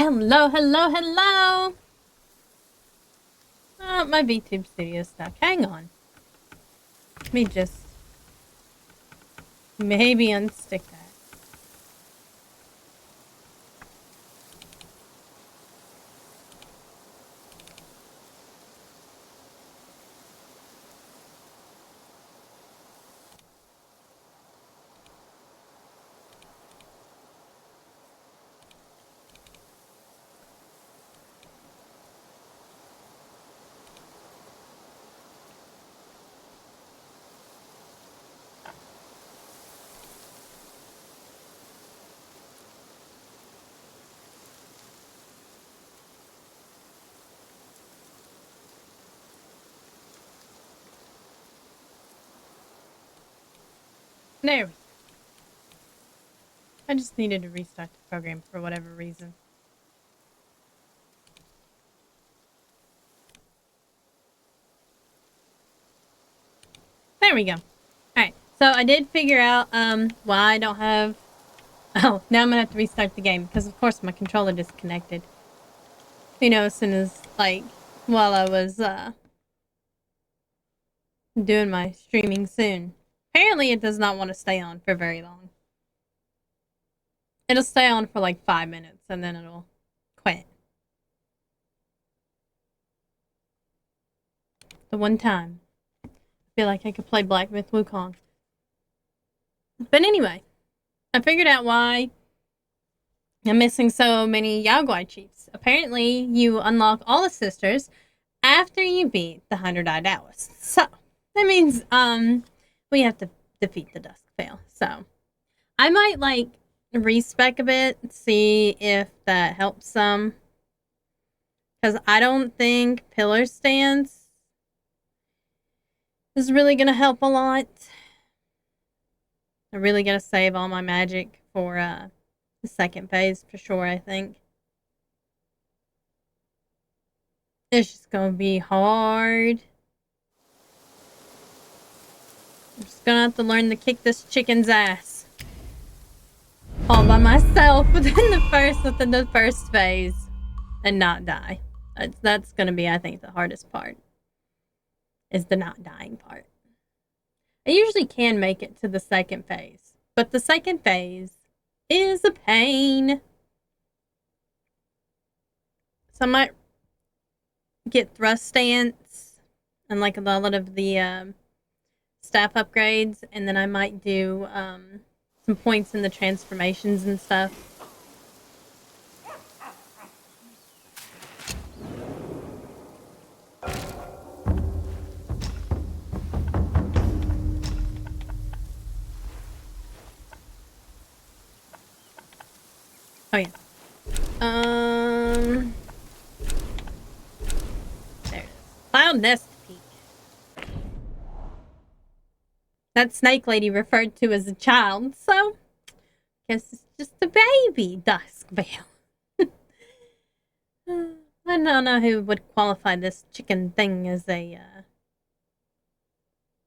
Hello, hello, hello! Oh, my VTube studio stuck. Hang on. Let me just maybe unstick that. There we go. I just needed to restart the program for whatever reason. There we go. Alright, so I did figure out why I don't have... Oh, now I'm gonna have to restart the game, because of course my controller disconnected. You know, as soon as, like, while I was doing my streaming soon. Apparently it does not want to stay on for very long. It'll stay on for like 5 minutes, and then it'll quit. The one time I feel like I could play Black Myth Wukong. But anyway, I figured out why I'm missing so many Yao Guai chiefs. Apparently, you unlock all the sisters after you beat the 100-eyed Taoists. So, that means, we have to defeat the Duskveil. So, I might, like, respec a bit, see if that helps some. Because I don't think Pillar Stance is really going to help a lot. I really got to save all my magic for the second phase for sure, I think. It's just going to be hard. I'm just going to have to learn to kick this chicken's ass. All by myself within the first phase. And not die. That's going to be, I think, the hardest part. Is the not dying part. I usually can make it to the second phase. But the second phase is a pain. So I might get thrust stance and like a lot of the staff upgrades. And then I might do some points in the transformations and stuff. Oh yeah. There it is. Cloud Nest Peak. That snake lady referred to as a child, so guess it's just a baby Duskveil. I don't know who would qualify this chicken thing as a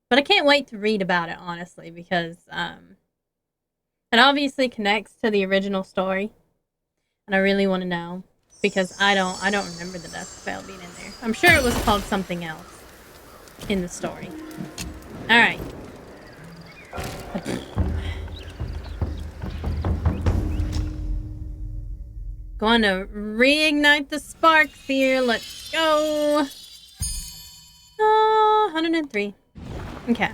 but I can't wait to read about it, honestly, because it obviously connects to the original story. And I really want to know, because I don't remember the Duskveil being in there. I'm sure it was called something else in the story. Alright. Going to reignite the sparks here. Let's go. Oh, 103. Okay.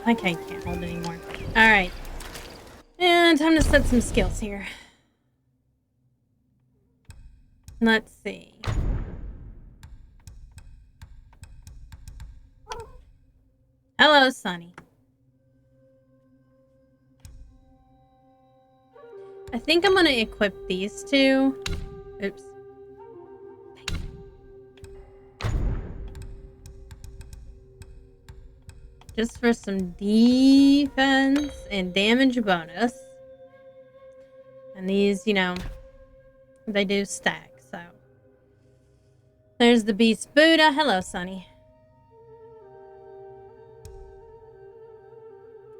Okay, can't hold it anymore. Alright. And time to set some skills here. Let's see. Hello, Sunny. I think I'm gonna equip these two. Oops. Just for some defense and damage bonus. And these, you know, they do stack, so. There's the Beast Buddha. Hello, Sunny.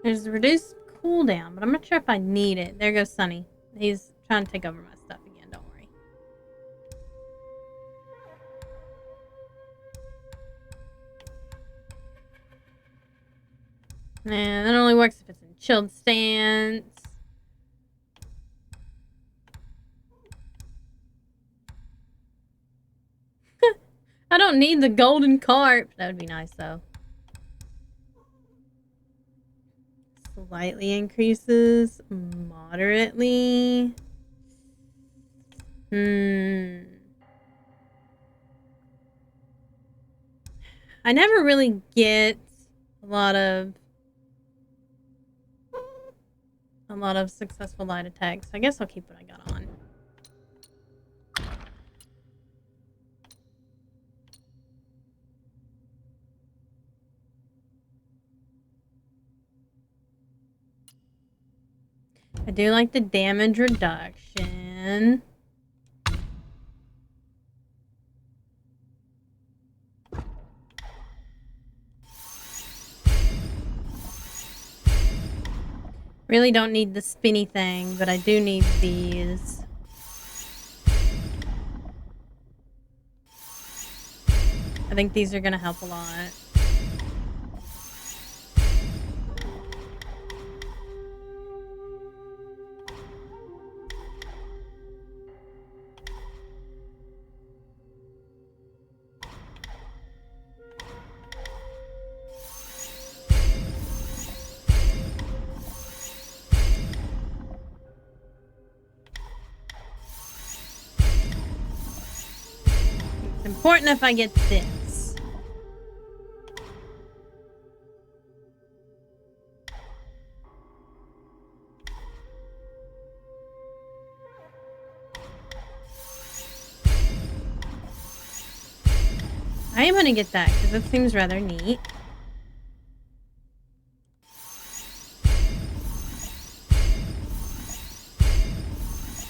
There's the reduced cooldown, but I'm not sure if I need it. There goes Sunny. He's trying to take over my stuff again, don't worry. And that only works if it's in chilled stance. I don't need the golden carp. That would be nice, though. Slightly increases. Moderately. I never really get a lot of successful light attacks. I guess I'll keep what I got on. I do like the damage reduction. Really don't need the spinny thing, but I do need these. I think these are gonna help a lot. Important if I get this. I am gonna get that because it seems rather neat.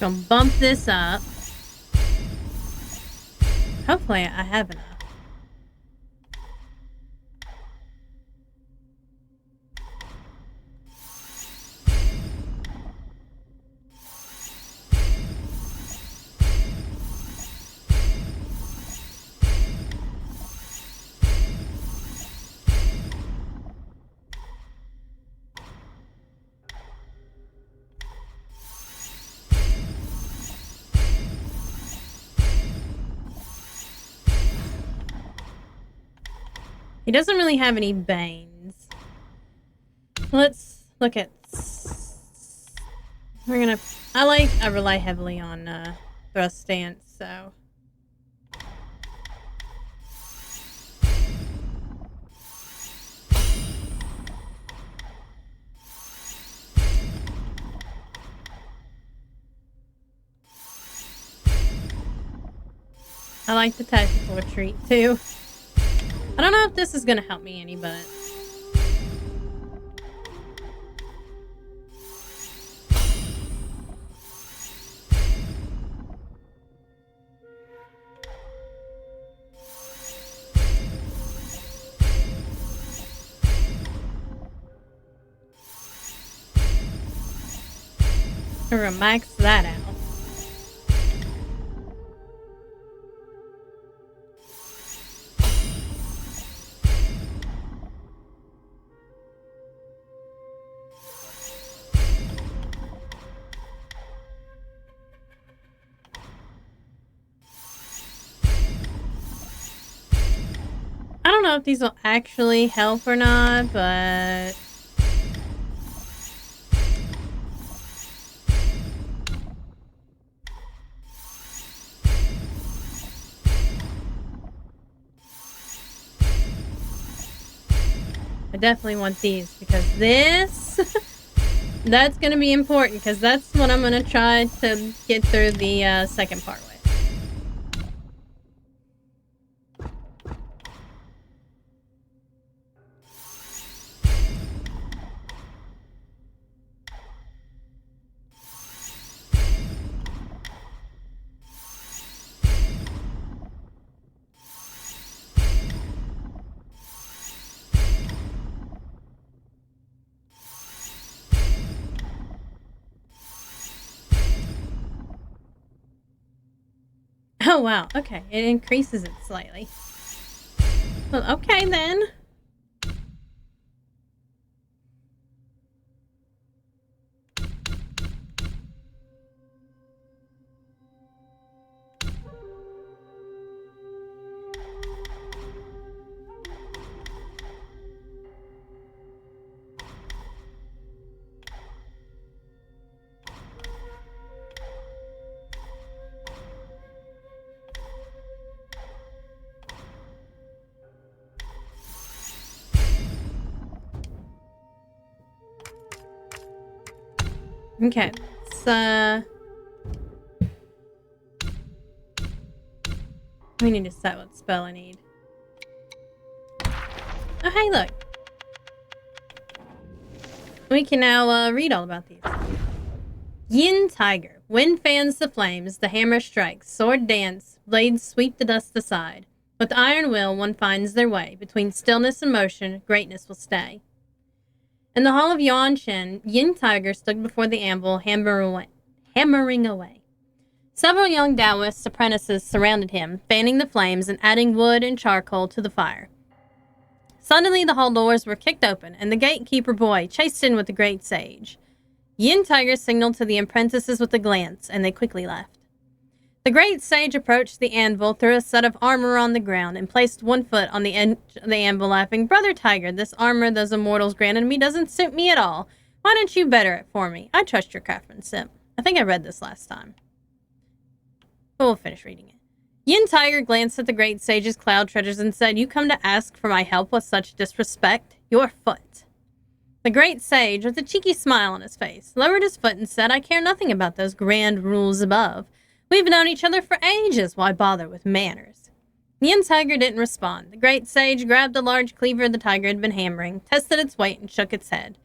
Gonna bump this up. Hopefully I have enough. He doesn't really have any banes. Let's look at... I rely heavily on thrust stance, so... I like the tactical retreat too. I don't know if this is gonna help me any, but... We're gonna max that out. I don't know if these will actually help or not, but... I definitely want these, because this... that's gonna be important, because that's what I'm gonna try to get through the second part with. Oh, wow. Okay, it increases it slightly. Well, okay, then. Okay, so... we need to set what spell I need. Oh, hey, look. We can now read all about these. Yin Tiger. Wind fans the flames, the hammer strikes, sword dance, blades sweep the dust aside. With iron will, one finds their way. Between stillness and motion, greatness will stay. In the hall of Yuan Shen, Yin Tiger stood before the anvil, hammering away. Several young Taoist apprentices surrounded him, fanning the flames and adding wood and charcoal to the fire. Suddenly, the hall doors were kicked open, and the gatekeeper boy chased in with the great sage. Yin Tiger signaled to the apprentices with a glance, and they quickly left. The great sage approached the anvil, threw a set of armor on the ground, and placed one foot on the edge of the anvil, laughing, "Brother Tiger, this armor those immortals granted me doesn't suit me at all. Why don't you better it for me? I trust your craftsmanship." I think I read this last time. But we'll finish reading it. Yin Tiger glanced at the great sage's cloud treasures and said, "You come to ask for my help with such disrespect? Your foot." The great sage, with a cheeky smile on his face, lowered his foot and said, "I care nothing about those grand rules above. We've known each other for ages. Why bother with manners?" Yin Tiger didn't respond. The great sage grabbed the large cleaver the tiger had been hammering, tested its weight, and shook its head.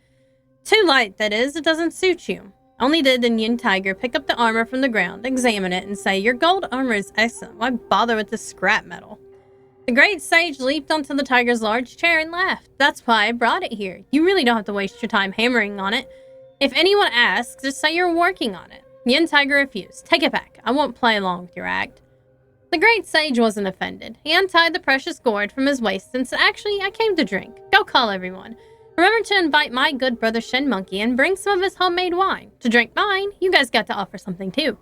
"Too light, that is. It doesn't suit you." Only did the Yin Tiger pick up the armor from the ground, examine it, and say, "Your gold armor is excellent. Why bother with this scrap metal?" The great sage leaped onto the tiger's large chair and laughed. "That's why I brought it here. You really don't have to waste your time hammering on it. If anyone asks, just say you're working on it." Yin Tiger refused. "Take it back. I won't play along with your act." The great sage wasn't offended. He untied the precious gourd from his waist and said, "Actually, I came to drink. Go call everyone. Remember to invite my good brother Shen Monkey and bring some of his homemade wine. To drink mine, you guys got to offer something too."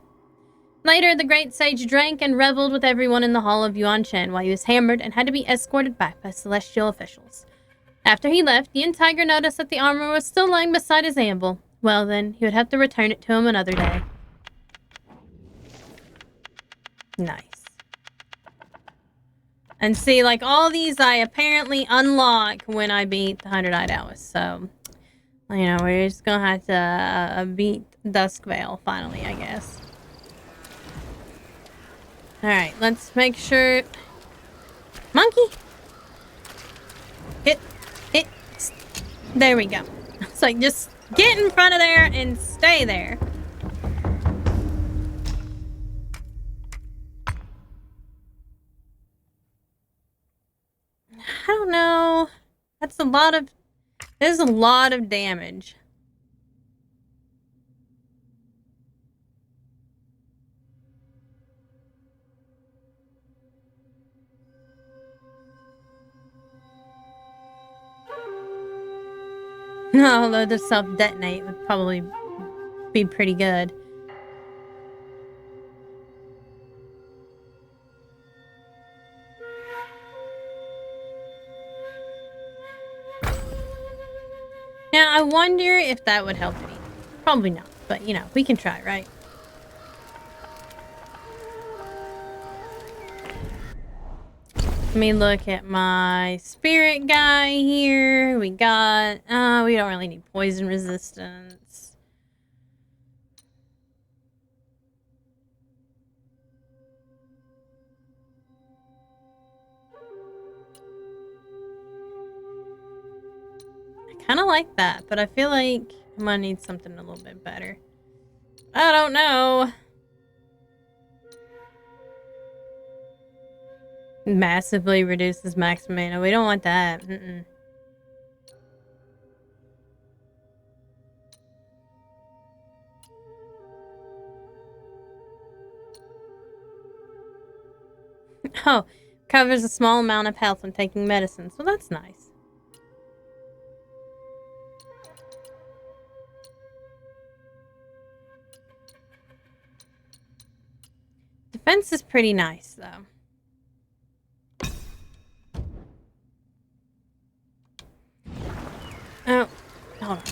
Later, the great sage drank and reveled with everyone in the hall of Yuan Shen while he was hammered and had to be escorted back by celestial officials. After he left, Yin Tiger noticed that the armor was still lying beside his anvil. Well then, he would have to return it to him another day. Nice. And see, like, all these I apparently unlock when I beat the 100 Hours. So, you know, we're just gonna have to beat Duskveil finally, I guess. Alright, let's make sure... Monkey! Hit. There we go. It's like, just get in front of there and stay there. I don't know. That's a lot of... There's a lot of damage. Although the self-detonate would probably be pretty good. Now, I wonder if that would help me. Probably not, but, you know, we can try, right? Let me look at my spirit guy here. We got, we don't really need poison resistance. I kind of like that, but I feel like I'm gonna need something a little bit better. I don't know. Massively reduces max mana. We don't want that. Oh, covers a small amount of health when taking medicine, so that's nice. Defense is pretty nice, though. Oh, hold on.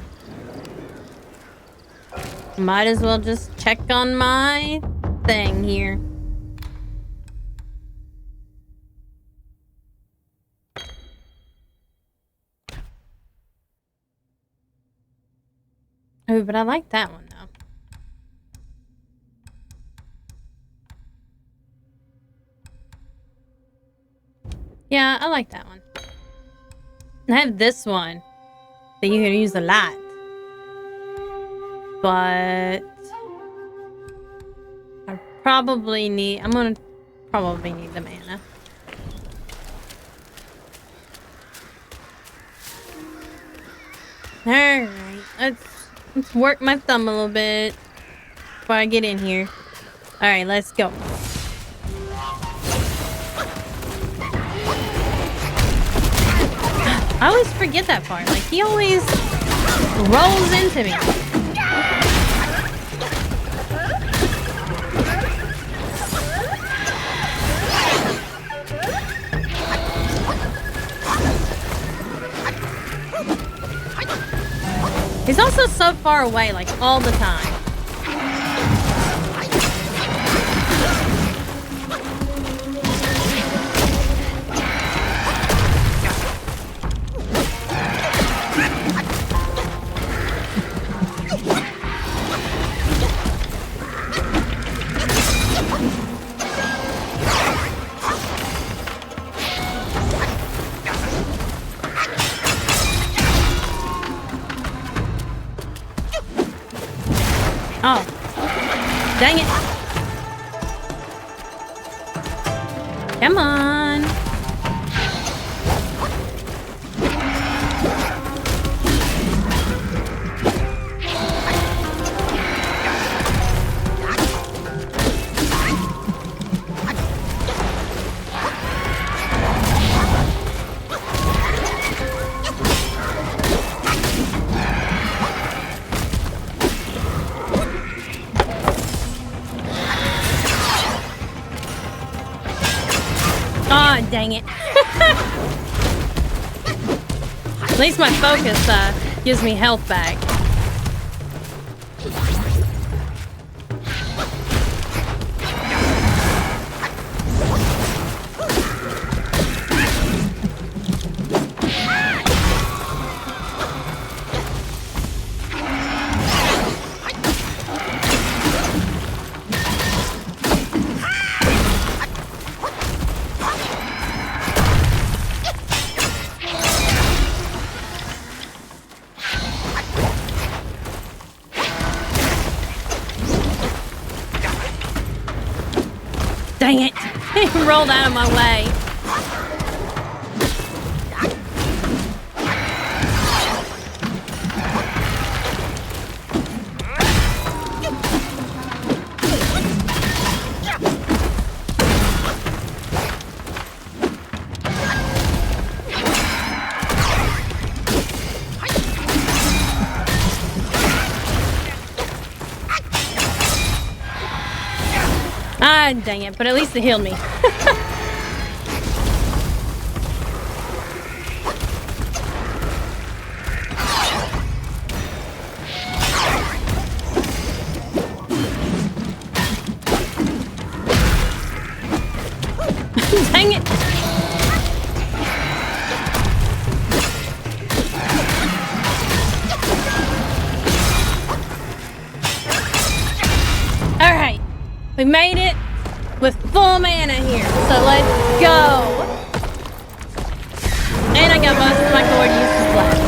Might as well just check on my thing here. Oh, but I like that one, though. Yeah, I like that one. I have this one that you can use a lot. But I probably need... I'm gonna probably need the mana. Alright, let's work my thumb a little bit before I get in here. Alright, let's go. I always forget that part. Like, he always rolls into me. He's also so far away, like, all the time. Oh. Dang it. Come on. Oh, dang it. At least my focus gives me health back. Dang it! He rolled out of my way. Ah, dang it, but at least it healed me. Dang it! Alright, we made it with full mana here, so let's go! And I got most of my cord uses left.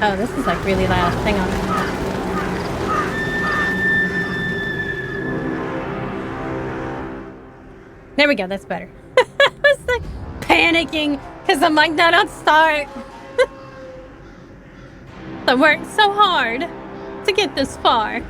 Oh, this is like really loud. Hang on. There we go, that's better. I was like panicking because I'm like, no, don't start. I worked so hard to get this far.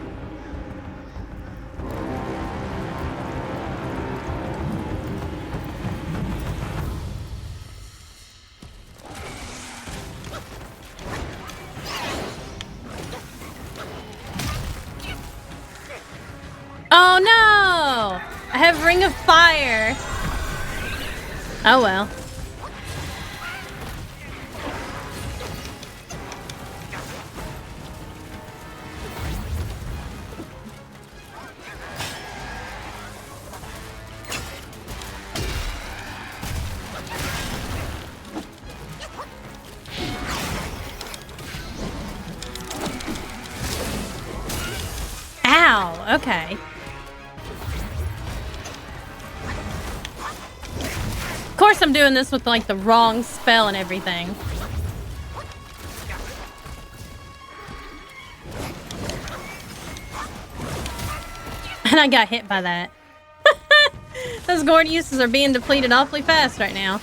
have Ring of Fire. Oh well. Ow, okay. Of course I'm doing this with like the wrong spell and everything. And I got hit by that. Those gourd uses are being depleted awfully fast right now.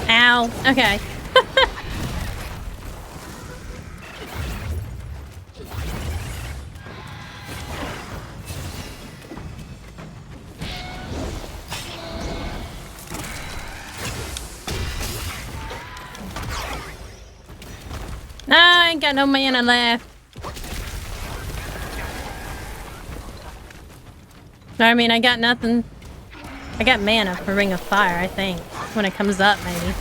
Ow. Okay. No, I ain't got no mana left. No, I mean, I got nothing. I got mana for Ring of Fire, I think. When it comes up, maybe.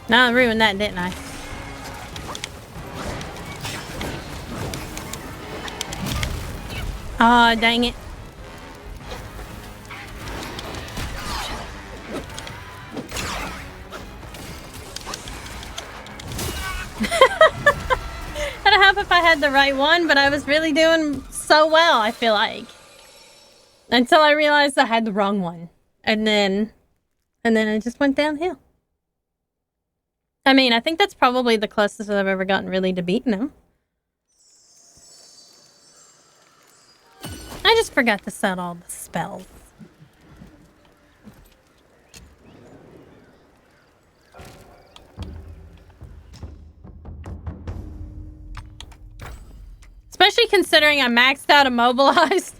No, I ruined that, didn't I? Aw, oh, dang it. I don't know if I had the right one, but I was really doing so well, I feel like. Until I realized I had the wrong one. And then it just went downhill. I mean, I think that's probably the closest I've ever gotten really to beating him. I just forgot to set all the spells. Especially considering I maxed out Immobilized.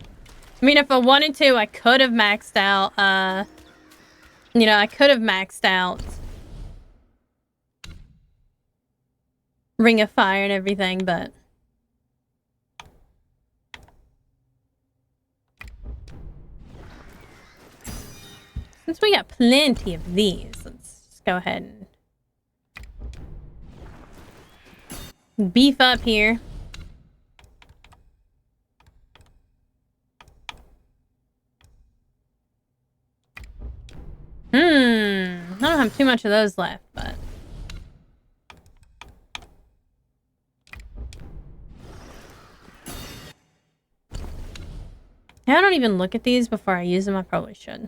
I mean, if I wanted to, I could have maxed out, you know, I could have maxed out Ring of Fire and everything, but... Since we got plenty of these, let's just go ahead and beef up here. I don't have too much of those left, but... I don't even look at these before I use them. I probably should.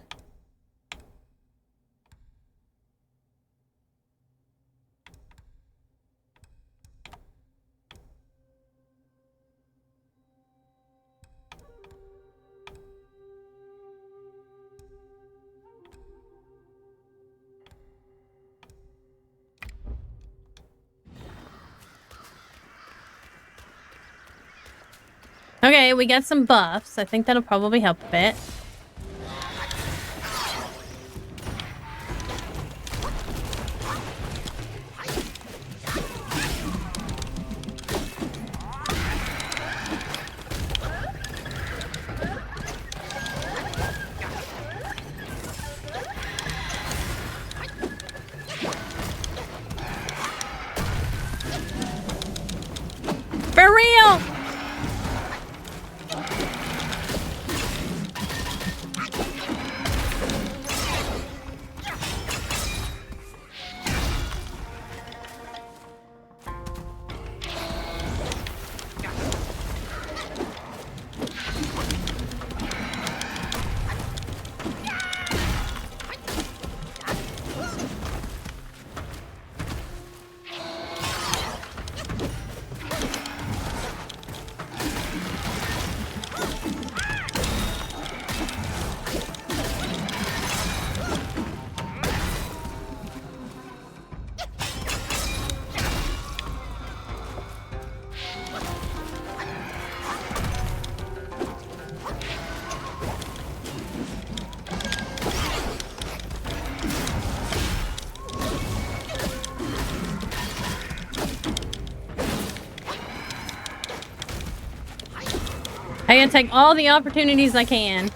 Okay, we got some buffs. I think that'll probably help a bit. For real! I gotta take all the opportunities I can.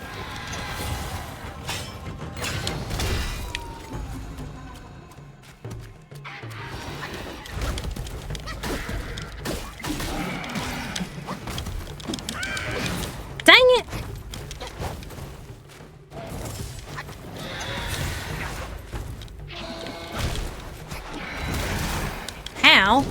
Dang it! How?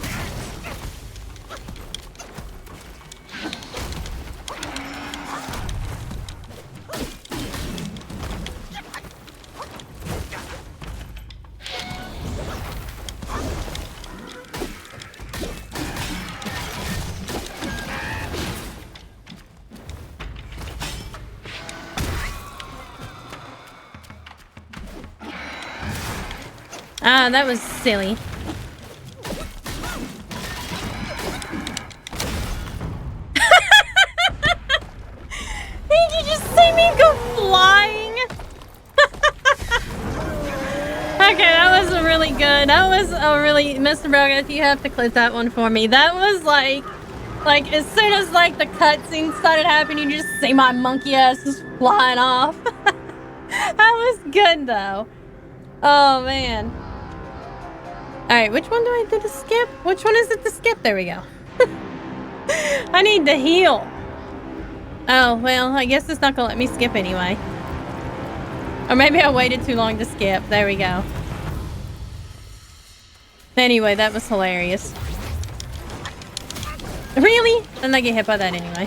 Ah, that was silly. Did you just see me go flying? Okay, that was really good. That was a really... Mr. Brogan, you have to clip that one for me. That was like as soon as like the cutscene started happening, you just see my monkey ass just flying off. That was good though. Oh man. Alright, which one do I do to skip? Which one is it to skip? There we go. I need to heal. Oh, well, I guess it's not gonna let me skip anyway. Or maybe I waited too long to skip. There we go. Anyway, that was hilarious. Really? And I get hit by that anyway.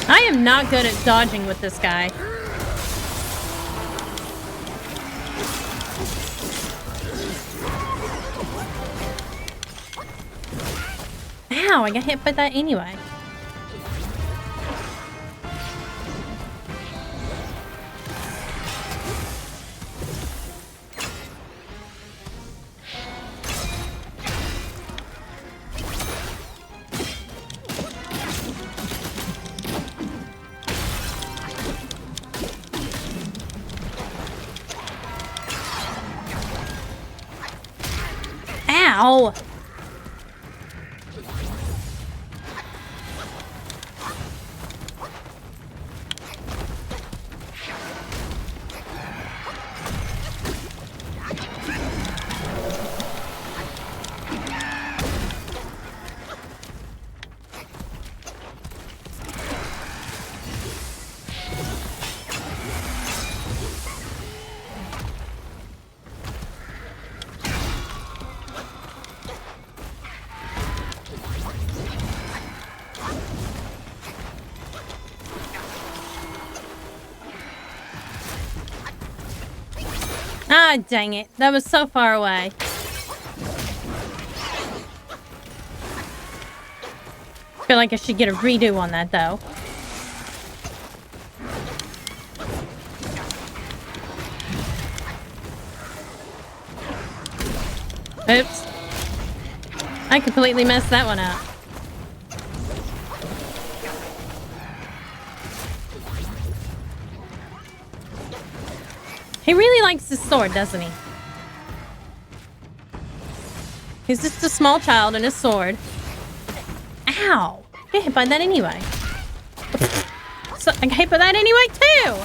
I am not good at dodging with this guy. Ow, I got hit by that anyway. Ow! Ah, dang it. That was so far away. I feel like I should get a redo on that, though. Oops. I completely messed that one up. He really likes his sword, doesn't he? He's just a small child and his sword. Ow! I get hit by that anyway. So I get hit by that anyway, too!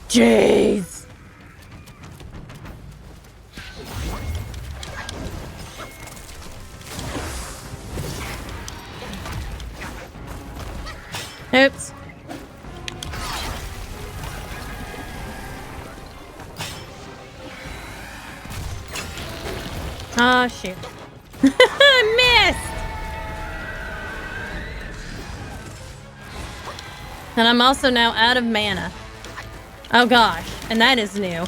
Jeez! Oops. Oh, shoot. I missed! And I'm also now out of mana. Oh gosh, and that is new.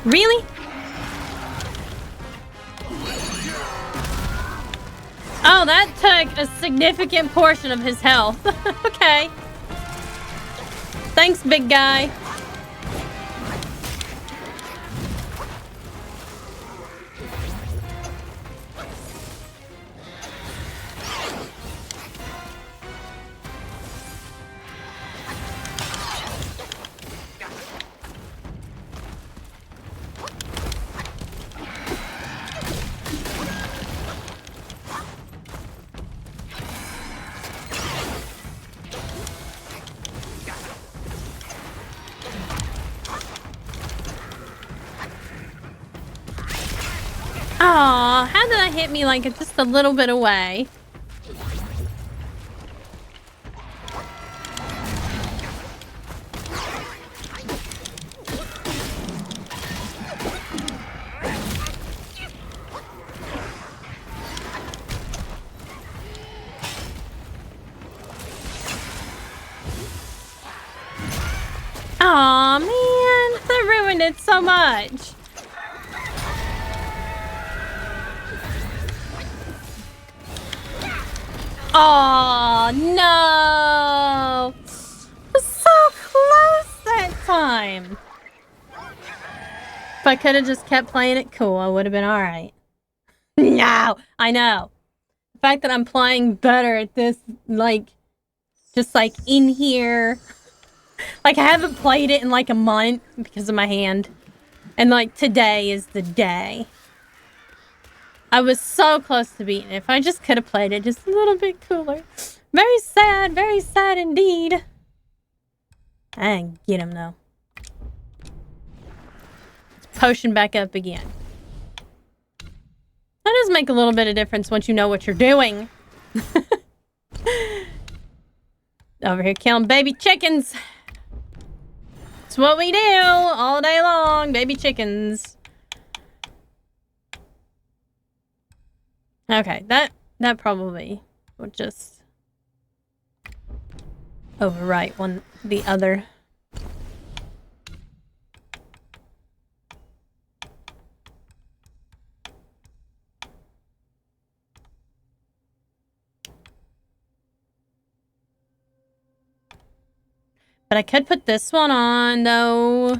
Really? Oh, that took a significant portion of his health. Okay. Thanks, big guy. Aw, how did that hit me like just a little bit away? Aw, man, that ruined it so much. Oh no! So close that time. If I could have just kept playing it cool, I would have been alright. No! I know. The fact that I'm playing better at this, like, just like in here. Like, I haven't played it in like a month because of my hand. And like, today is the day. I was so close to beating it. If I just could have played it just a little bit cooler. Very sad indeed. I didn't get him though. Let's potion back up again. That does make a little bit of difference once you know what you're doing. Over here killing baby chickens. It's what we do all day long, baby chickens. Okay, that probably would just overwrite the other. But I could put this one on, though.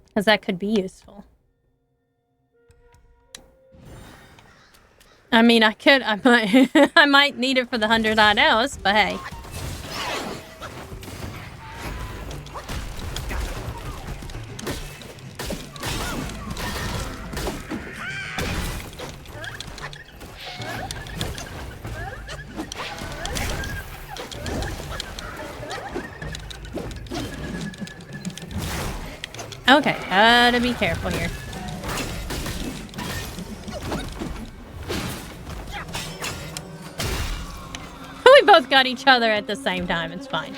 Because that could be useful. I mean, I might, I might need it for the 100 odd hours, but hey. Okay, gotta be careful here. We both got each other at the same time, it's fine.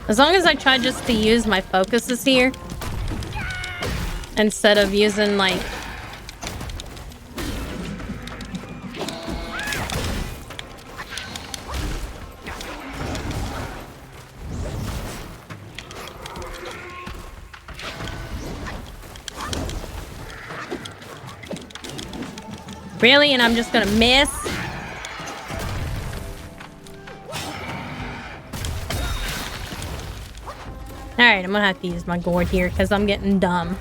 As long as I try just to use my focuses here, instead of using, like... Really? And I'm just gonna miss? Alright, I'm gonna have to use my gourd here because I'm getting dumb.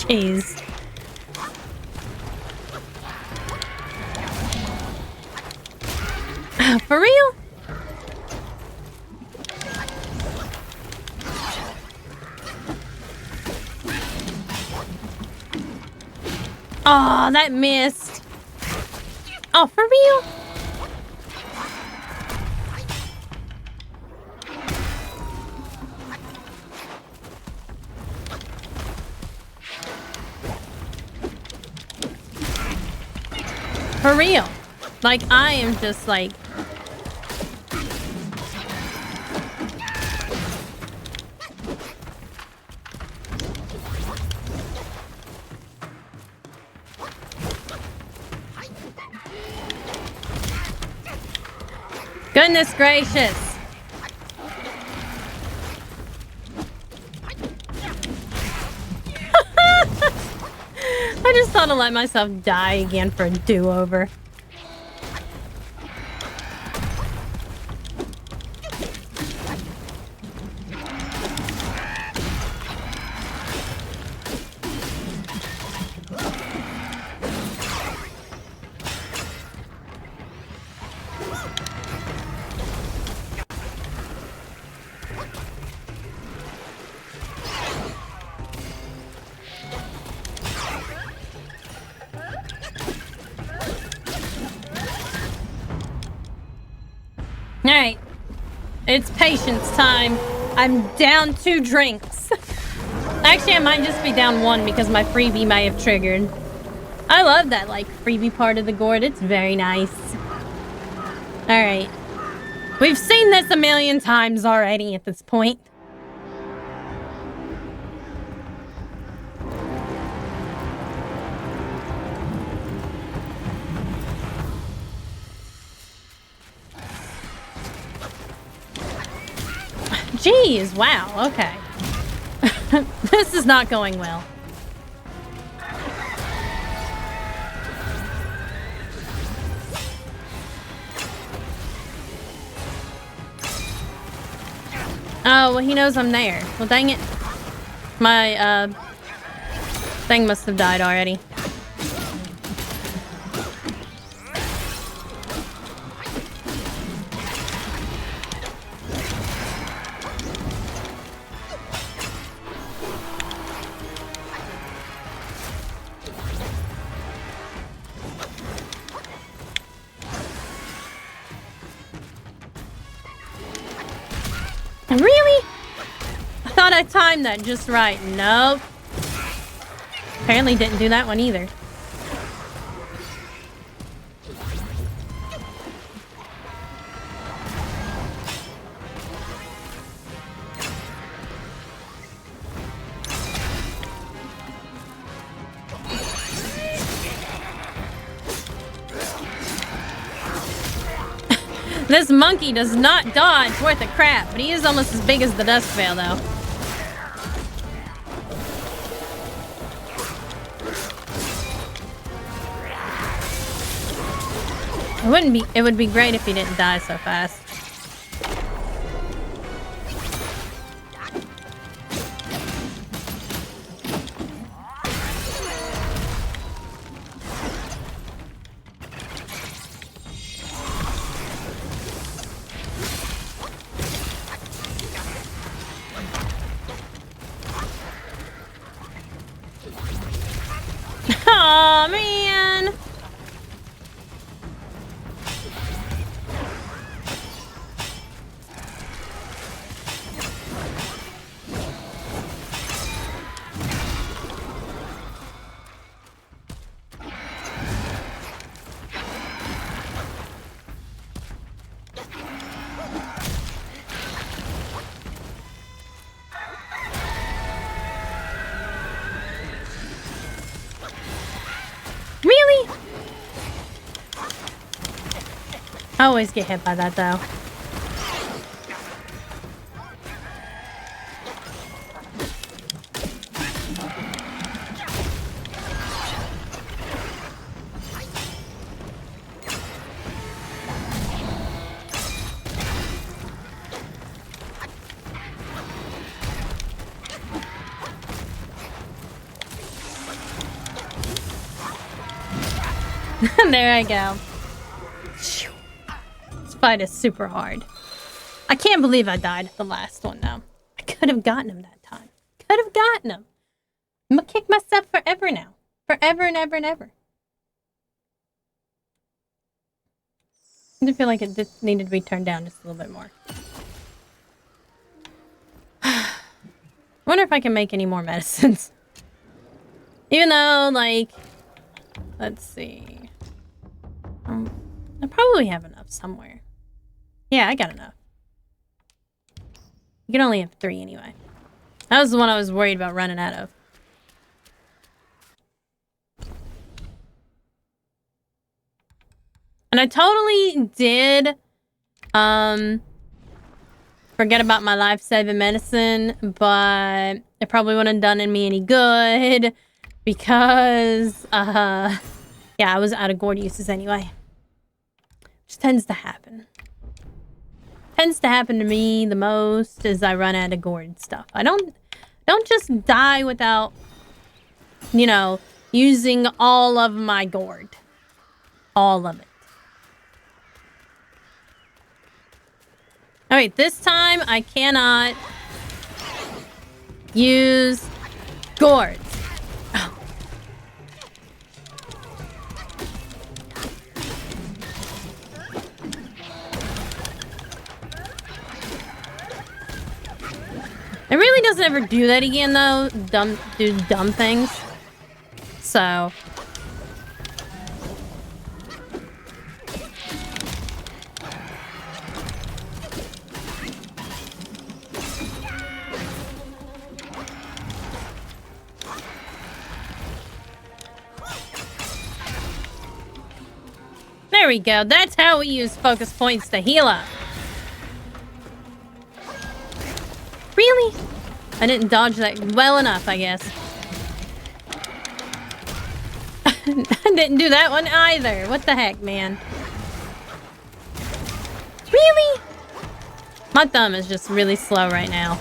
Jeez. For real? Oh, that missed. Oh, for real? For real. Like, I am just like... Goodness gracious. I just thought I'd let myself die again for a do-over. Alright. It's patience time. I'm down 2 drinks. Actually, I might just be down 1 because my freebie may have triggered. I love that, like, freebie part of the gourd. It's very nice. Alright. We've seen this a million times already at this point. Jeez, wow, okay. This is not going well. Oh, well, he knows I'm there. Well, dang it. My, thing must have died already. Really? I thought I timed that just right. Nope. Apparently didn't do that one either. This monkey does not dodge worth a crap, but he is almost as big as the Duskveil, though. It would be great if he didn't die so fast. Aw, man! Really? I always get hit by that, though. There I go. This fight is super hard. I can't believe I died at the last one, though. I could have gotten him that time. Could have gotten him. I'm gonna kick myself forever now. Forever and ever and ever. I feel like it just needed to be turned down just a little bit more. I wonder if I can make any more medicines. Even though, like... Let's see... I probably have enough somewhere. Yeah, I got enough. You can only have 3 anyway. That was the one I was worried about running out of. And I totally did forget about my life-saving medicine, but it probably wouldn't have done me any good because yeah, I was out of gourd uses anyway. Which tends to happen. Tends to happen to me the most as I run out of gourd stuff. I don't just die without, you know, using all of my gourd. All of it. Alright, this time I cannot use gourds. Oh. It really doesn't ever do that again, though. Do dumb things. So. There we go. That's how we use focus points to heal up. Really? I didn't dodge that well enough, I guess. I didn't do that one either. What the heck, man? Really? My thumb is just really slow right now.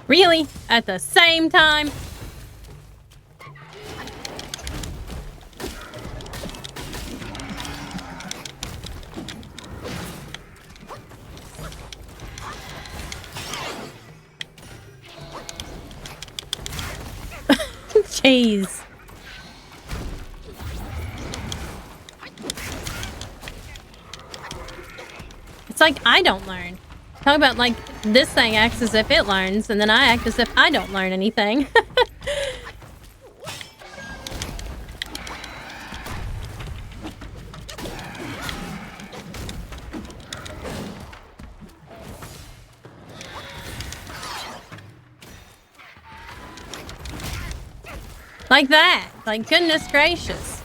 Really? At the same time? Jeez. It's like I don't learn. Talk about like this thing acts as if it learns, and then I act as if I don't learn anything. Like that. Like, goodness gracious.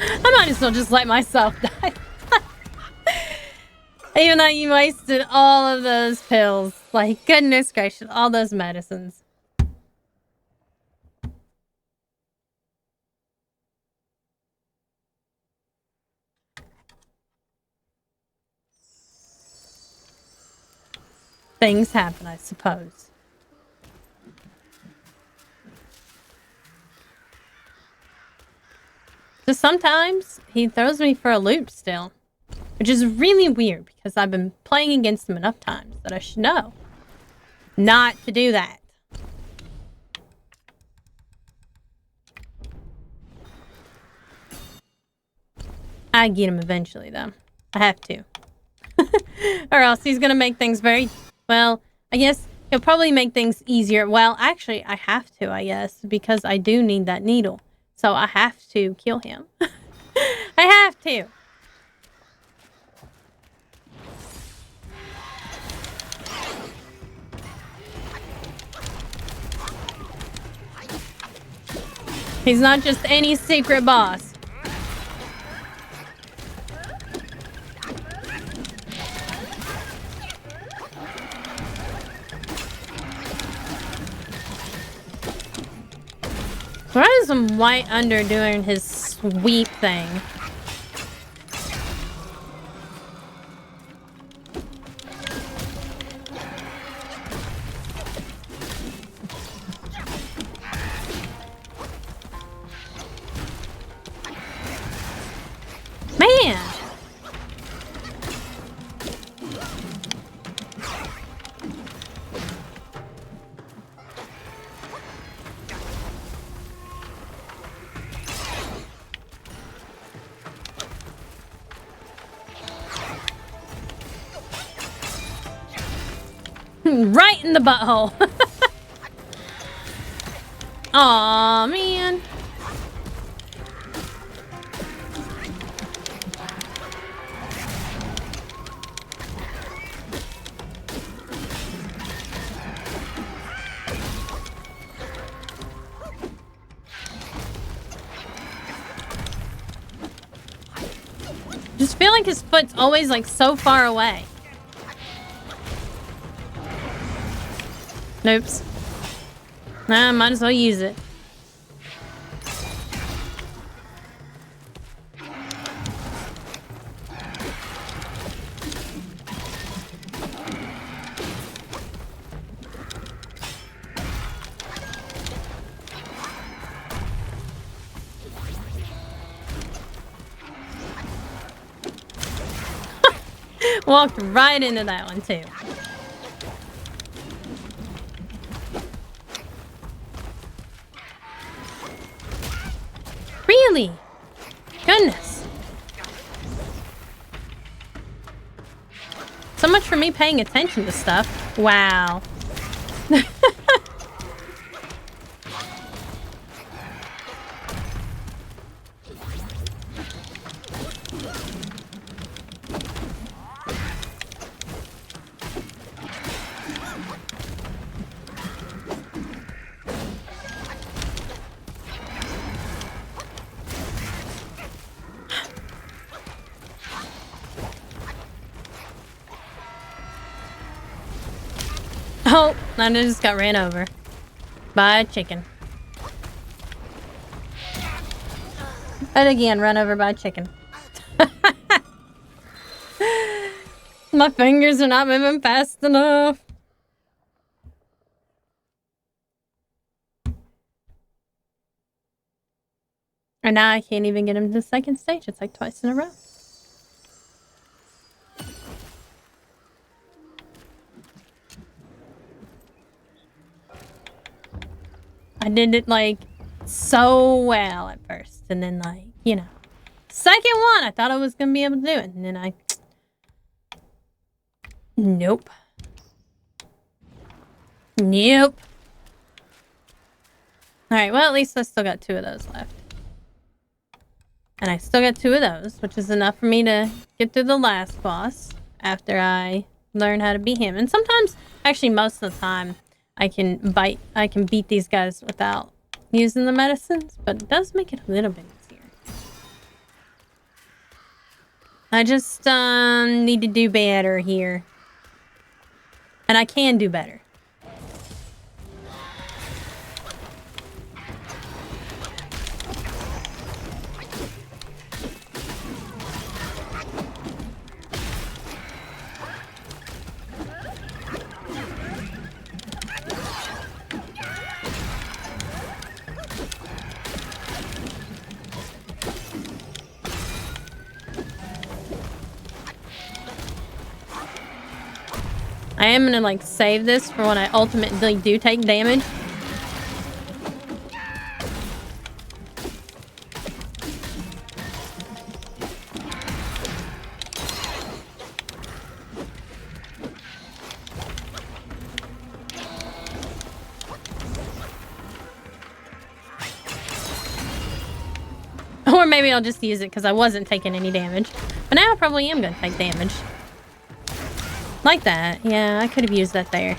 I might as well just let myself die. Even though you wasted all of those pills. Like, goodness gracious, all those medicines. Things happen, I suppose. So sometimes he throws me for a loop still. Which is really weird because I've been playing against him enough times that I should know not to do that. I get him eventually, though. I have to. Or else he's gonna make things very... Well, I guess he'll probably make things easier. Well, actually, I have to, I guess, because I do need that needle. So I have to kill him. I have to. He's not just any secret boss. Why is some white under doing his sweep thing? Man! Right in the butthole. Aw, man. Just feel like his foot's always like so far away. Noops. Nah, might as well use it. Walked right into that one too. Really? Goodness. So much for me paying attention to stuff. Wow. Oh, I just got ran over by a chicken. And again, run over by a chicken. My fingers are not moving fast enough. And now I can't even get him to the second stage. It's like twice in a row. I did it like so well at first. And then like, you know, second one, I thought I was going to be able to do it. And then I... Nope. Nope. Alright, well at least I still got 2 of those left. And I still got 2 of those, which is enough for me to get through the last boss after I learn how to beat him. And sometimes, actually most of the time, I can beat these guys without using the medicines, but it does make it a little bit easier. I just need to do better here. And I can do better. I am gonna like save this for when I ultimately do take damage. Or maybe I'll just use it because I wasn't taking any damage. But now I probably am gonna take damage. Like that. Yeah, I could have used that there.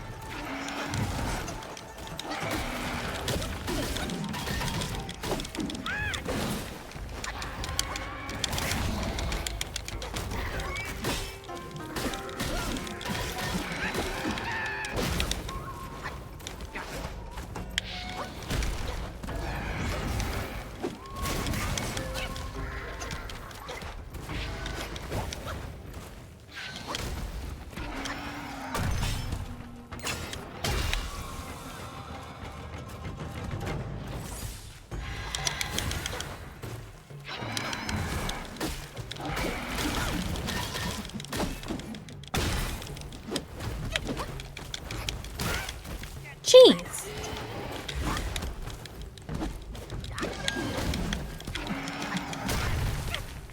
Jeez.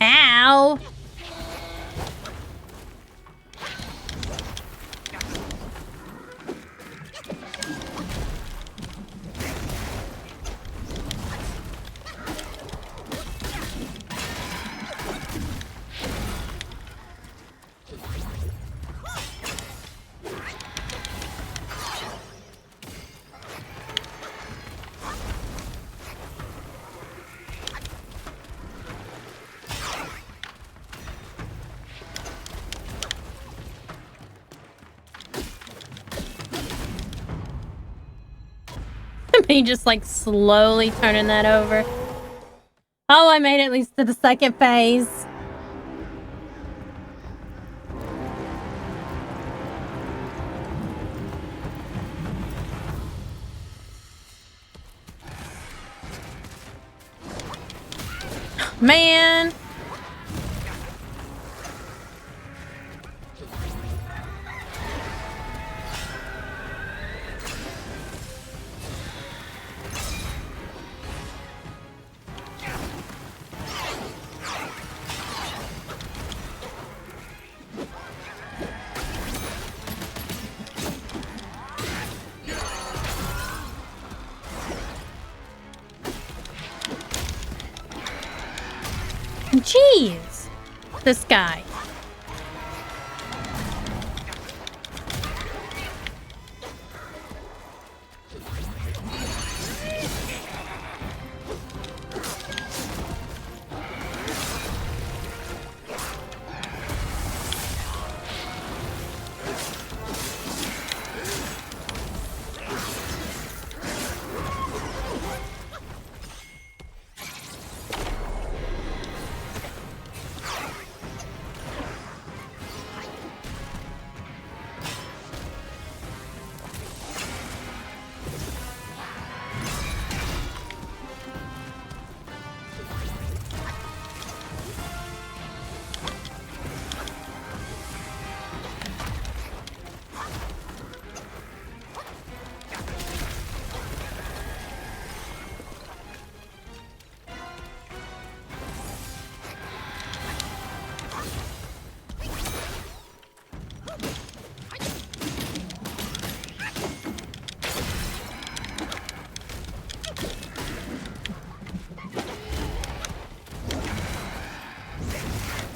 Ow. Me just like slowly turning that over. Oh, I made it at least to the second phase. Man. Jeez, this guy.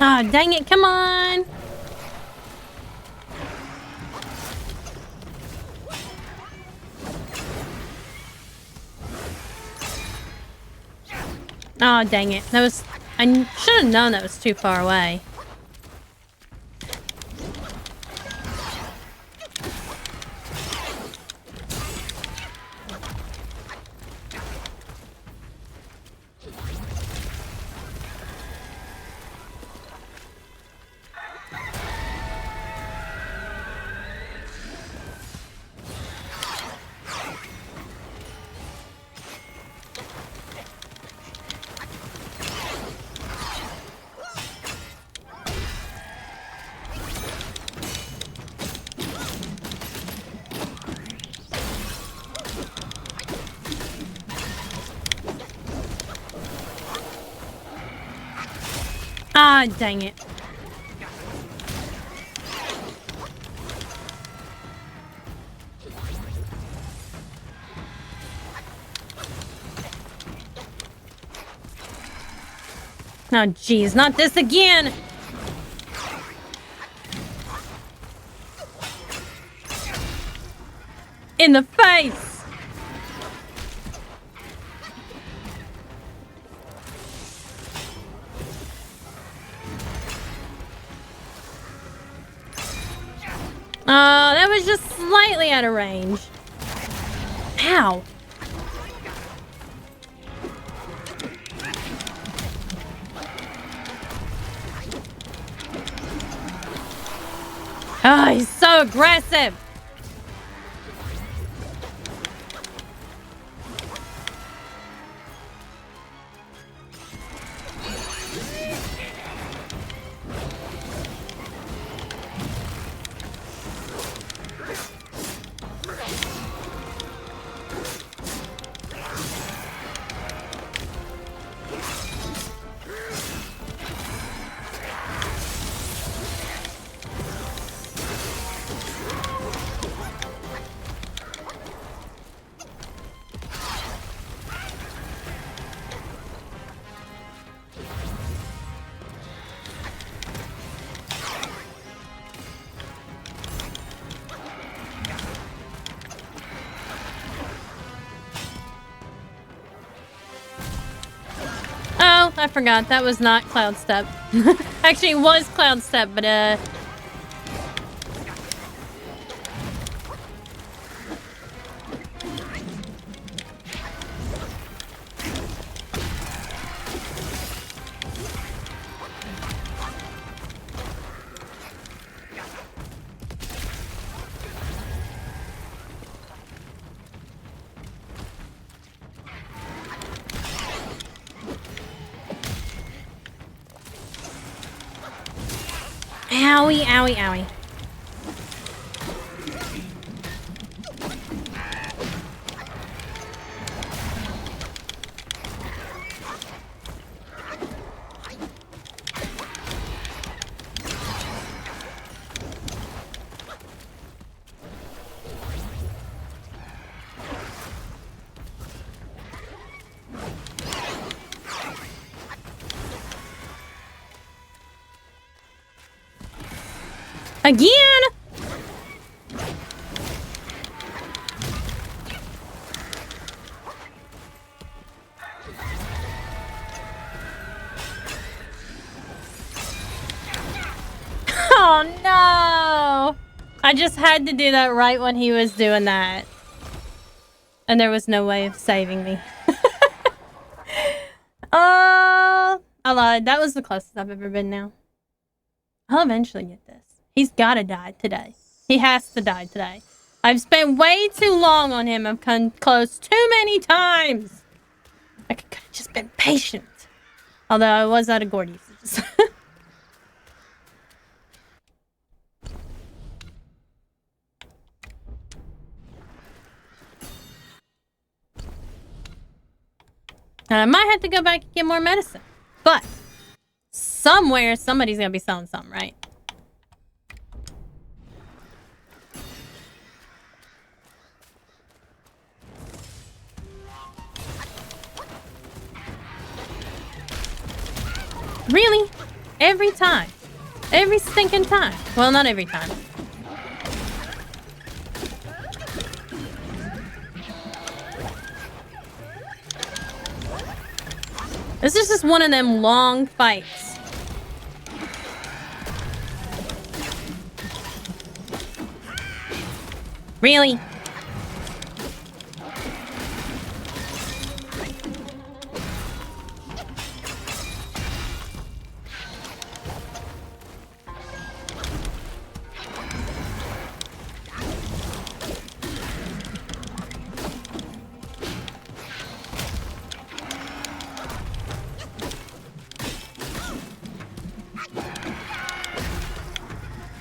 Ah, oh, dang it, come on! Oh, dang it. That was... I should have known that was too far away. Ah, dang it. Oh, jeez, not this again! In the face! Oh, that was just slightly out of range. Ow. Oh, he's so aggressive. Oh, I forgot. That was not Cloud Step. Actually, it was Cloud Step, but owie, owie, owie. Again? Oh no! I just had to do that right when he was doing that. And there was no way of saving me. Oh, I lied. That was the closest I've ever been now. I'll eventually get this. He's gotta die today. He has to die today. I've spent way too long on him. I've come close too many times. I could have just been patient. Although I was out of gourd usages. And I might have to go back and get more medicine. But somewhere, somebody's gonna be selling something, right? Really? Every time. Every stinking time. Well, not every time. This is just one of them long fights. Really?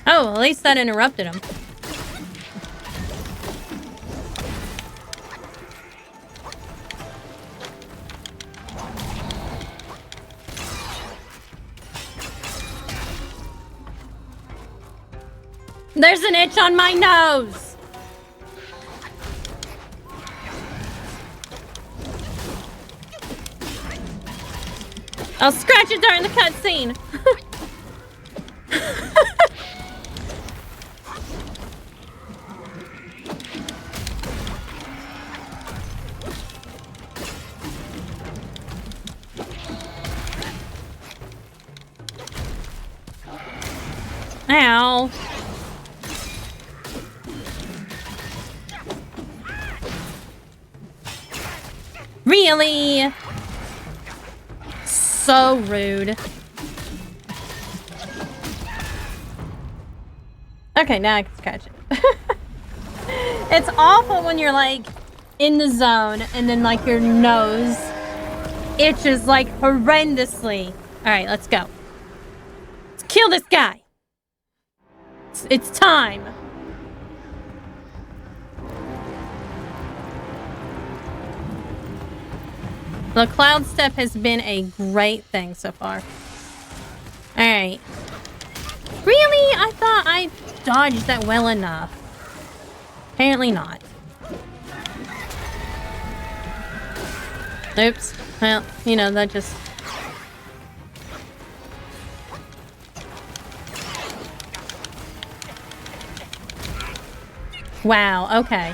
Oh, at least that interrupted him. There's an itch on my nose! I'll scratch it during the cutscene. Ow. Really? So rude. Okay, now I can scratch it. It's awful when you're like in the zone and then like your nose itches like horrendously. Alright, let's go. Let's kill this guy. It's time. The cloud step has been a great thing so far. Alright. Really? I thought I dodged that well enough. Apparently not. Oops. Well, you know, that just... Wow, okay.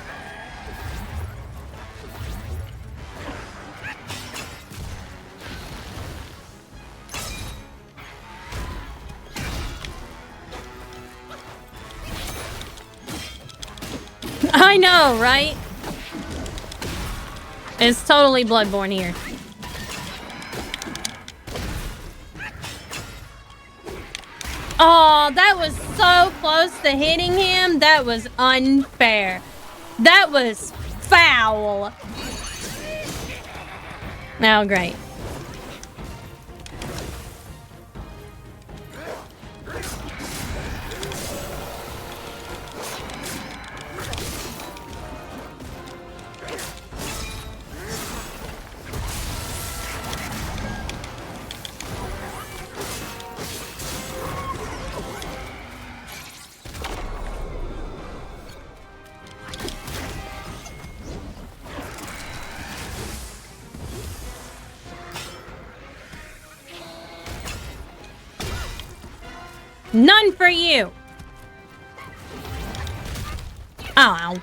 I know, right? It's totally Bloodborne here. Oh, that was so close to hitting him. That was unfair. That was foul. Oh, great. None for you! Ow.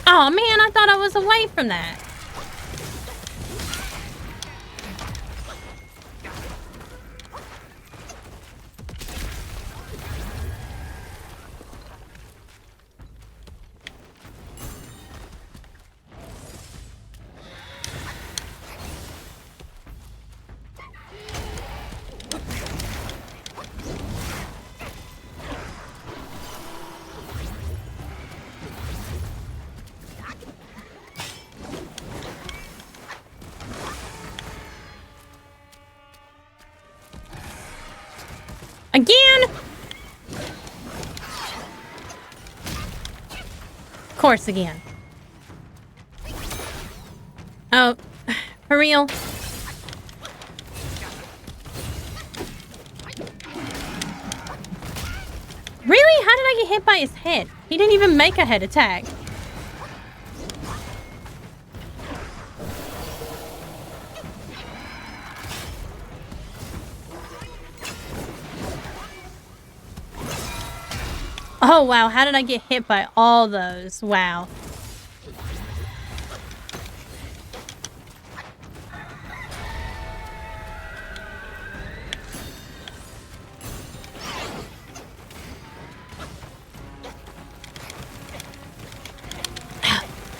Oh man, I thought I was away from that. Again? Of course, again. Oh, for real? how did I get hit by his head? He didn't even make a head attack. Oh, wow. How did I get hit by all those? Wow.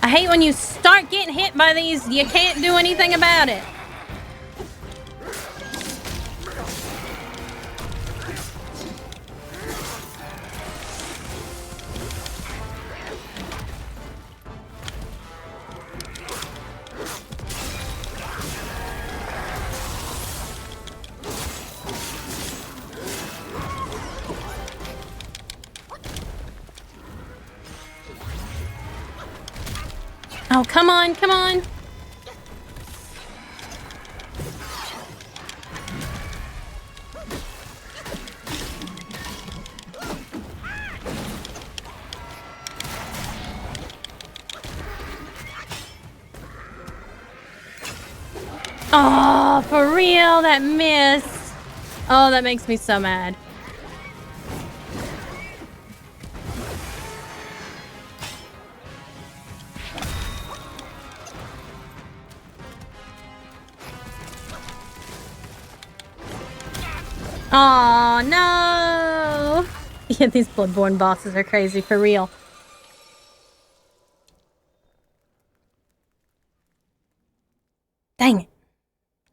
I hate when you start getting hit by these, you can't do anything about it. Oh, come on, come on. Oh, for real, that miss. Oh, that makes me so mad. Oh, no. Yeah, these Bloodborne bosses are crazy, for real. Dang it.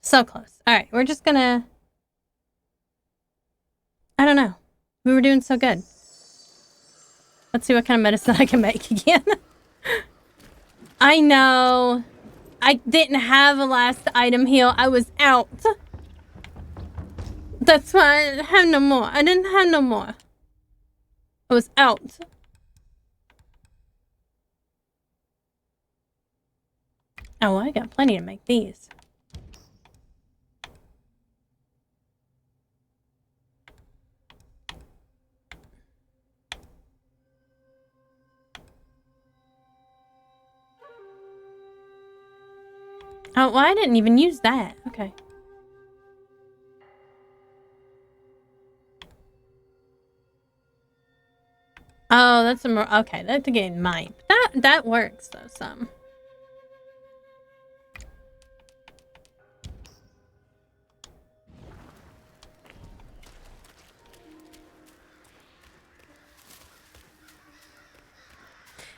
So close. All right, we're just gonna... I don't know. We were doing so good. Let's see what kind of medicine I can make again. I know. I didn't have a last item heal. I was out. That's why I didn't have no more. I didn't have no more. I was out. Oh, I got plenty to make these. Oh, well, I didn't even use that. Okay. Oh, that's a more... Okay, that's again mine. That works, though, some.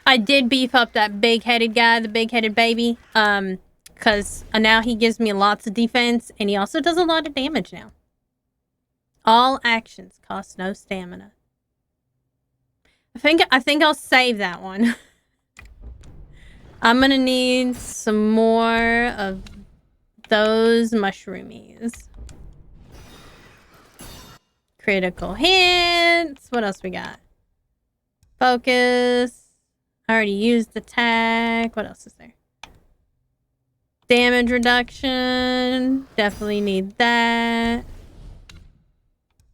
I did beef up that big-headed guy, the big-headed baby. Because now he gives me lots of defense, and he also does a lot of damage now. All actions cost no stamina. I think I'll save that one. I'm gonna need some more of those mushroomies. Critical hits. What else we got? Focus. I already used attack. What else is there? Damage reduction. Definitely need that.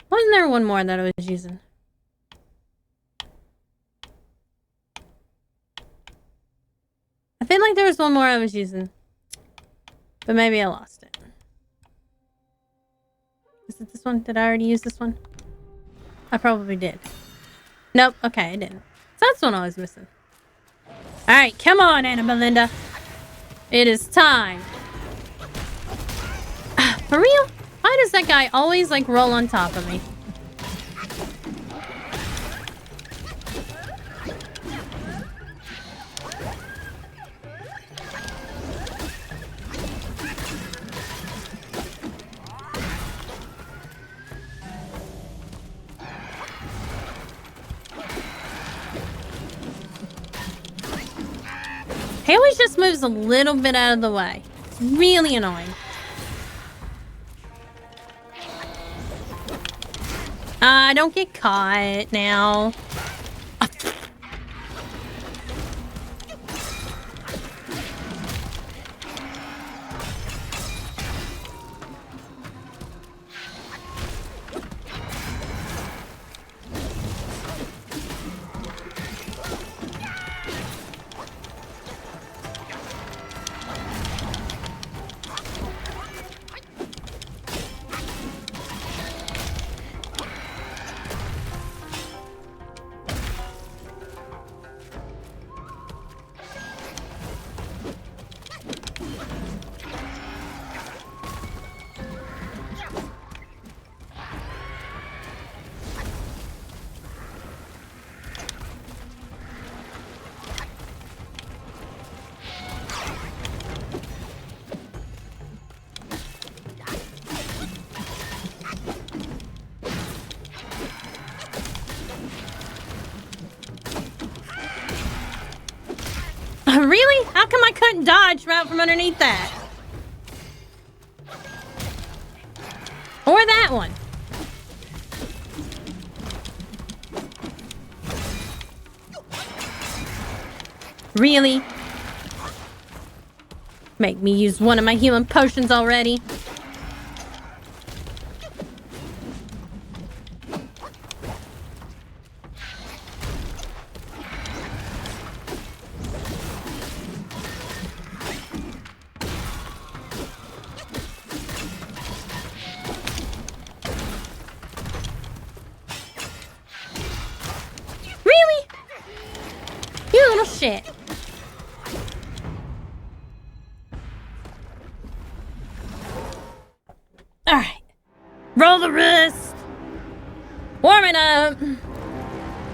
Wasn't there one more that I was using? I feel like there was one more I was using. But maybe I lost it. Is it this one? Did I already use this one? I probably did. Nope. Okay, I didn't. So that's the one I was missing. Alright, come on, Anna Belinda. It is time. For real? Why does that guy always, like, roll on top of me? He always just moves a little bit out of the way. It's really annoying. Don't get caught now. Really? How come I couldn't dodge right from underneath that? Or that one. Really? Make me use one of my healing potions already. Really? You little shit. Alright. Roll the wrist. Warm it up.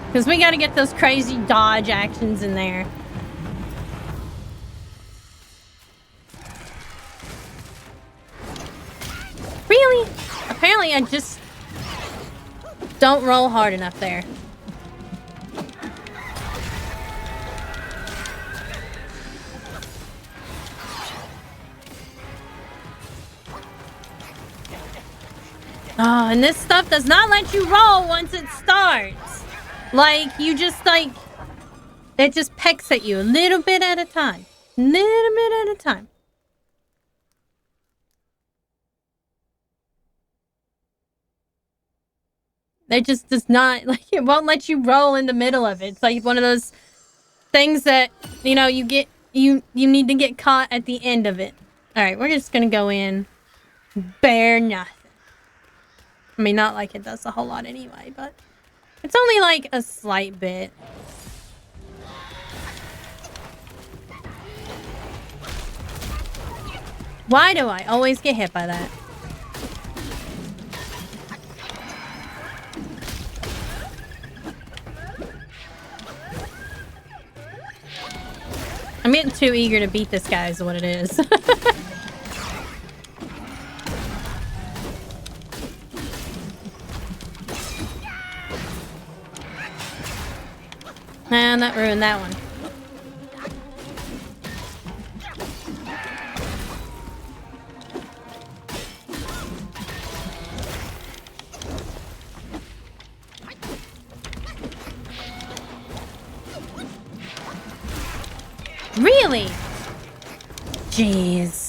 Because we gotta get those crazy dodge actions in there. Really? Apparently I just don't roll hard enough there. Oh, and this stuff does not let you roll once it starts. Like, you just, like, it just pecks at you a little bit at a time. Little bit at a time. It just does not, like, it won't let you roll in the middle of it. It's like one of those things that, you know, you get, you need to get caught at the end of it. Alright, we're just gonna go in. Bare nothing. I mean, not like it does a whole lot anyway, but it's only like a slight bit. Why do I always get hit by that? I'm getting too eager to beat this guy is what it is. Man, that ruined that one. Really? Jeez.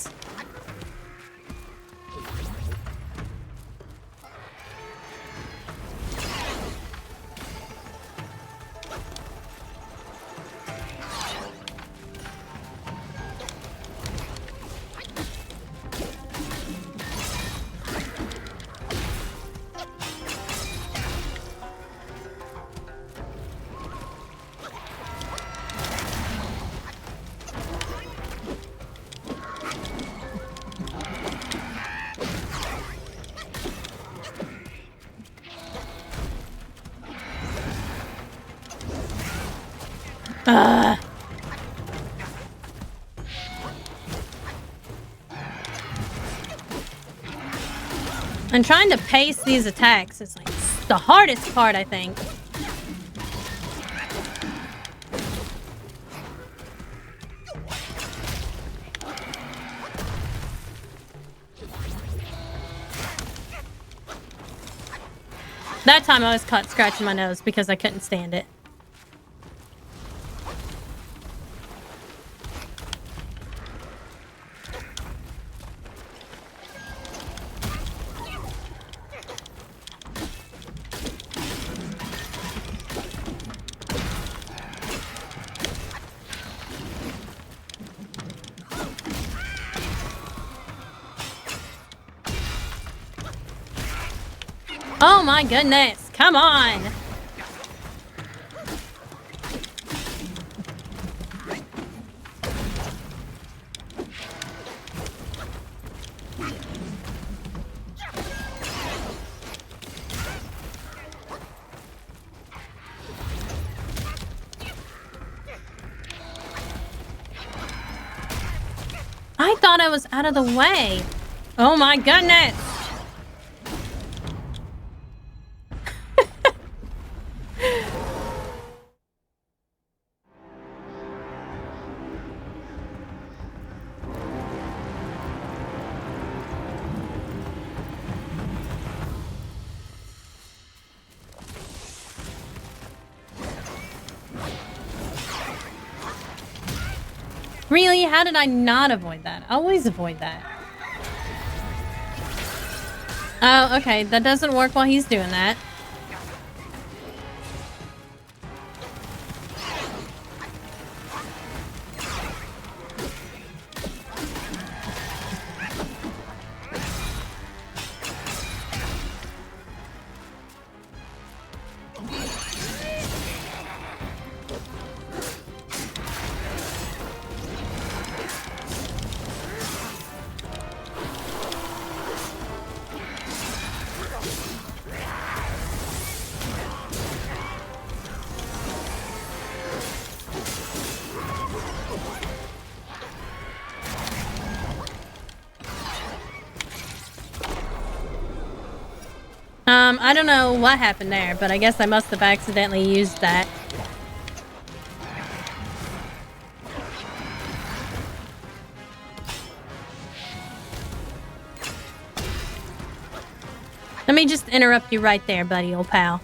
I'm trying to pace these attacks. It's like the hardest part, I think. That time I was caught scratching my nose because I couldn't stand it. Oh my goodness, come on! I thought I was out of the way. Oh my goodness! Really? How did I not avoid that? I always avoid that. Oh, okay. That doesn't work while he's doing that. I don't know what happened there, but I guess I must have accidentally used that. Let me just interrupt you right there, buddy, old pal.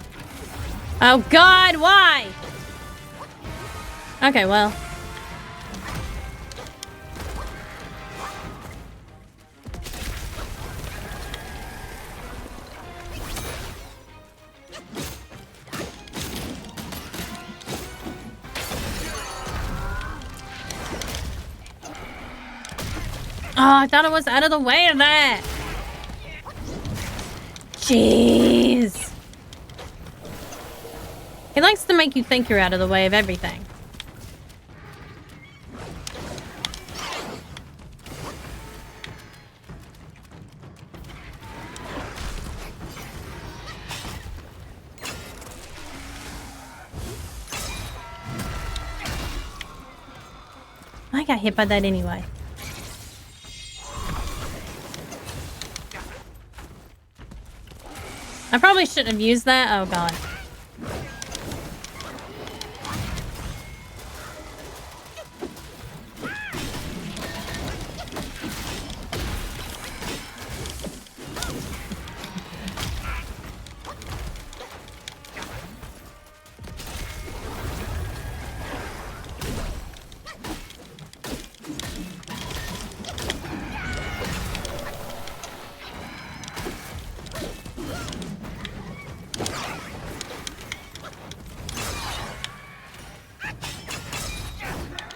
Oh God, why? Okay, well. Oh, I thought it was out of the way of that. Jeez. He likes to make you think you're out of the way of everything. I got hit by that anyway. I probably shouldn't have used that. Oh, God.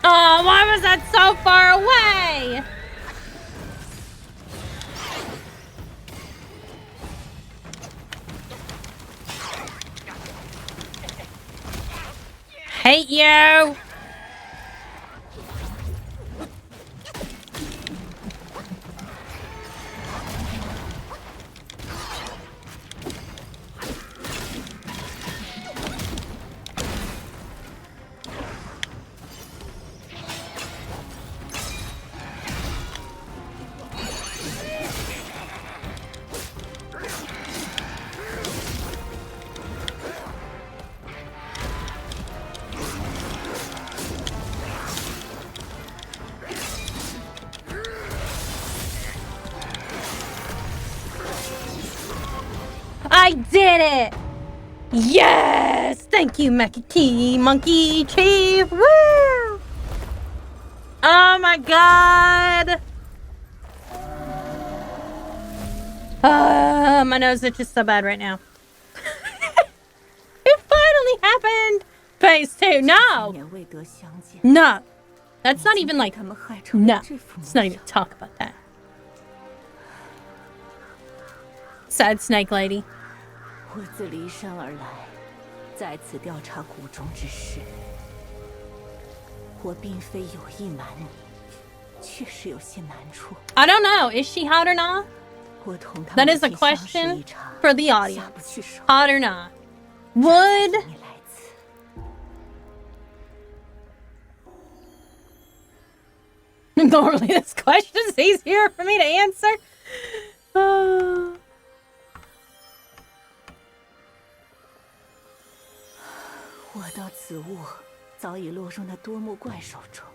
Oh, why was that so far away? Hate you. I did it! Yes! Thank you, Monkey Chief! Woo! Oh my God! My nose itches so bad right now. It finally happened! Phase 2, no! No! That's not even like... No. Let's not even talk about that. Sad snake lady. 我自骊山而来，在此调查谷中之事。我并非有意瞒你，确实有些难处。I don't know. Is she hot or not? 我同他 That 们 is a 先相识 question 一场， for the 下 audience. 不去手。 Hot or not? Would... 你来此， Normally this question is easier for me to answer. 我道此物早已落入那多目怪手中，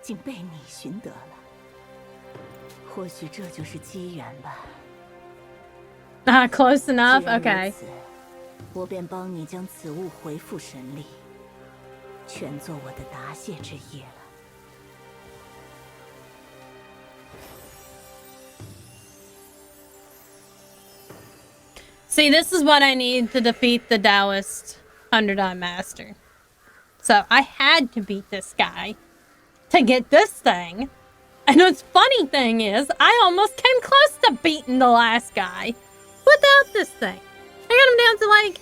竟被你寻得了。或许这就是机缘吧。 Close enough? 既然如 Okay. 此，我便帮你将此物回复神力，全做我的答谢之业了。See, this is what I need to defeat the Taoist 100-Eye Master. So I had to beat this guy to get this thing. And what's funny thing is, I almost came close to beating the last guy without this thing. I got him down to like,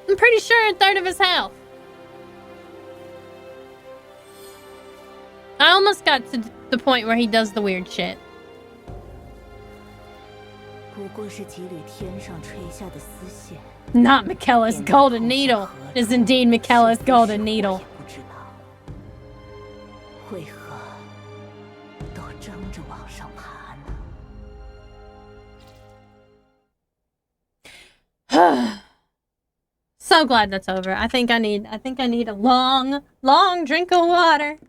I'm pretty sure a third of his health. I almost got to the point where he does the weird shit. Not Michaela's golden needle. It is indeed Michaela's golden needle. So glad that's over. I think I need a long drink of water.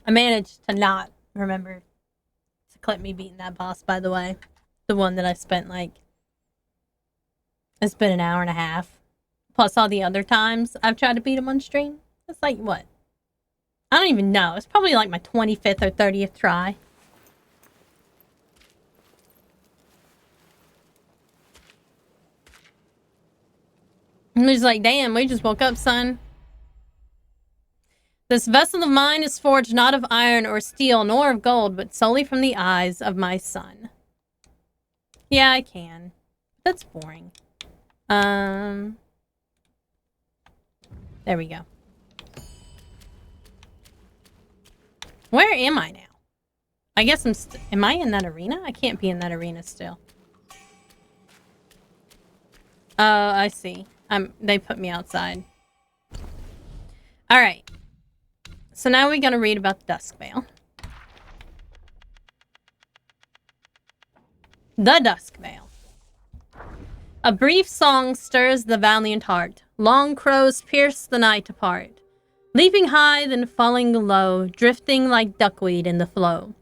I managed to not remember to clip me beating that boss, by the way. The one that I spent like, it's been an hour and a half. Plus all the other times I've tried to beat him on stream. It's like, what? I don't even know. It's probably like my 25th or 30th try. And he's like, damn, we just woke up, son. This vessel of mine is forged not of iron or steel, nor of gold, but solely from the eyes of my son. Yeah, I can. That's boring. There we go. Where am I now? I guess am I in that arena? I can't be in that arena still. Oh, I see. They put me outside. Alright. So now we're gonna read about the Duskveil. The Duskveil. A brief song stirs the valiant heart. Long crows pierce the night apart. Leaping high, then falling low, drifting like duckweed in the flow.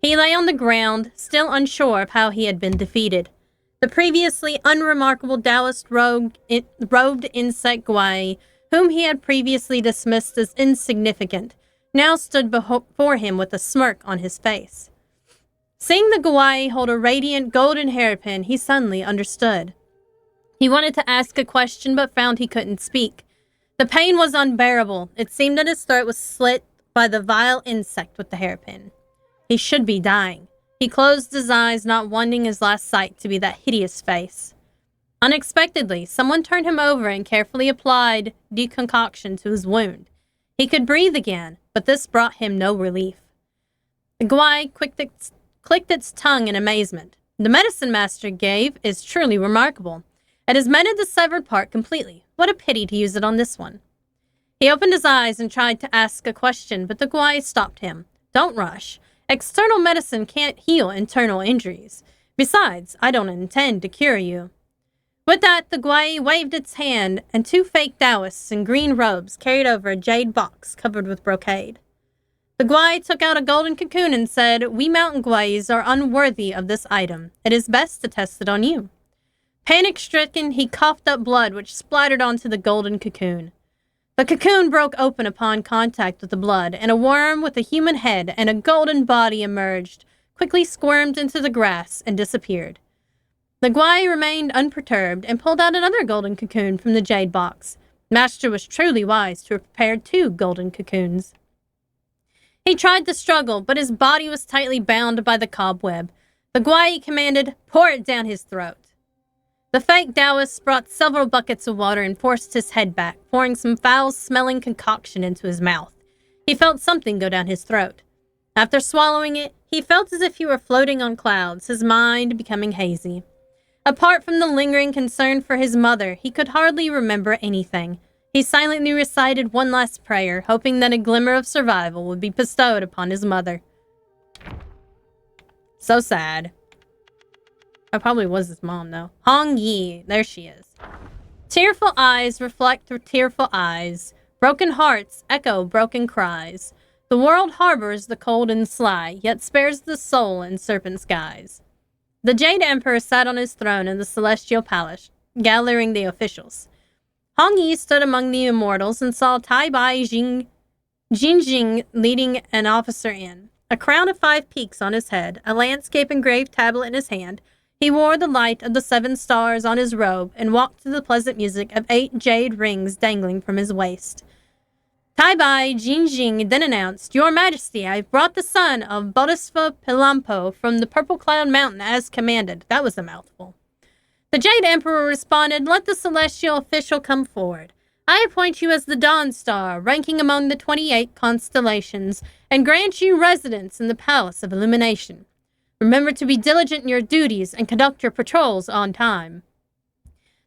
He lay on the ground, still unsure of how he had been defeated. The previously unremarkable Taoist robed insect Gwei, whom he had previously dismissed as insignificant, now stood before him with a smirk on his face. Seeing the Gwei hold a radiant golden hairpin, he suddenly understood. He wanted to ask a question, but found he couldn't speak. The pain was unbearable. It seemed that his throat was slit by the vile insect with the hairpin. He should be dying. He closed his eyes, not wanting his last sight to be that hideous face. Unexpectedly, someone turned him over and carefully applied deconcoction to his wound. He could breathe again, but this brought him no relief. The Gwei clicked its tongue in amazement. The medicine master gave is truly remarkable. It has mended the severed part completely. What a pity to use it on this one. He opened his eyes and tried to ask a question, but the Gwei stopped him. Don't rush. External medicine can't heal internal injuries. Besides, I don't intend to cure you. With that, the Gwei waved its hand, and two fake Taoists in green robes carried over a jade box covered with brocade. The Gwei took out a golden cocoon and said, "We mountain Gweis are unworthy of this item. It is best to test it on you." Panic-stricken, he coughed up blood which splattered onto the golden cocoon. The cocoon broke open upon contact with the blood, and a worm with a human head and a golden body emerged, quickly squirmed into the grass, and disappeared. The Gwei remained unperturbed and pulled out another golden cocoon from the jade box. Master was truly wise to have prepared 2 golden cocoons. He tried to struggle, but his body was tightly bound by the cobweb. The Gwei commanded, "Pour it down his throat." The fake Taoist brought several buckets of water and forced his head back, pouring some foul-smelling concoction into his mouth. He felt something go down his throat. After swallowing it, he felt as if he were floating on clouds, his mind becoming hazy. Apart from the lingering concern for his mother, he could hardly remember anything. He silently recited one last prayer, hoping that a glimmer of survival would be bestowed upon his mother. So sad. I probably was his mom, though. Hong Yi, there she is. Tearful eyes reflect through tearful eyes. Broken hearts echo broken cries. The world harbors the cold and sly, yet spares the soul in serpent skies. The Jade Emperor sat on his throne in the celestial palace, gathering the officials. Hong Yi stood among the immortals and saw Tai Bai Jinjing leading an officer in. A crown of 5 peaks on his head, a landscape-engraved tablet in his hand, he wore the light of the 7 stars on his robe and walked to the pleasant music of 8 jade rings dangling from his waist. Tai Bai Jinjing then announced, "Your Majesty, I have brought the son of Bodhisattva Pilampo from the Purple Cloud Mountain as commanded." That was a mouthful. The Jade Emperor responded, "Let the celestial official come forward. I appoint you as the Dawn Star, ranking among the 28 constellations, and grant you residence in the Palace of Illumination. Remember to be diligent in your duties and conduct your patrols on time."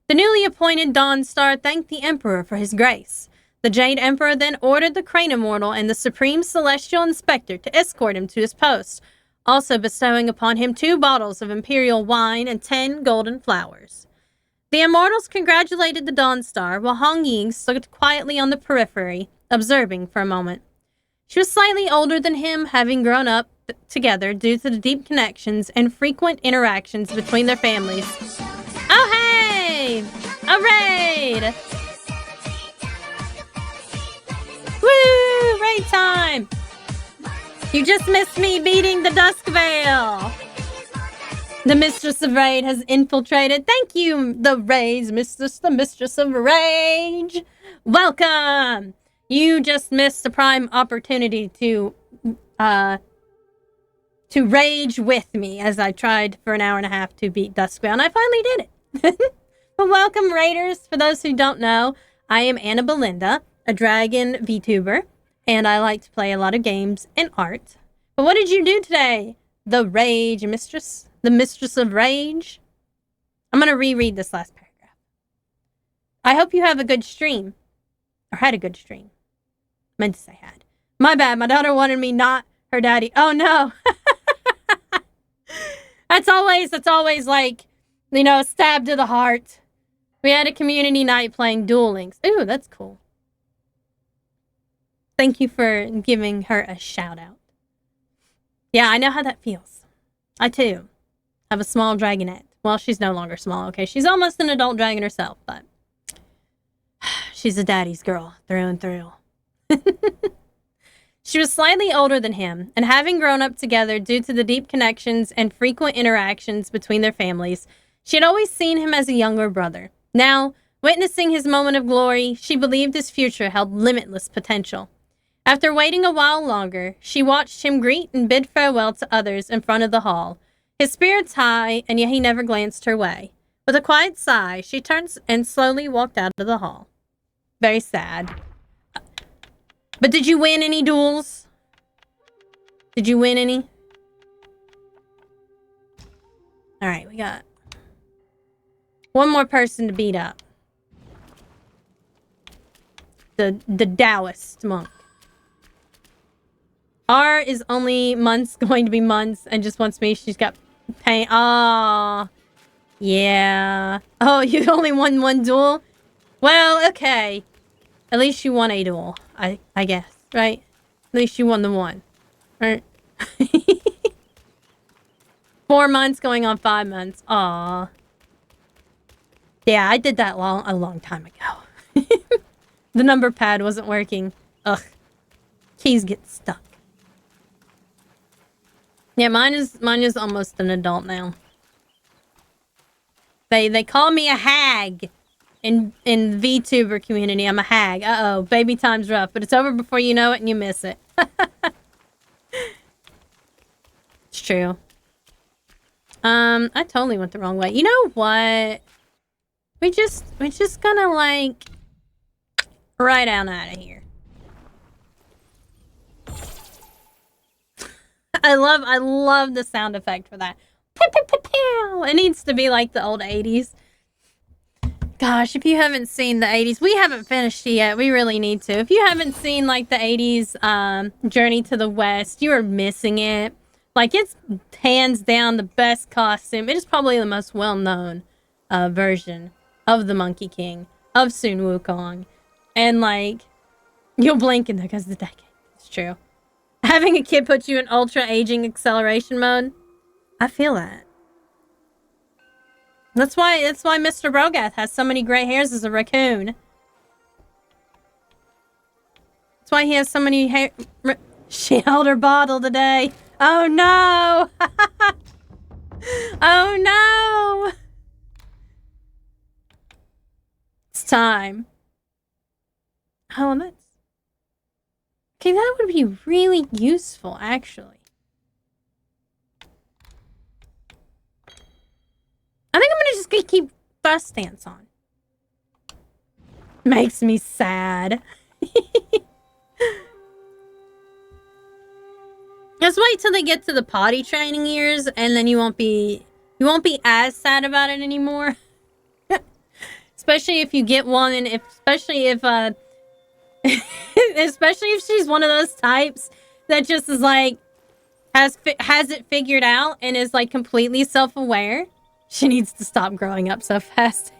The newly appointed Dawn Star thanked the Emperor for his grace. The Jade Emperor then ordered the Crane Immortal and the Supreme Celestial Inspector to escort him to his post, also bestowing upon him 2 bottles of imperial wine and 10 golden flowers. The Immortals congratulated the Dawn Star, while Hong Yi stood quietly on the periphery, observing for a moment. She was slightly older than him, having grown up together due to the deep connections and frequent interactions between their families. Oh, hey! A raid! Woo! Raid time! You just missed me beating the Duskveil! The Mistress of Raid has infiltrated. Thank you, the Raid's Mistress, the Mistress of Rage. Welcome! You just missed a prime opportunity to rage with me as I tried for an hour and a half to beat Duskveil, and I finally did it. But welcome, Raiders. For those who don't know, I am Anna Belinda, a dragon VTuber, and I like to play a lot of games and art. But what did you do today, the Rage Mistress? The Mistress of Rage? I'm going to reread this last paragraph. I hope you have a good stream. Or had a good stream. Meant to say had. My bad. My daughter wanted me, not her daddy. Oh, no. That's always like, you know, a stab to the heart. We had a community night playing Duel Links. Ooh, that's cool. Thank you for giving her a shout out. Yeah, I know how that feels. I, too, have a small dragonette. Well, she's no longer small, okay? She's almost an adult dragon herself, but she's a daddy's girl through and through. She was slightly older than him, and having grown up together due to the deep connections and frequent interactions between their families, she had always seen him as a younger brother. Now, witnessing his moment of glory, she believed his future held limitless potential. After waiting a while longer, she watched him greet and bid farewell to others in front of the hall. His spirits high, and yet he never glanced her way. With a quiet sigh, she turned and slowly walked out of the hall. Very sad. But did you win any duels? Did you win any? Alright, we got one more person to beat up. The Taoist monk. R is only months, going to be months, and just wants me. She's got pain. Aww. Yeah. Oh, you only won 1 duel? Well, okay. At least you won a duel, I guess, right? At least you won the one. Right? 4 months going on 5 months. Aww. Yeah, I did that a long time ago. The number pad wasn't working. Ugh. Keys get stuck. Yeah, mine is almost an adult now. They call me a hag in the VTuber community. I'm a hag. Uh-oh, baby time's rough, but it's over before you know it and you miss it. It's true. I totally went the wrong way. You know what? We just gonna like right on out of here. I love the sound effect for that. It needs to be like the old 80s. Gosh, if you haven't seen the 80s, we haven't finished it yet. We really need to. If you haven't seen like the 80s Journey to the West, you are missing it. Like, it's hands down the best costume. It is probably the most well-known version of the Monkey King, of Sun Wukong. And like, you'll blink and there goes the decade. It's true. Having a kid put you in ultra aging acceleration mode, I feel that. That's why Mr. Brogath has so many gray hairs as a raccoon. That's why he has so many hair. She held her bottle today. Oh no! Oh no! It's time. Oh, that's... Okay, that would be really useful, actually. I think I'm gonna just keep bus dance on. Makes me sad. Just wait till they get to the potty training years, and then you won't be as sad about it anymore. Especially if you get one, and especially if she's one of those types that just is like has it figured out and is like completely self-aware. She needs to stop growing up so fast.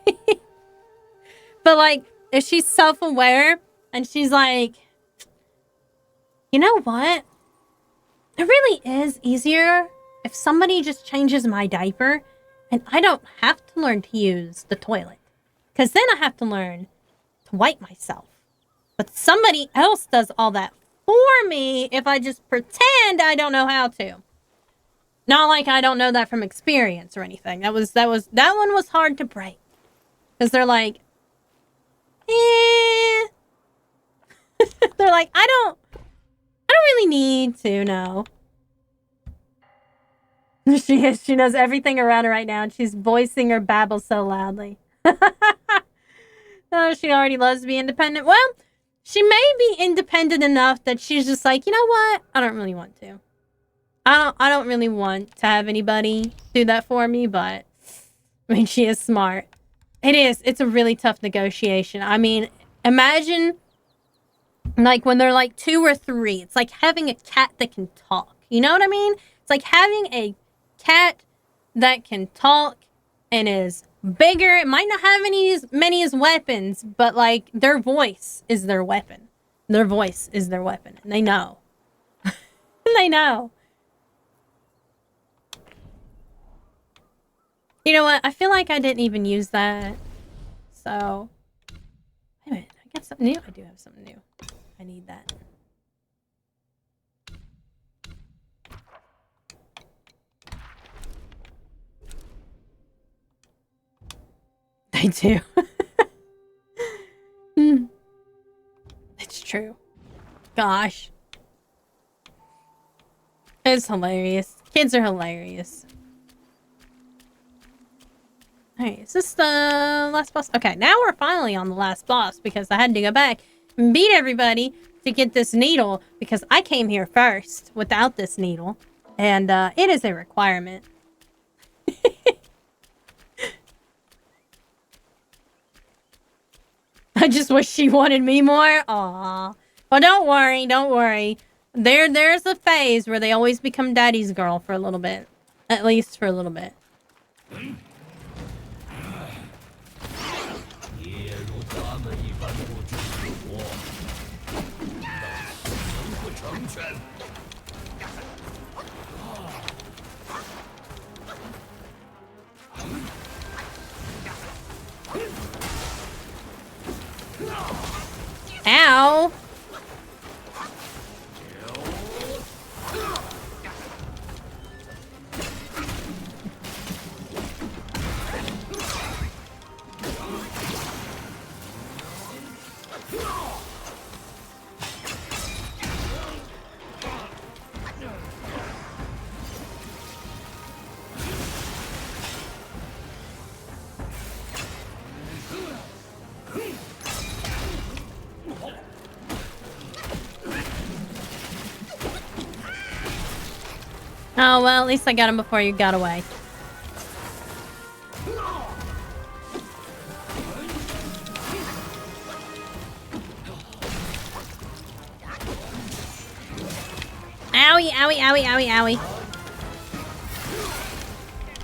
But like, if she's self-aware and she's like, you know what? It really is easier if somebody just changes my diaper and I don't have to learn to use the toilet. Because then I have to learn to wipe myself. But somebody else does all that for me if I just pretend I don't know how to. Not like I don't know that from experience or anything. That one was hard to break. Because they're like, they're like, I don't really need to know. She knows everything around her right now, and she's voicing her babble so loudly. Oh, she already loves to be independent. Well, she may be independent enough that she's just like, you know what? I don't really want to. I don't really want to have anybody do that for me, but I mean, she is smart. It's a really tough negotiation. I mean, imagine like when they're like 2 or 3, it's like having a cat that can talk. You know what I mean? It's like having a cat that can talk and is bigger. It might not have many as weapons, but like their voice is their weapon. Their voice is their weapon. And they know. They know. You know what? I feel like I didn't even use that. So, wait a minute. I got something new. I do have something new. I need that. I do. It's true. Gosh. It's hilarious. Kids are hilarious. Alright, is this the last boss? Okay, now we're finally on the last boss because I had to go back and beat everybody to get this needle because I came here first without this needle. And it is a requirement. I just wish she wanted me more. Aww. Well, don't worry, don't worry. There's a phase where they always become daddy's girl for a little bit. At least for a little bit. Ow! Oh, well, at least I got him before you got away. Owie, owie, owie, owie, owie.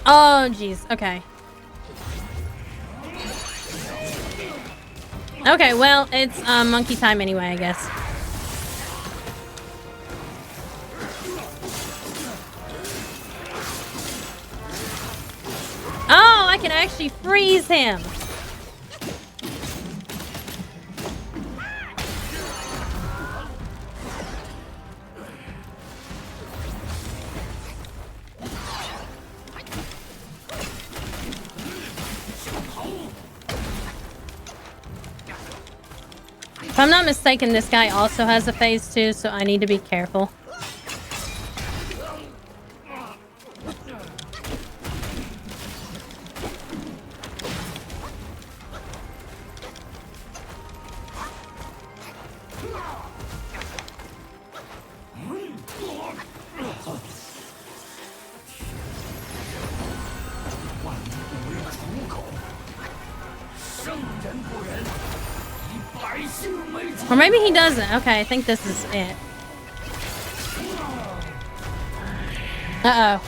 Oh, jeez. Okay. Okay, well, it's monkey time anyway, I guess. Oh, I can actually freeze him. I'm not mistaken, this guy also has a phase 2, so I need to be careful. Or maybe he doesn't. Okay, I think this is it. Uh-oh.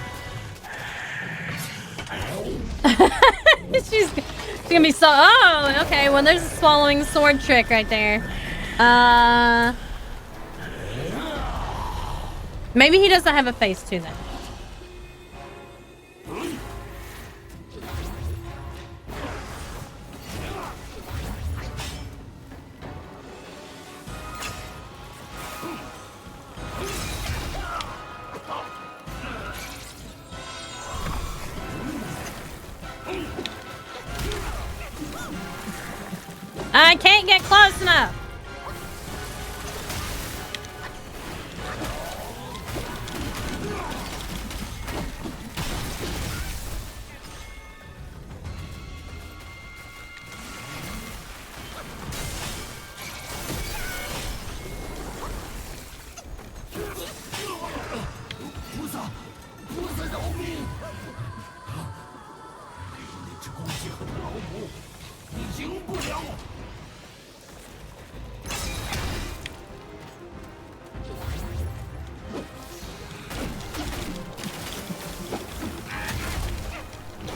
She's gonna be so... Oh, okay. Well, there's a swallowing sword trick right there. Maybe he doesn't have a phase 2 then. I can't get close enough.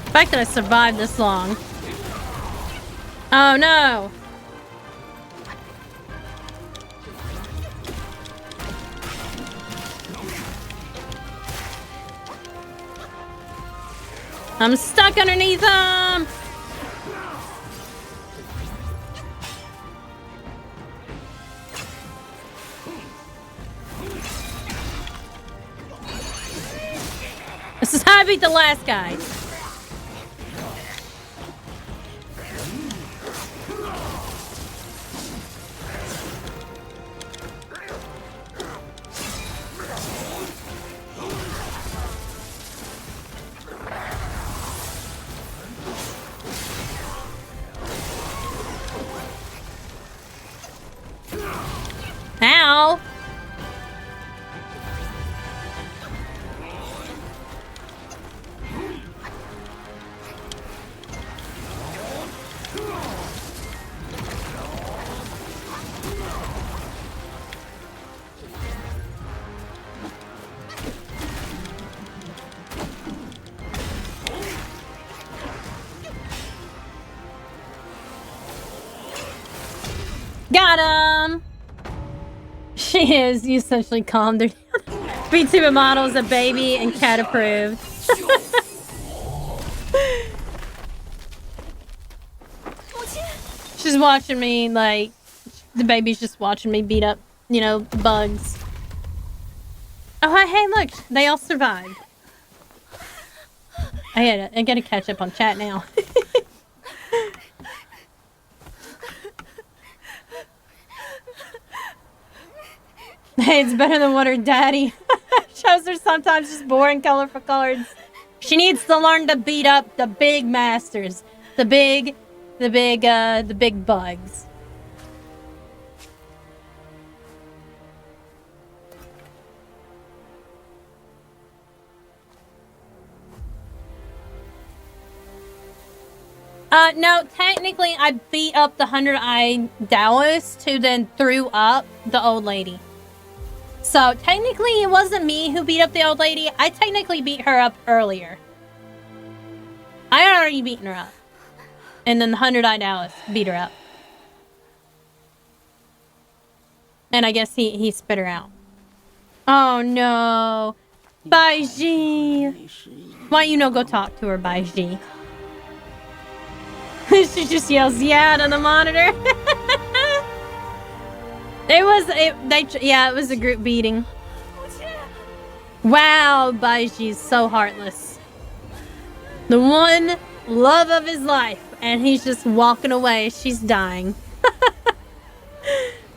The fact that I survived this long. Oh no! I'm stuck underneath them! This is how I beat the last guy. Ow! Got him! She is. You essentially calmed her down. Vtuber model is a baby and cat approved. She's watching me, like, the baby's just watching me beat up, you know, bugs. Oh, hey, look, they all survived. I gotta catch up on chat now. Hey, it's better than what her daddy shows her sometimes, just boring colorful cards. She needs to learn to beat up the big masters. The big bugs. No, technically I beat up the 100-eyed Taoist who then threw up the old lady. So, technically, it wasn't me who beat up the old lady. I technically beat her up earlier. I had already beaten her up. And then the 100-eyed Alice beat her up. And I guess he spit her out. Oh, no. Baiji. Why don't you no go talk to her, Baiji? She just yells, yeah, to the monitor. It was a group beating. Wow, Baiji's so heartless. The one love of his life, and he's just walking away. She's dying.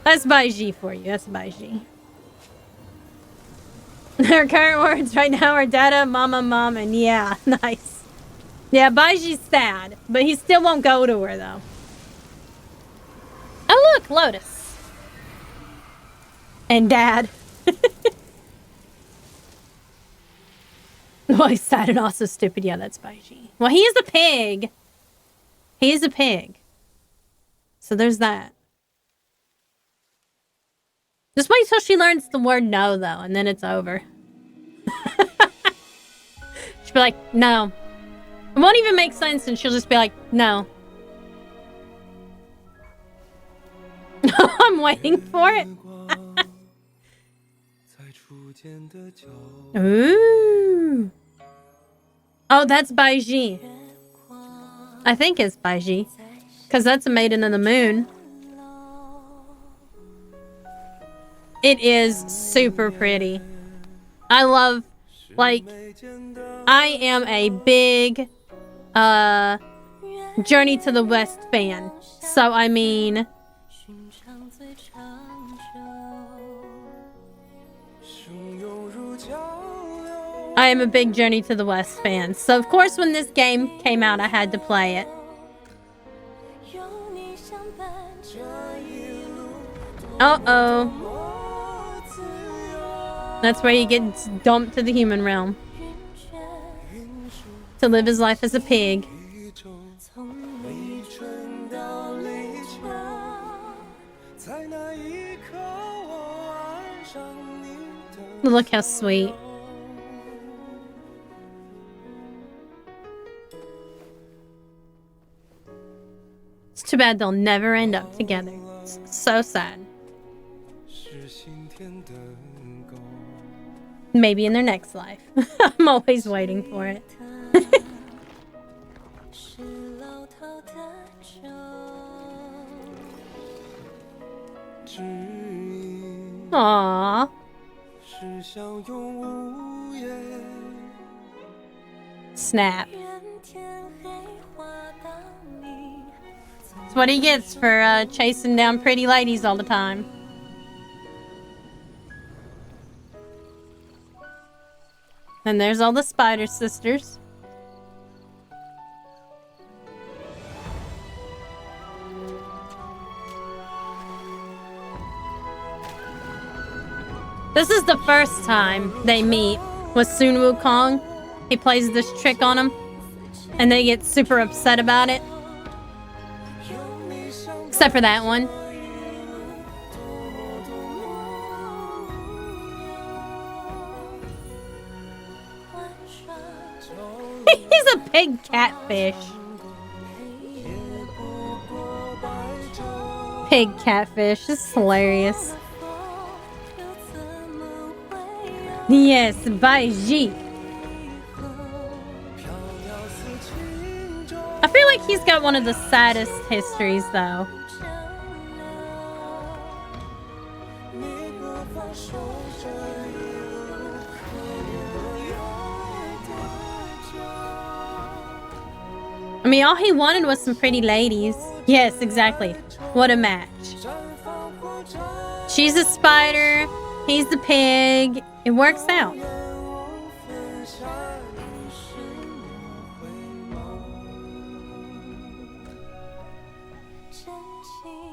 That's Baiji for you. That's Baiji. Her current words right now are Dada, Mama, Mom, and yeah. Nice. Yeah, Baiji's sad, but he still won't go to her, though. Oh, look, Lotus. And Dad. Oh, he's sad and also stupid. Yeah, that's Baiji. Well, he is a pig. He is a pig. So there's that. Just wait till she learns the word no, though, and then it's over. She'll be like, no. It won't even make sense, and she'll just be like, no. I'm waiting for it. Ooh. Oh, that's Baiji. I think it's Baiji. Because that's a maiden in the moon. It is super pretty. I love, like, I am a big Journey to the West fan. So, I mean, I am a big Journey to the West fan. So, of course, when this game came out, I had to play it. Uh-oh. That's where he gets dumped to the human realm. To live his life as a pig. Look how sweet. It's too bad they'll never end up together. It's so sad. Maybe in their next life. I'm always waiting for it. Aww. Snap. That's what he gets for chasing down pretty ladies all the time. And there's all the spider sisters. This is the first time they meet with Sun Wukong. He plays this trick on him, and they get super upset about it. Except for that one. He's a pig catfish. Pig catfish. This is hilarious. Yes, Baiji. I feel like he's got one of the saddest histories, though. I mean, all he wanted was some pretty ladies. Yes, exactly. What a match. She's a spider. He's the pig. It works out.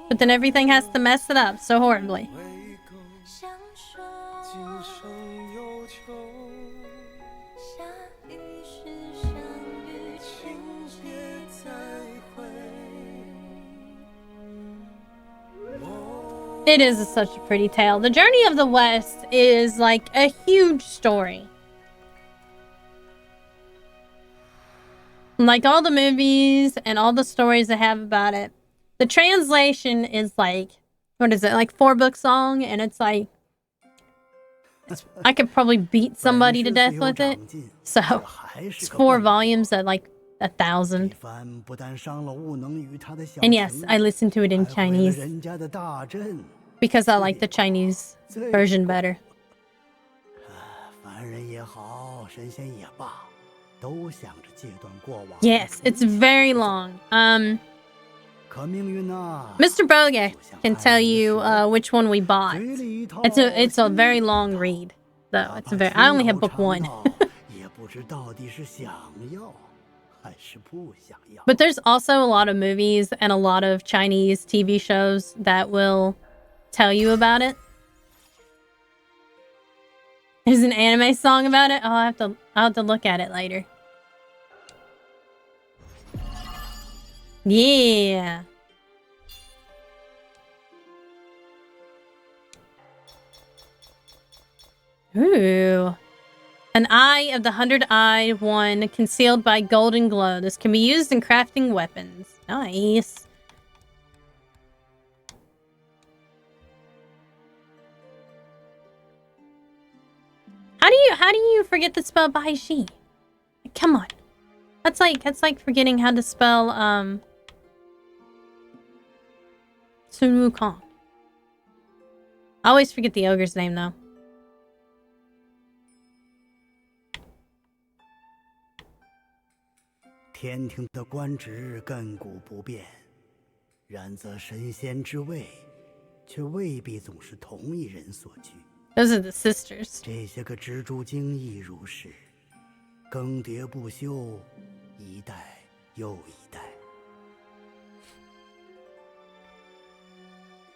But then everything has to mess it up so horribly. It is such a pretty tale. The Journey of the West is like a huge story. Like all the movies and all the stories they have about it. The translation is like, what is it? Like 4 books long, and it's like, I could probably beat somebody to death with it. So it's 4 volumes at like 1,000. And yes, I listened to it in Chinese because I like the Chinese version better. Yes, it's very long. Mr. Boga can tell you which one we bought. It's a very long read, though. I only have book 1. But there's also a lot of movies and a lot of Chinese TV shows that will tell you about it. There's an anime song about it. I'll have to look at it later. Yeah. Ooh. An eye of the 100-eyed one concealed by golden glow. This can be used in crafting weapons. Nice. How do you forget to spell Bai Shi? Come on. That's like forgetting how to spell Sun Wukong. I always forget the ogre's name though. Those are the sisters.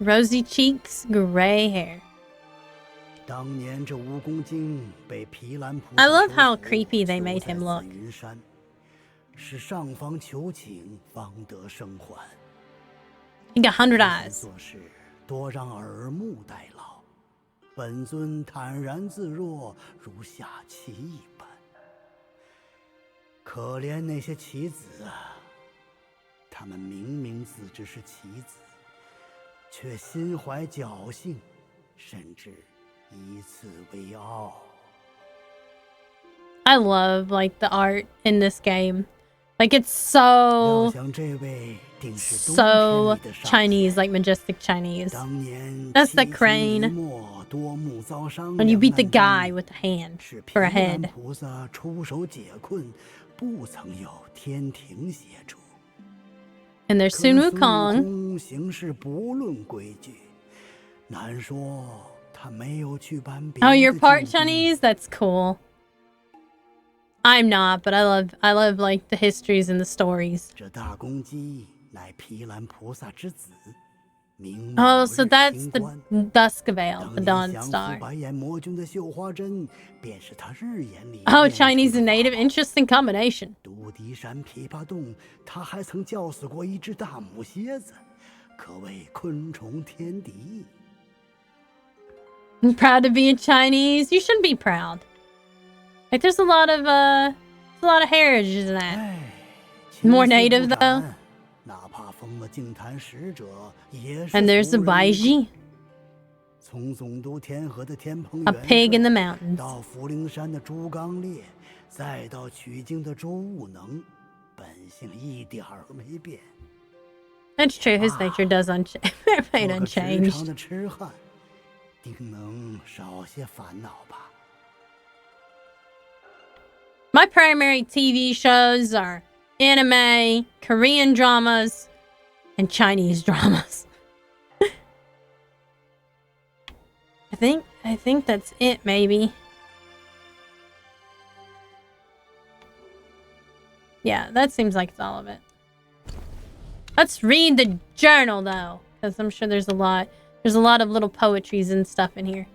Rosy cheeks, gray hair. I love how creepy they made him look. He got 100 eyes. I love like the art in this game. Like it's so Chinese, like majestic Chinese. That's the crane. And you beat the guy with the hand for a head. And there's Sun Wukong. Oh, you're part Chinese? That's cool. I'm not, but I love like the histories and the stories. Oh, so that's the Duskveil, the Dawn Star. Oh, Chinese and native, interesting combination. I'm proud to be a Chinese. You shouldn't be proud. Like there's a lot of heritage in that. More native though. And there's the Baiji. A pig in the mountains. That's true, his nature does remain unchanged. My primary TV shows are anime, Korean dramas, and Chinese dramas. I think that's it, maybe. Yeah, that seems like it's all of it. Let's read the journal though, because I'm sure there's a lot of little poetries and stuff in here.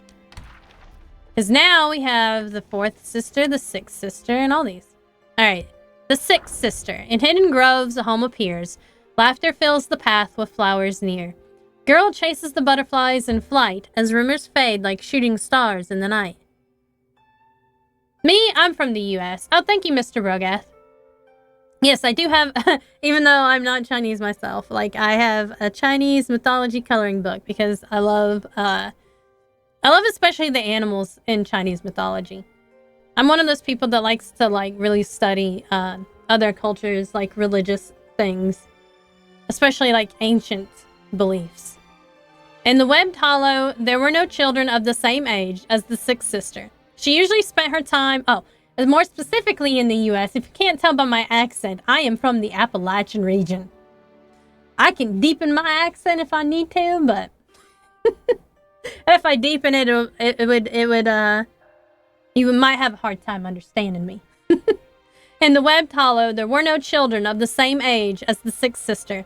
Because now we have the 4th sister, the 6th sister, and all these. Alright. The 6th sister. In hidden groves, a home appears. Laughter fills the path with flowers near. Girl chases the butterflies in flight as rumors fade like shooting stars in the night. Me, I'm from the US. Oh, thank you, Mr. Rogath. Yes, I do have, even though I'm not Chinese myself, like I have a Chinese mythology coloring book because I love especially the animals in Chinese mythology. I'm one of those people that likes to like really study other cultures, like religious things, especially like ancient beliefs. In the webbed hollow, there were no children of the same age as the 6th sister. She usually spent her time, more specifically in the US. If you can't tell by my accent, I am from the Appalachian region. I can deepen my accent if I need to, but if I deepen it, you might have a hard time understanding me. In the webbed hollow, there were no children of the same age as the sixth sister.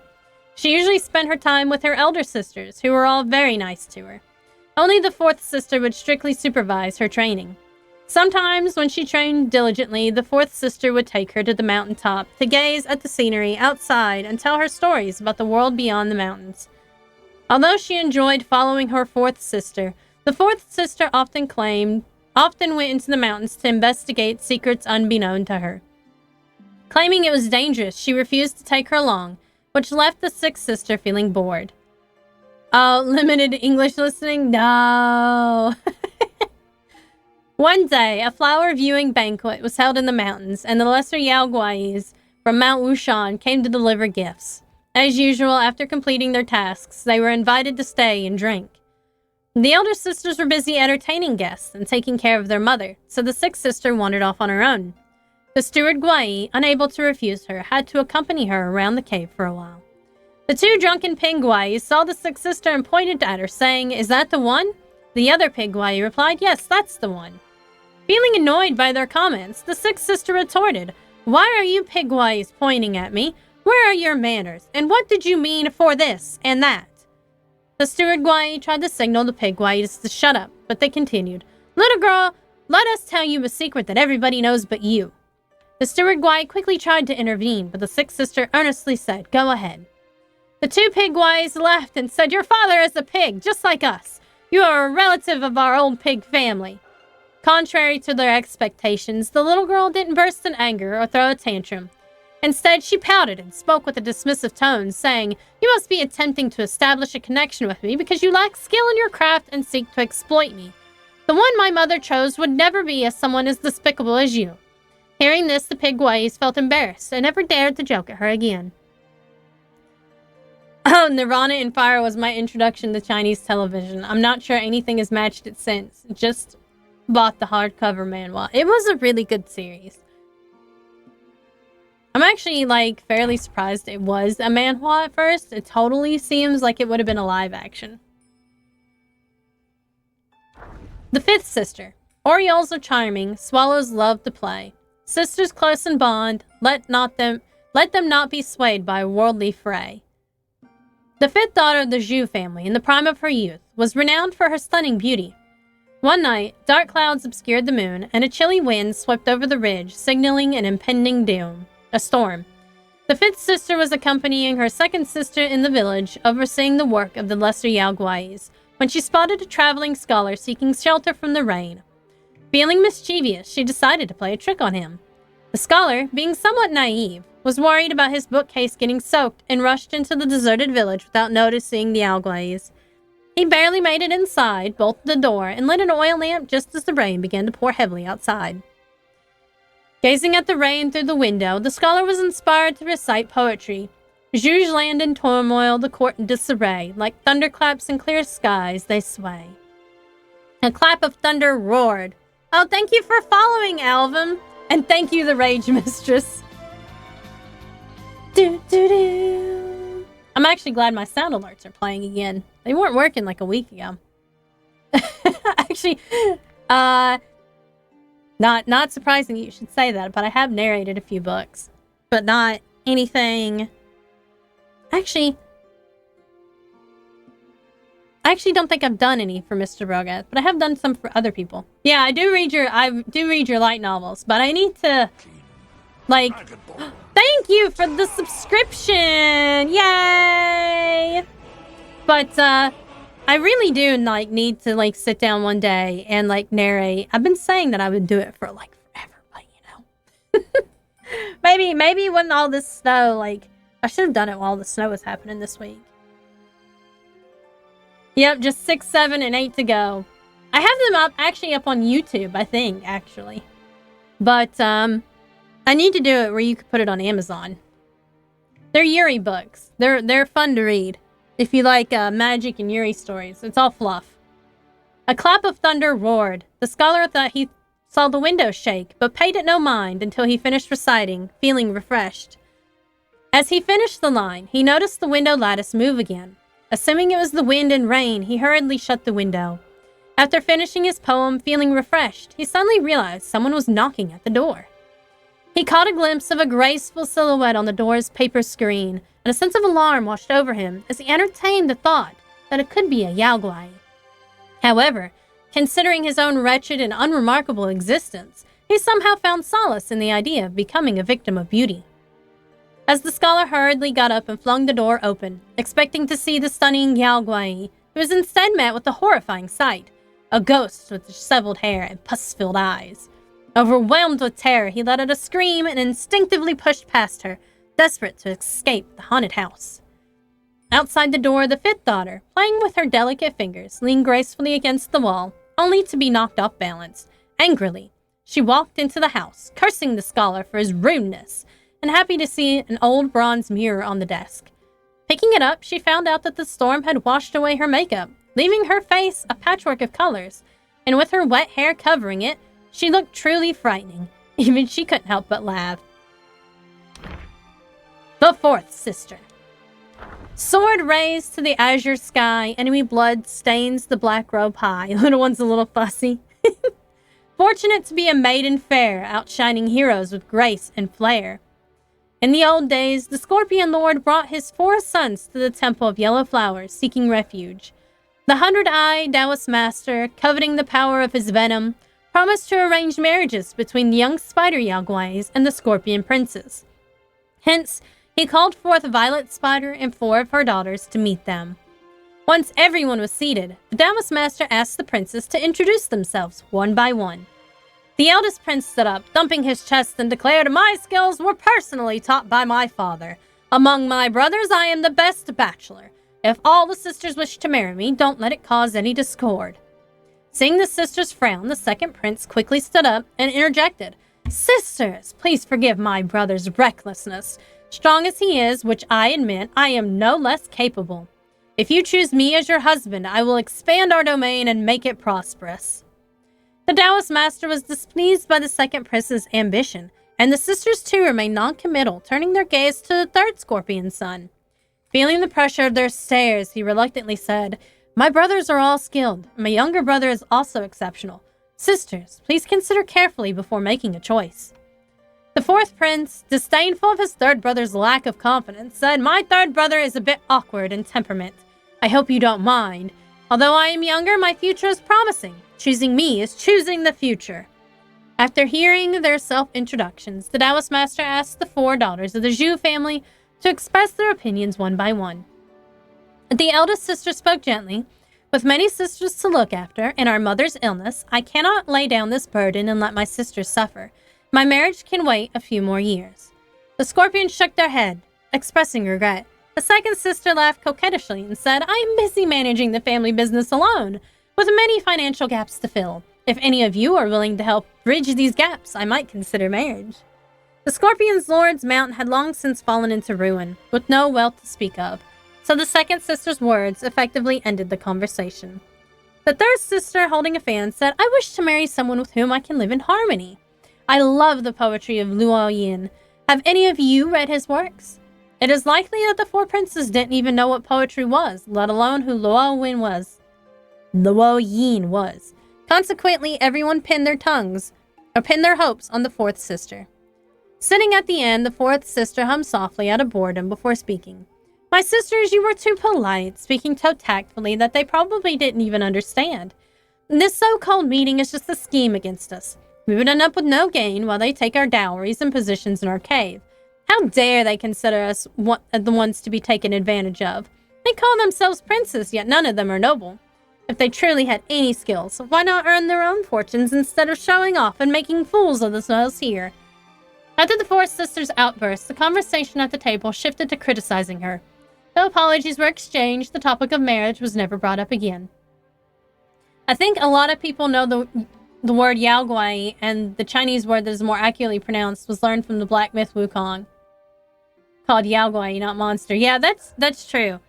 She usually spent her time with her elder sisters, who were all very nice to her. Only the fourth sister would strictly supervise her training. Sometimes, when she trained diligently, the fourth sister would take her to the mountaintop to gaze at the scenery outside and tell her stories about the world beyond the mountains. Although she enjoyed following her fourth sister, the fourth sister often went into the mountains to investigate secrets unbeknown to her. Claiming it was dangerous, she refused to take her along, which left the sixth sister feeling bored. Oh, limited English listening? No. One day, a flower viewing banquet was held in the mountains, and the lesser Yaoguais from Mount Wushan came to deliver gifts. As usual, after completing their tasks, they were invited to stay and drink. The elder sisters were busy entertaining guests and taking care of their mother, so the sixth sister wandered off on her own. The steward Guai, unable to refuse her, had to accompany her around the cave for a while. The two drunken pig Guais saw the sixth sister and pointed at her, saying, "Is that the one?" The other pig Guai replied, "Yes, that's the one." Feeling annoyed by their comments, the sixth sister retorted, "Why are you pig Guais pointing at me? Where are your manners? And what did you mean for this and that?" The steward Guai tried to signal the pig Guais to shut up, but they continued, "Little girl, let us tell you a secret that everybody knows but you." The steward Guai quickly tried to intervene, but the sixth sister earnestly said, "Go ahead." The two pig Guais laughed and said, "Your father is a pig, just like us. You are a relative of our old pig family." Contrary to their expectations, the little girl didn't burst in anger or throw a tantrum. Instead, she pouted and spoke with a dismissive tone, saying, "You must be attempting to establish a connection with me because you lack skill in your craft and seek to exploit me. The one my mother chose would never be as someone as despicable as you." Hearing this, the pig Guais felt embarrassed and never dared to joke at her again. Oh, Nirvana in Fire was my introduction to Chinese television. I'm not sure anything has matched it since. Just bought the hardcover manhwa. It was a really good series. I'm actually, fairly surprised it was a manhwa at first. It totally seems like it would have been a live action. The fifth sister. Orioles are charming. Swallows love to play. Sisters close in bond. Let them not be swayed by a worldly fray. The fifth daughter of the Zhu family, in the prime of her youth, was renowned for her stunning beauty. One night, dark clouds obscured the moon, and a chilly wind swept over the ridge, signaling an impending doom. A storm. The fifth sister was accompanying her second sister in the village, overseeing the work of the lesser Yaoguais, when she spotted a traveling scholar seeking shelter from the rain. Feeling mischievous, she decided to play a trick on him. The scholar, being somewhat naive, was worried about his bookcase getting soaked and rushed into the deserted village without noticing the Yaoguais. He barely made it inside, bolted the door, and lit an oil lamp just as the rain began to pour heavily outside. Gazing at the rain through the window, the scholar was inspired to recite poetry. Zhu's land in turmoil, the court in disarray. Like thunderclaps in clear skies, they sway. A clap of thunder roared. Oh, thank you for following, Alvin. And thank you, the Rage Mistress. Do-do-do. I'm actually glad my sound alerts are playing again. They weren't working like a week ago. Actually, not surprising you should say that, but I have narrated a few books. But not anything... I actually don't think I've done any for Mr. Rogath, but I have done some for other people. Yeah, I do read your light novels, but I need to, thank you for the subscription! Yay! But, I really do, need to, sit down one day and, narrate. I've been saying that I would do it for, forever, but, maybe when all this snow, I should have done it while the snow was happening this week. Yep, just 6, 7, and 8 to go. I have them up on YouTube, I think, actually. But, I need to do it where you could put it on Amazon. They're Yuri books. They're fun to read. If you like, magic and Yuri stories. It's all fluff. A clap of thunder roared. The scholar thought he saw the window shake, but paid it no mind until he finished reciting, feeling refreshed. As he finished the line, he noticed the window lattice move again. Assuming it was the wind and rain, he hurriedly shut the window. After finishing his poem, feeling refreshed, he suddenly realized someone was knocking at the door. He caught a glimpse of a graceful silhouette on the door's paper screen, and a sense of alarm washed over him as he entertained the thought that it could be a Yaoguai. However, considering his own wretched and unremarkable existence, he somehow found solace in the idea of becoming a victim of beauty. As the scholar hurriedly got up and flung the door open, expecting to see the stunning Yaoguai, he was instead met with a horrifying sight, a ghost with disheveled hair and pus-filled eyes. Overwhelmed with terror, he let out a scream and instinctively pushed past her, desperate to escape the haunted house. Outside the door, the fifth daughter, playing with her delicate fingers, leaned gracefully against the wall, only to be knocked off balance. Angrily, she walked into the house, cursing the scholar for his rudeness, and happy to see an old bronze mirror on the desk. Picking it up, she found out that the storm had washed away her makeup, leaving her face a patchwork of colors, and with her wet hair covering it, she looked truly frightening. Even she couldn't help but laugh. The fourth sister. Sword raised to the azure sky, enemy blood stains the black robe high. Little one's a little fussy. Fortunate to be a maiden fair, outshining heroes with grace and flair. In the old days, the Scorpion Lord brought his 4 sons to the Temple of Yellow Flowers, seeking refuge. The 100-eyed Taoist master, coveting the power of his venom, promised to arrange marriages between the young spider Yaoguais and the Scorpion Princes. Hence, he called forth Violet Spider and 4 of her daughters to meet them. Once everyone was seated, the Taoist master asked the princes to introduce themselves one by one. The eldest prince stood up, thumping his chest, and declared, "My skills were personally taught by my father. Among my brothers, I am the best bachelor. If all the sisters wish to marry me, don't let it cause any discord." Seeing the sisters frown, the second prince quickly stood up and interjected, "Sisters, please forgive my brother's recklessness. Strong as he is, which I admit, I am no less capable. If you choose me as your husband, I will expand our domain and make it prosperous." The Taoist master was displeased by the second prince's ambition, and the sisters too remained non-committal, turning their gaze to the third scorpion son. Feeling the pressure of their stares, he reluctantly said, "My brothers are all skilled. My younger brother is also exceptional. Sisters, please consider carefully before making a choice." The fourth prince, disdainful of his third brother's lack of confidence, said, "My third brother is a bit awkward in temperament. I hope you don't mind. Although I am younger, my future is promising. Choosing me is choosing the future." After hearing their self-introductions, the Taoist master asked the 4 daughters of the Zhu family to express their opinions one by one. The eldest sister spoke gently. "With many sisters to look after, and our mother's illness, I cannot lay down this burden and let my sisters suffer. My marriage can wait a few more years." The scorpions shook their head, expressing regret. The second sister laughed coquettishly and said, "I am busy managing the family business alone, with many financial gaps to fill. If any of you are willing to help bridge these gaps, I might consider marriage." The Scorpion's Lord's mountain had long since fallen into ruin, with no wealth to speak of, so the second sister's words effectively ended the conversation. The third sister, holding a fan, said, "I wish to marry someone with whom I can live in harmony. I love the poetry of Luo Yin. Have any of you read his works?" It is likely that the 4 princes didn't even know what poetry was, let alone who Luo Yin was. Consequently, everyone pinned their hopes on the fourth sister. Sitting at the end, the fourth sister hummed softly out of boredom before speaking. "My sisters, you were too polite, speaking so tactfully that they probably didn't even understand. This so-called meeting is just a scheme against us. We would end up with no gain while they take our dowries and positions in our cave. How dare they consider us the ones to be taken advantage of? They call themselves princes, yet none of them are noble. If they truly had any skills, why not earn their own fortunes instead of showing off and making fools of themselves here?" After the fourth sister's outburst, the conversation at the table shifted to criticizing her. Though apologies were exchanged, the topic of marriage was never brought up again. I think a lot of people know the word Yaoguai, and the Chinese word that is more accurately pronounced was learned from the black myth Wukong, called Yaoguai, not monster. Yeah, that's true.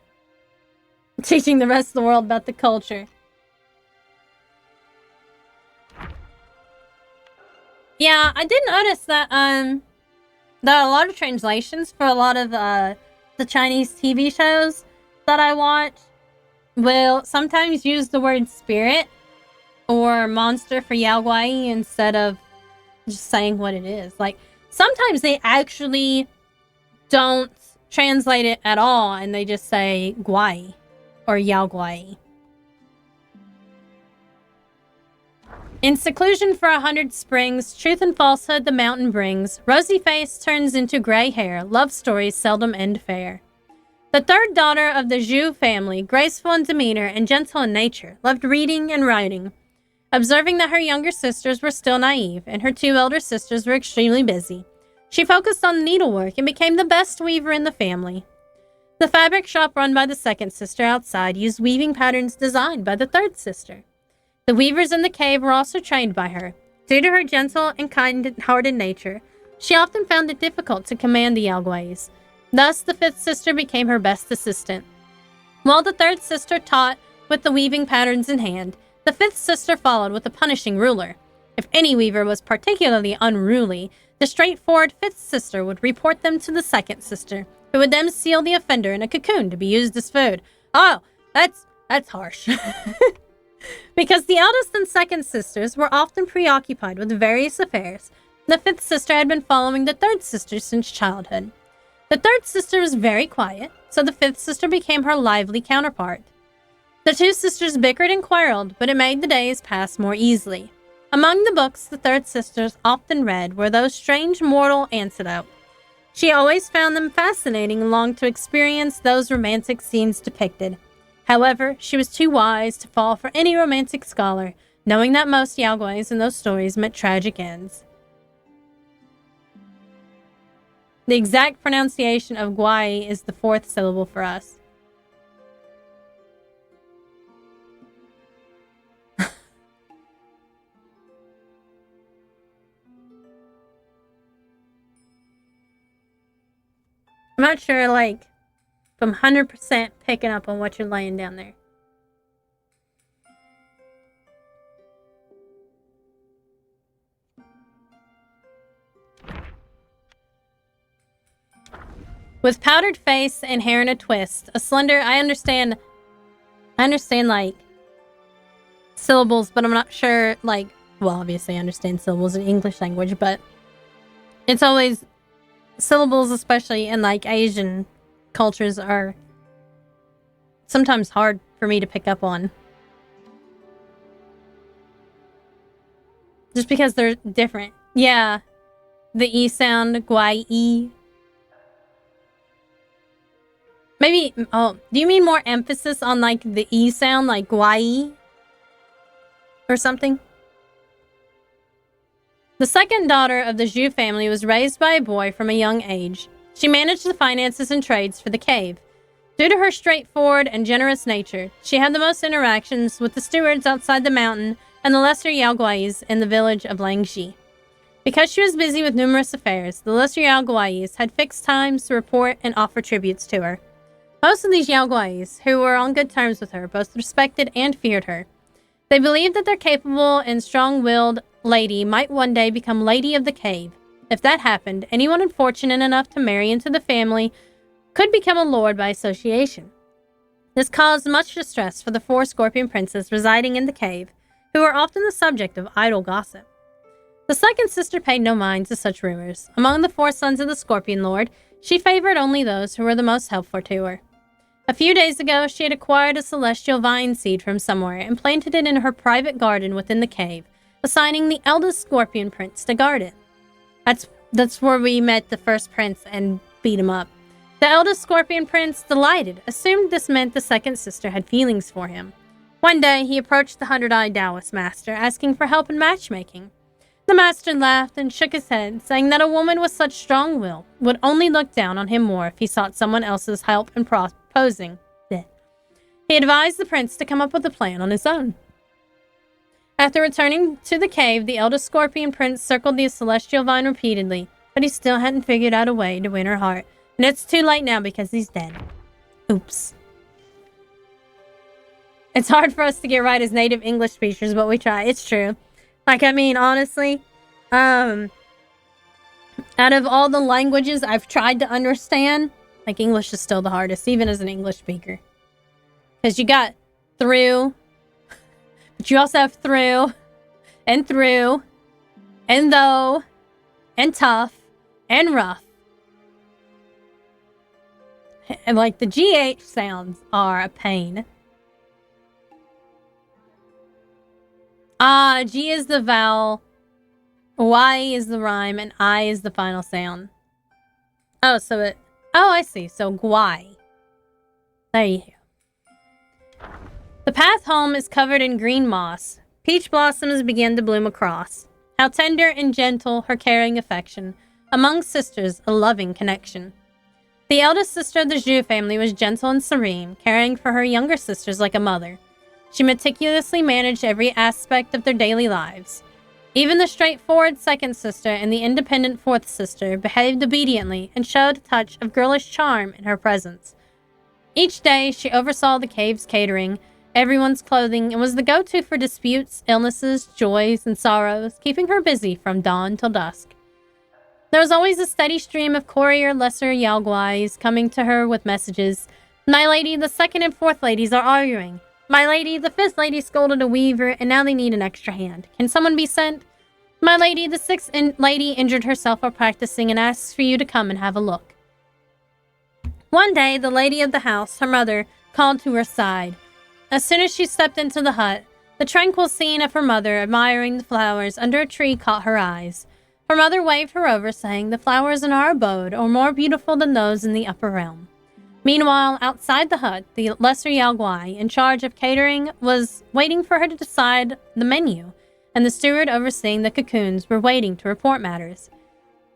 Teaching the rest of the world about the culture. Yeah, I did notice that There are a lot of translations for a lot of the Chinese TV shows that I watch will sometimes use the word spirit or monster for Yaoguai instead of just saying what it is. Like, sometimes they actually don't translate it at all and they just say Guai or Yaoguai. In seclusion for 100 springs, truth and falsehood the mountain brings. Rosy face turns into gray hair. Love stories seldom end fair. The third daughter of the Zhu family, graceful in demeanor and gentle in nature, loved reading and writing. Observing that her younger sisters were still naive and her 2 elder sisters were extremely busy, she focused on needlework and became the best weaver in the family. The fabric shop run by the second sister outside used weaving patterns designed by the third sister. The weavers in the cave were also trained by her. Due to her gentle and kind-hearted nature, she often found it difficult to command the Yaoguais. Thus, the fifth sister became her best assistant. While the third sister taught with the weaving patterns in hand, the fifth sister followed with a punishing ruler. If any weaver was particularly unruly, the straightforward fifth sister would report them to the second sister, who would then seal the offender in a cocoon to be used as food. Oh, that's harsh. Because the eldest and second sisters were often preoccupied with various affairs, the fifth sister had been following the third sister since childhood. The third sister was very quiet, so the fifth sister became her lively counterpart. The 2 sisters bickered and quarreled, but it made the days pass more easily. Among the books the third sisters often read were those strange mortal antidote. She always found them fascinating and longed to experience those romantic scenes depicted. However, she was too wise to fall for any romantic scholar, knowing that most Yaoguais in those stories meant tragic ends. The exact pronunciation of Guai is the 4th syllable for us. I'm not sure, like, if I'm 100% picking up on what you're laying down there. With powdered face and hair in a twist, a slender, I understand, like, syllables, but I'm not sure, like, well, obviously I understand syllables in English language, but it's always, syllables, especially in, like, Asian cultures, are sometimes hard for me to pick up on. Just because they're different. Yeah. The E sound, guai-e. Maybe, oh, do you mean more emphasis on, like, the E sound, like guai-e? Or something? The second daughter of the Zhu family was raised by a boy from a young age. She managed the finances and trades for the cave. Due to her straightforward and generous nature, she had the most interactions with the stewards outside the mountain and the lesser Yaoguais in the village of Langxi. Because she was busy with numerous affairs, the lesser Yaoguais had fixed times to report and offer tributes to her. Most of these Yaoguais, who were on good terms with her, both respected and feared her. They believed that their capable and strong-willed lady might one day become Lady of the Cave. If that happened, anyone unfortunate enough to marry into the family could become a lord by association. This caused much distress for the 4 scorpion princes residing in the cave, who were often the subject of idle gossip. The second sister paid no mind to such rumors. Among the 4 sons of the Scorpion Lord, she favored only those who were the most helpful to her. A few days ago, she had acquired a celestial vine seed from somewhere and planted it in her private garden within the cave, assigning the eldest scorpion prince to guard it. That's where we met the first prince and beat him up. The eldest scorpion prince, delighted, assumed this meant the second sister had feelings for him. One day, he approached the 100-eyed Taoist master, asking for help in matchmaking. The master laughed and shook his head, saying that a woman with such strong will would only look down on him more if he sought someone else's help in proposing. He advised the prince to come up with a plan on his own. After returning to the cave, the eldest scorpion prince circled the celestial vine repeatedly, but he still hadn't figured out a way to win her heart. And it's too late now because he's dead. Oops. It's hard for us to get right as native English speakers, but we try. It's true. Like, I mean, honestly, Out of all the languages I've tried to understand, like English is still the hardest, even as an English speaker. Because you got through, but you also have through, and though, and tough, and rough. And like the GH sounds are a pain. G is the vowel, Y is the rhyme, and I is the final sound. Oh, I see. So Gwai. There you go. The path home is covered in green moss. Peach blossoms begin to bloom across. How tender and gentle her caring affection. Among sisters, a loving connection. The eldest sister of the Zhu family was gentle and serene, caring for her younger sisters like a mother. She meticulously managed every aspect of their daily lives. Even the straightforward second sister and the independent fourth sister behaved obediently and showed a touch of girlish charm in her presence. Each day, she oversaw the cave's catering, everyone's clothing, and was the go-to for disputes, illnesses, joys, and sorrows, keeping her busy from dawn till dusk. There was always a steady stream of courier lesser Yaoguais coming to her with messages. My lady, the second and fourth ladies are arguing. My lady, the fifth lady scolded a weaver, and now they need an extra hand. Can someone be sent? My lady, the sixth lady injured herself while practicing and asks for you to come and have a look. One day, the lady of the house, her mother, called to her side. As soon as she stepped into the hut, the tranquil scene of her mother admiring the flowers under a tree caught her eyes. Her mother waved her over, saying, "The flowers in our abode are more beautiful than those in the upper realm." Meanwhile, outside the hut, the lesser Yaoguai, in charge of catering, was waiting for her to decide the menu, and the steward overseeing the cocoons were waiting to report matters.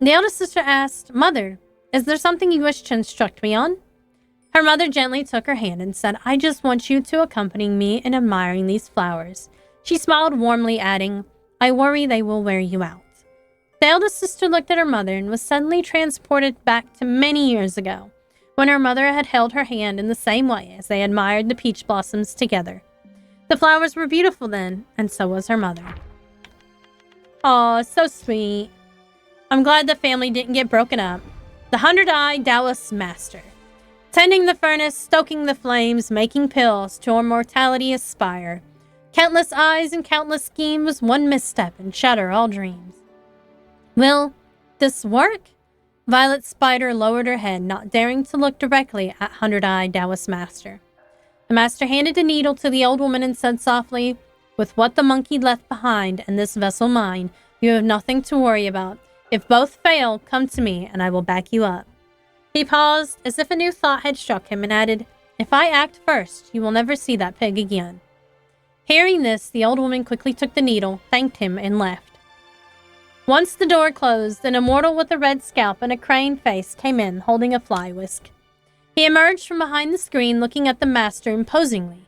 The eldest sister asked, "Mother, is there something you wish to instruct me on?" Her mother gently took her hand and said, "I just want you to accompany me in admiring these flowers." She smiled warmly, adding, "I worry they will wear you out." The eldest sister looked at her mother and was suddenly transported back to many years ago, when her mother had held her hand in the same way as they admired the peach blossoms together. The flowers were beautiful then, and so was her mother. Aw, so sweet. I'm glad the family didn't get broken up. The 100-eyed Taoist master. Tending the furnace, stoking the flames, making pills, to immortality aspire. Countless eyes and countless schemes, one misstep and shatter all dreams. Will this work? Violet Spider lowered her head, not daring to look directly at 100-eyed Taoist master. The master handed the needle to the old woman and said softly, "With what the monkey left behind and this vessel mine, you have nothing to worry about. If both fail, come to me and I will back you up." He paused, as if a new thought had struck him, and added, "If I act first, you will never see that pig again." Hearing this, the old woman quickly took the needle, thanked him, and left. Once the door closed, an immortal with a red scalp and a crane face came in, holding a fly whisk. He emerged from behind the screen, looking at the master imposingly.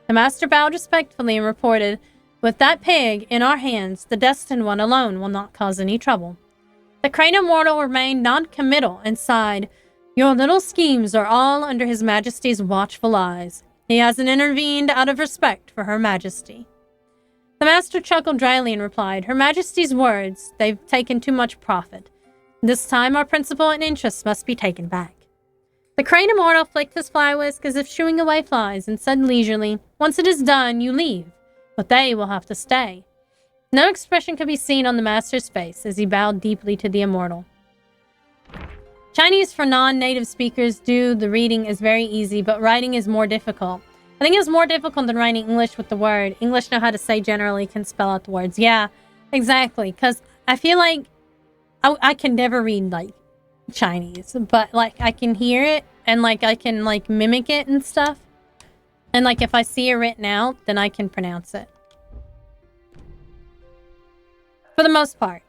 The master bowed respectfully and reported, "With that pig in our hands, the destined one alone will not cause any trouble." The crane immortal remained non-committal and sighed, "Your little schemes are all under His Majesty's watchful eyes. He hasn't intervened out of respect for Her Majesty." The master chuckled dryly and replied, "Her Majesty's words, they've taken too much profit. This time our principal and interest must be taken back." The crane immortal flicked his fly whisk as if shooing away flies and said leisurely, "Once it is done, you leave, but they will have to stay." No expression could be seen on the master's face as he bowed deeply to the immortal. Chinese for non-native speakers the reading is very easy, but writing is more difficult. I think it's more difficult than writing English with the word. English know how to say generally, can spell out the words. Yeah, exactly. Because I feel like I can never read, like, Chinese. But, like, I can hear it and, like, I can, like, mimic it and stuff. And, like, if I see it written out, then I can pronounce it. For the most part.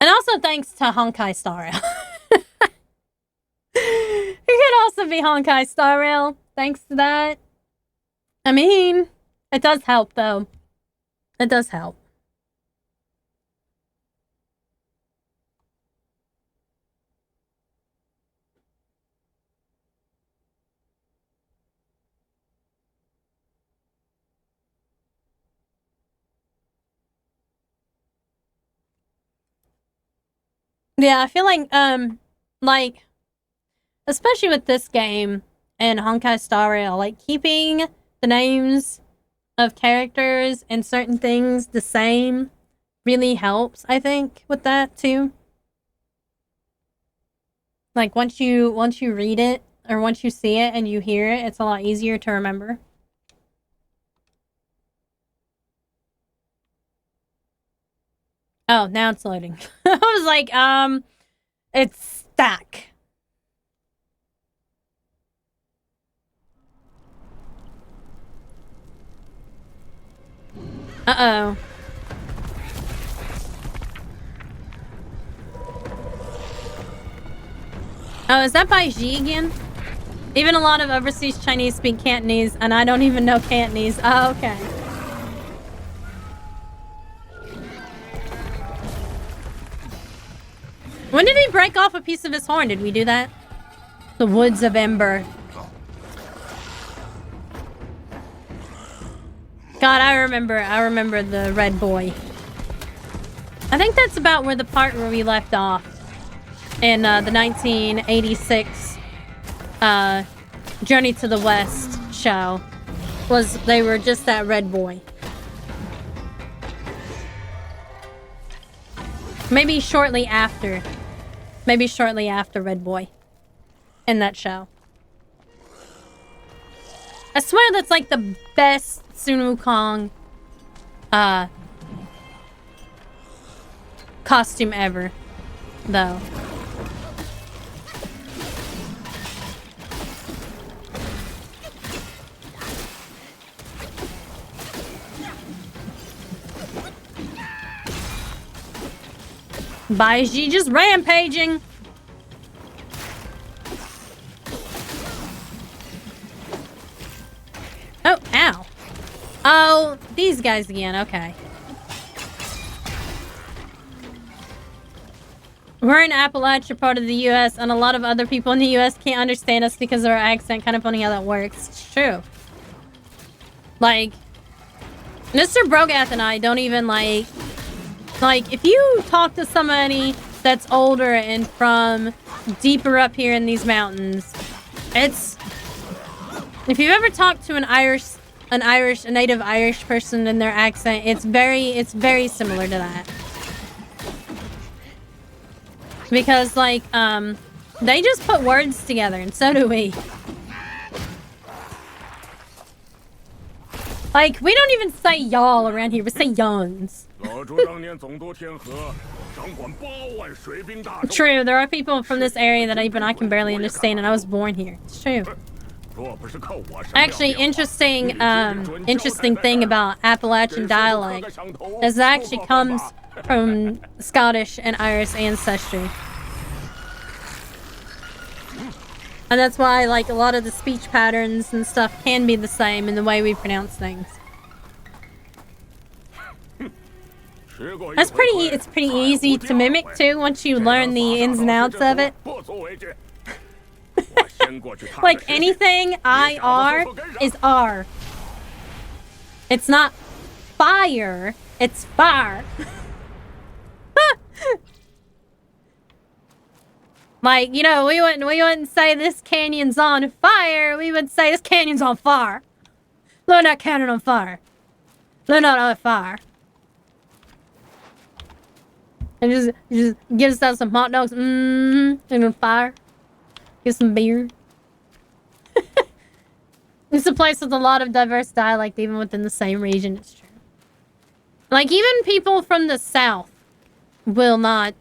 And also thanks to Honkai Star Rail. It could also be Honkai Star Rail, thanks to that. I mean, it does help, though. It does help. Yeah, I feel like, especially with this game and Honkai Star Rail, like, keeping the names of characters and certain things the same really helps, I think, with that, too. Like, once you read it, or once you see it and you hear it, it's a lot easier to remember. Oh, now it's loading. I was like, it's stuck. Uh-oh. Oh, is that by Xi again? Even a lot of overseas Chinese speak Cantonese, and I don't even know Cantonese. Oh, okay. When did he break off a piece of his horn? Did we do that? The Woods of Ember. God, I remember the red boy. I think that's about where the part where we left off in the 1986 Journey to the West show. They were just that red boy. Maybe shortly after Red Boy in that show. I swear that's like the best Sun Wukong costume ever, though. Baiji just rampaging. Oh, ow. Oh, these guys again. Okay. We're in Appalachia, part of the U.S., and a lot of other people in the U.S. can't understand us because of our accent. Kind of funny how that works. It's true. Like, Mr. Brogath and I don't even, like, if you talk to somebody that's older and from deeper up here in these mountains, if you've ever talked to a native Irish person in their accent, it's very similar to that. Because, like, they just put words together, and so do we. Like, we don't even say y'all around here, we say yawns. True, there are people from this area that even I can barely understand, and I was born here. It's true. Actually, interesting thing about Appalachian dialect is it actually comes from Scottish and Irish ancestry. And that's why, like, a lot of the speech patterns and stuff can be the same in the way we pronounce things. It's pretty easy to mimic too once you learn the ins and outs of it. Like anything IR is R. It's not fire, it's fire. Like, you know, we wouldn't say this canyon's on fire, we would say this canyon's on fire. Look that canyon on fire. Look that on fire. And just give us some hot dogs, and a fire. Get some beer. It's a place with a lot of diverse dialect, even within the same region. It's true. Like, even people from the south will not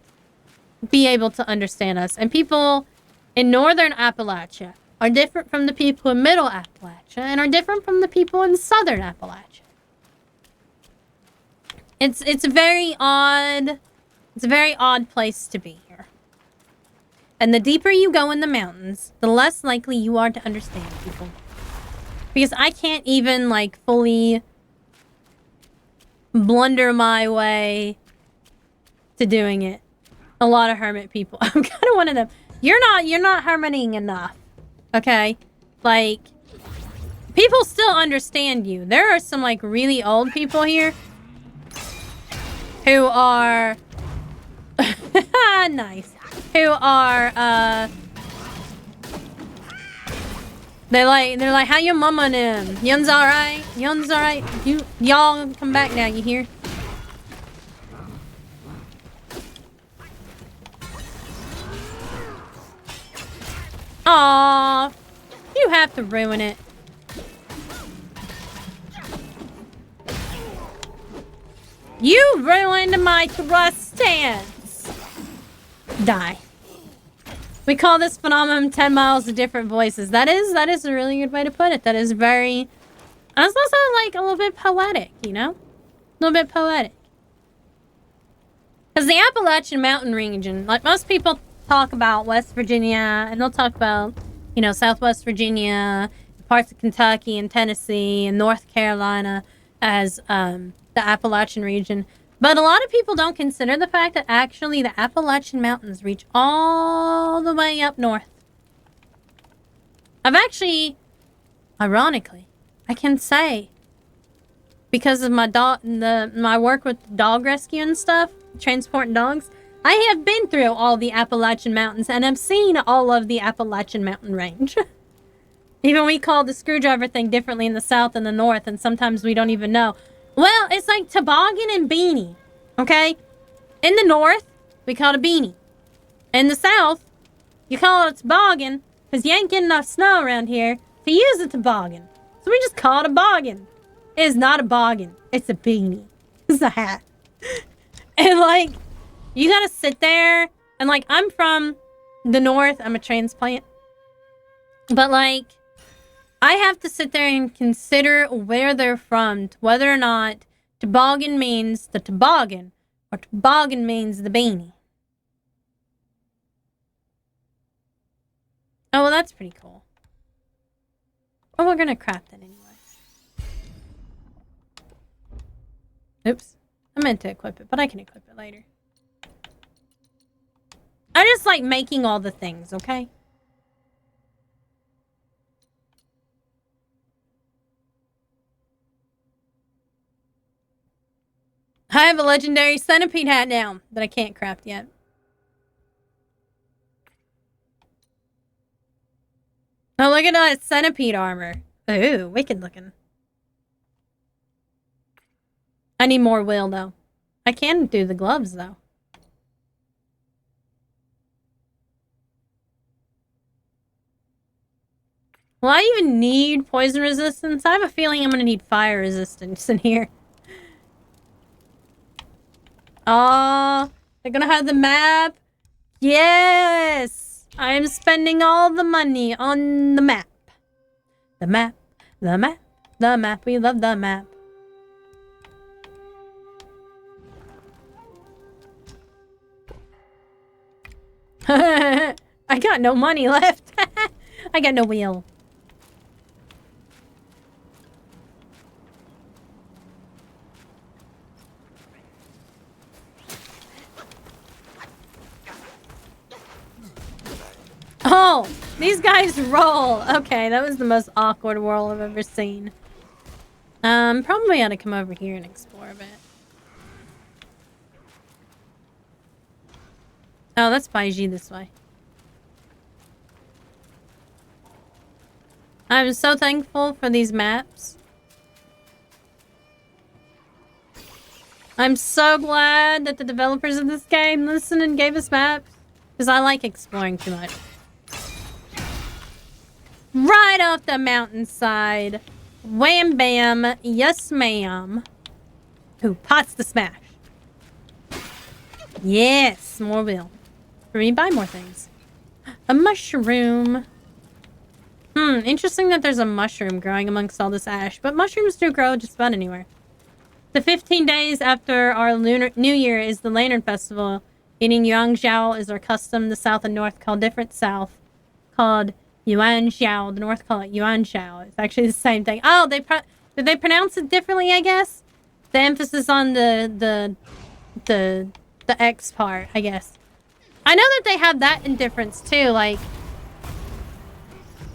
be able to understand us. And people in northern Appalachia are different from the people in middle Appalachia and are different from the people in southern Appalachia. It's a very odd... It's a very odd place to be here. And the deeper you go in the mountains, the less likely you are to understand people. Because I can't even, like, fully blunder my way to doing it. A lot of hermit people. I'm kind of one of them. You're not hermiting enough. Okay? Like, people still understand you. There are some, like, really old people here who are Nice. Who are they're like, how your mama and them? Yun's alright? Yun's alright? Y'all come back now, you hear? Aww. You have to ruin it. You ruined my thrust stance. Die. We call this phenomenon 10 miles of different voices. That is a really good way to put it. That is very... That's also like a little bit poetic, you know? A little bit poetic. Because the Appalachian Mountain region, like most people talk about West Virginia, and they'll talk about, you know, Southwest Virginia, parts of Kentucky and Tennessee and North Carolina as the Appalachian region. But a lot of people don't consider the fact that actually the Appalachian Mountains reach all the way up north. I've actually, ironically, I can say, because of my work with dog rescue and stuff, transporting dogs, I have been through all the Appalachian Mountains and have seen all of the Appalachian Mountain range. Even we call the screwdriver thing differently in the south and the north, and sometimes we don't even know. Well, it's like toboggan and beanie, okay? In the north, we call it a beanie. In the south, you call it a toboggan because you ain't getting enough snow around here to use a toboggan. So we just call it a boggin. It is not a boggin. It's a beanie. It's a hat. And, like, you gotta sit there. And, like, I'm from the north. I'm a transplant. But, like, I have to sit there and consider where they're from, whether or not toboggan means the toboggan or toboggan means the beanie. Oh, well, that's pretty cool. Oh, we're gonna craft it anyway. Oops. I meant to equip it, but I can equip it later. I just like making all the things, okay? I have a legendary centipede hat now that I can't craft yet. Oh, look at that centipede armor. Ooh, wicked looking. I need more will, though. I can do the gloves, though. Will I even need poison resistance? I have a feeling I'm gonna need fire resistance in here. Oh, they're gonna have the map. Yes! I am spending all the money on the map. The map, the map, the map. We love the map. I got no money left. I got no wheel. Oh, these guys roll. Okay, that was the most awkward whirl I've ever seen. Probably ought to come over here and explore a bit. Oh, that's Baiji this way. I'm so thankful for these maps. I'm so glad that the developers of this game listened and gave us maps. Because I like exploring too much. Right off the mountainside. Wham bam. Yes ma'am. Ooh, pots to smash. Yes, more will. For me, buy more things. A mushroom. Interesting that there's a mushroom growing amongst all this ash. But mushrooms do grow just about anywhere. The 15 days after our Lunar New Year is the Lantern Festival. Eating Yuanxiao is our custom. The South and North call different South. Called Yuanxiao. The North call it Yuanxiao. It's actually the same thing. Oh, did they pronounce it differently, I guess? The emphasis on the X part, I guess. I know that they have that in difference too, like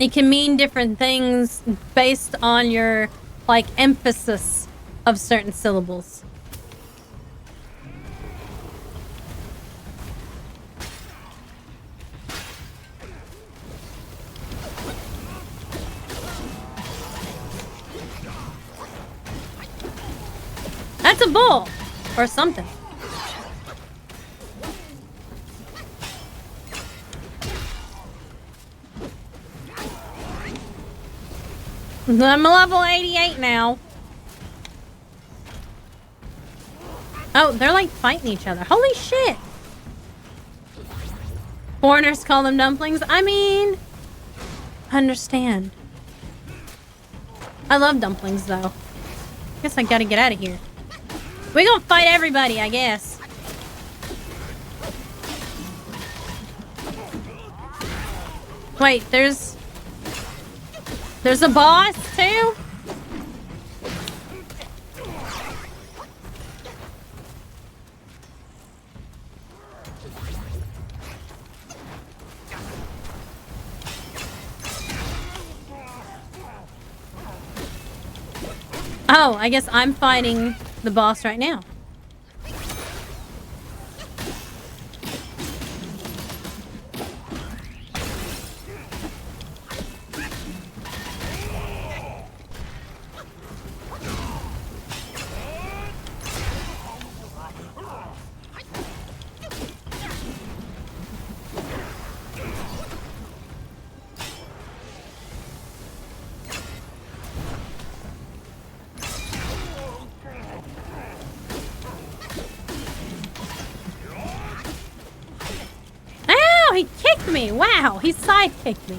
it can mean different things based on your like emphasis of certain syllables. That's a bull! Or something. I'm level 88 now. Oh, they're like fighting each other. Holy shit! Foreigners call them dumplings. I mean, I understand. I love dumplings though. Guess I gotta get out of here. We gonna fight everybody, I guess. Wait, there's a boss too? Oh, I guess I'm fighting the boss right now. He kicked me! Wow, he sidekicked me.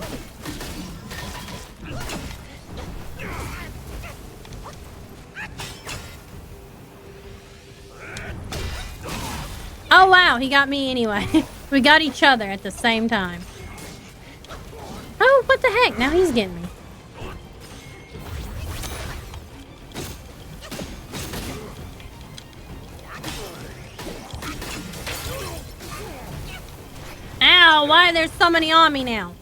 Oh wow, he got me anyway. We got each other at the same time. Oh, what the heck? Now he's getting me. Ow, why are there so many on me now?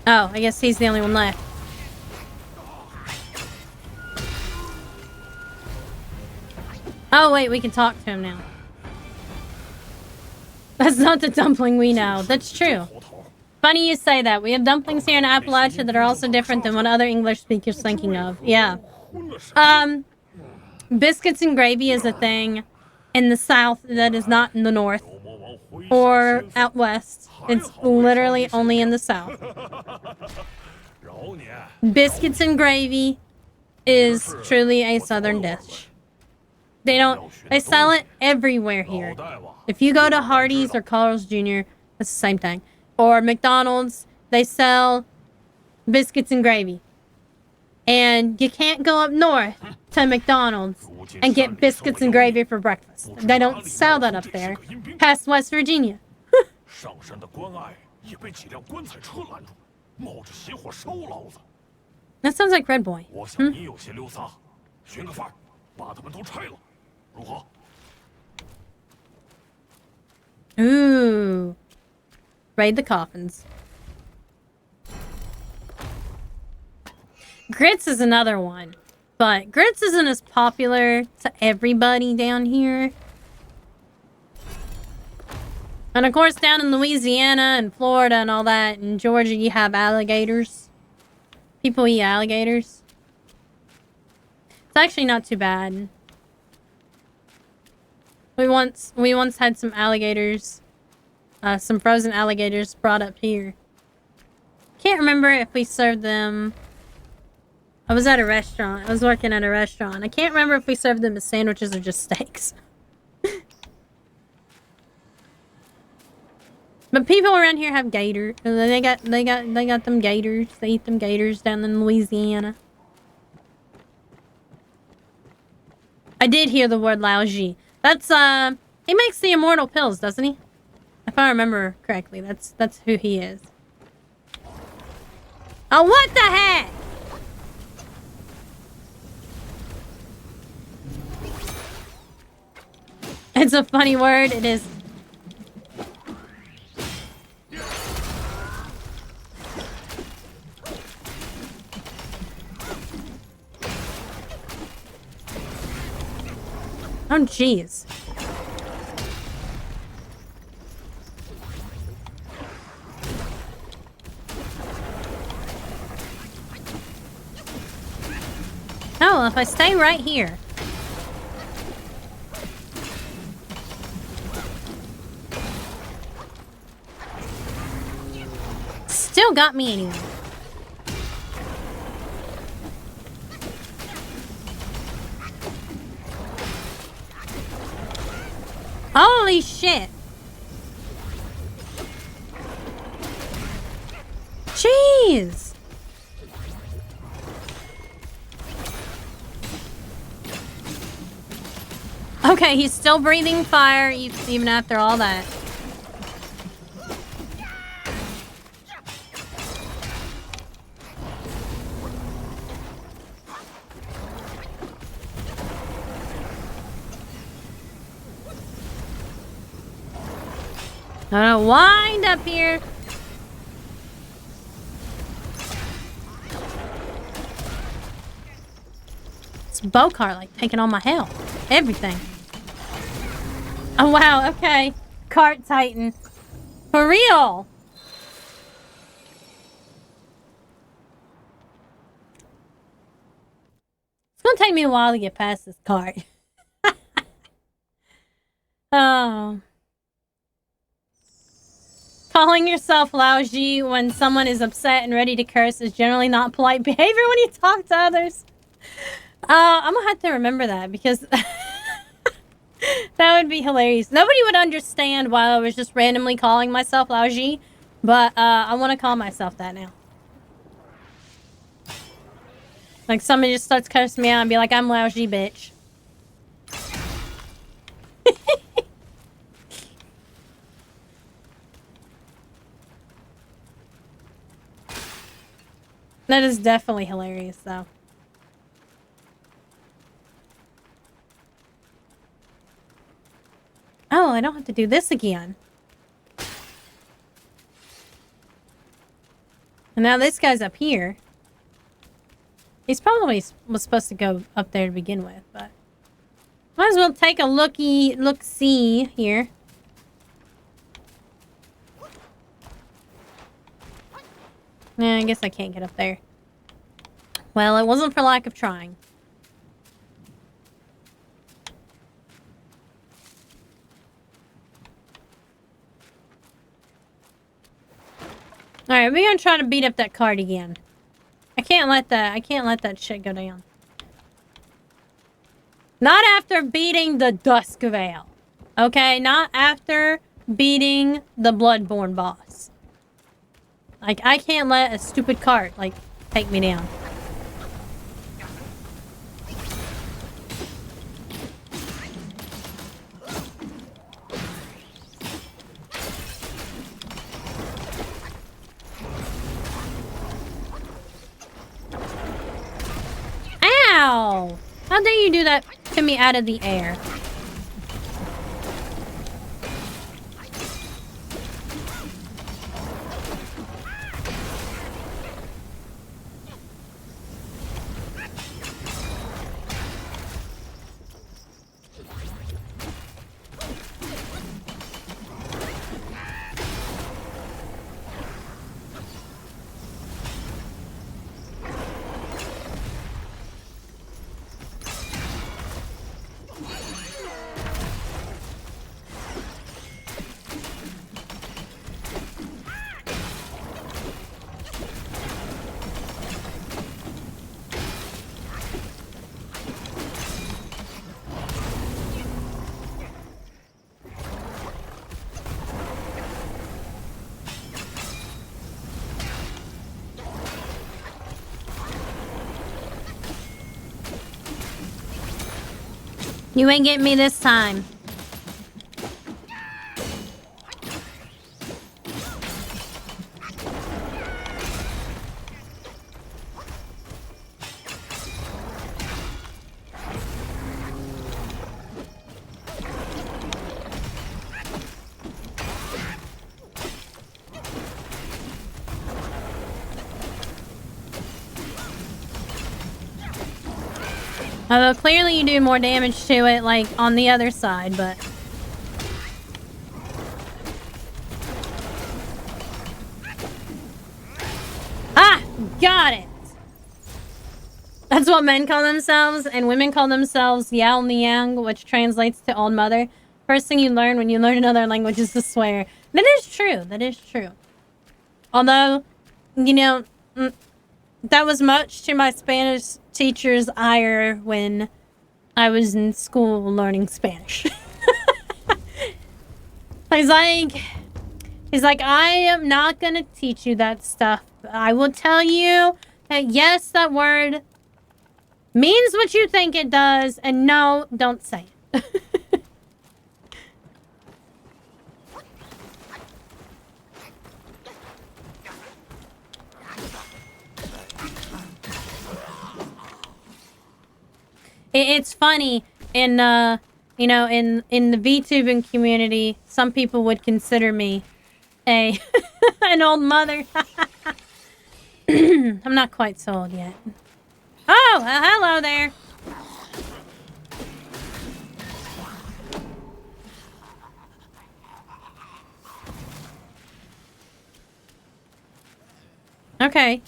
Oh, I guess he's the only one left. Oh wait, we can talk to him now. That's not the dumpling we know. That's true. Funny you say that. We have dumplings here in Appalachia that are also different than what other English speakers thinking of. Yeah. Biscuits and gravy is a thing in the South that is not in the North or out West. It's literally only in the South. Biscuits and gravy is truly a Southern dish. They sell it everywhere here. If you go to Hardee's or Carl's Jr., it's the same thing. Or McDonald's, they sell biscuits and gravy. And you can't go up north to McDonald's and get biscuits and gravy for breakfast. They don't sell that up there. Past West Virginia. That sounds like Red Boy. Ooh. Raid the coffins. Grits is another one. But grits isn't as popular to everybody down here. And of course down in Louisiana and Florida and all that, in Georgia you have alligators. People eat alligators. It's actually not too bad. We once had some alligators, some frozen alligators brought up here. Can't remember if we served them. I was at a restaurant. I was working at a restaurant. I can't remember if we served them as sandwiches or just steaks. But people around here have gator. They got them gators. They eat them gators down in Louisiana. I did hear the word Lao-Ji. That's he makes the immortal pills, doesn't he? If I remember correctly, that's who he is. Oh, what the heck? It's a funny word. It is. Oh, jeez. if I stay right here... Still got me anyway. Holy shit! Jeez! Okay, he's still breathing fire even after all that. I'm gonna wind up here. This bow cart like taking all my health. Everything. Oh wow, okay. Cart Titan. For real! It's gonna take me a while to get past this cart. Oh. Calling yourself lousy when someone is upset and ready to curse is generally not polite behavior when you talk to others. I'm gonna have to remember that because that would be hilarious. Nobody would understand why I was just randomly calling myself lousy, but I want to call myself that now. Like somebody just starts cursing me out and be like, I'm lousy, bitch. That is definitely hilarious, though. Oh, I don't have to do this again. And now this guy's up here. He's probably was supposed to go up there to begin with, but... Might as well take a look-see here. Yeah, I guess I can't get up there. Well, it wasn't for lack of trying. Alright, we're gonna try to beat up that cart again. I can't let that shit go down. Not after beating the Duskveil. Okay? Not after beating the Bloodborne boss. Like, I can't let a stupid cart, like, take me down. Ow! How dare you do that to me out of the air? You ain't getting me this time. Although clearly you do more damage to it, like, on the other side, but... Ah! Got it! That's what men call themselves, and women call themselves Yao Niang, which translates to old mother. First thing you learn when you learn another language is to swear. That is true. That is true. Although, you know, that was much to my Spanish teacher's ire when I was in school learning Spanish. He's like, I am not gonna teach you that stuff. I will tell you that yes, that word means what you think it does, and no, don't say it. It's funny in you know, in the VTubing community, some people would consider me a an old mother. I'm not quite so old yet. Oh, hello there. Okay.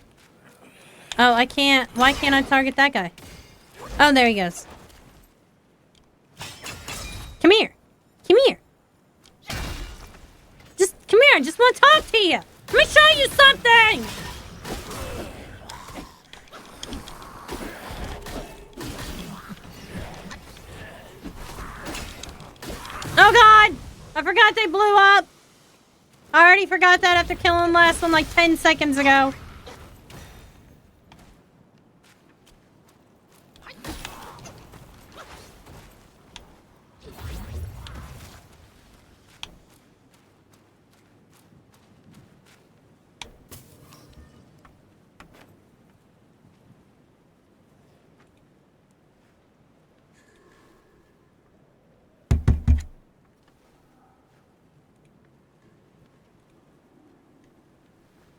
Oh, I can't. Why can't I target that guy? Oh, there he goes. Come here. Come here. Just come here. I just want to talk to you. Let me show you something. Oh, God. I forgot they blew up. I already forgot that after killing the last one like 10 seconds ago.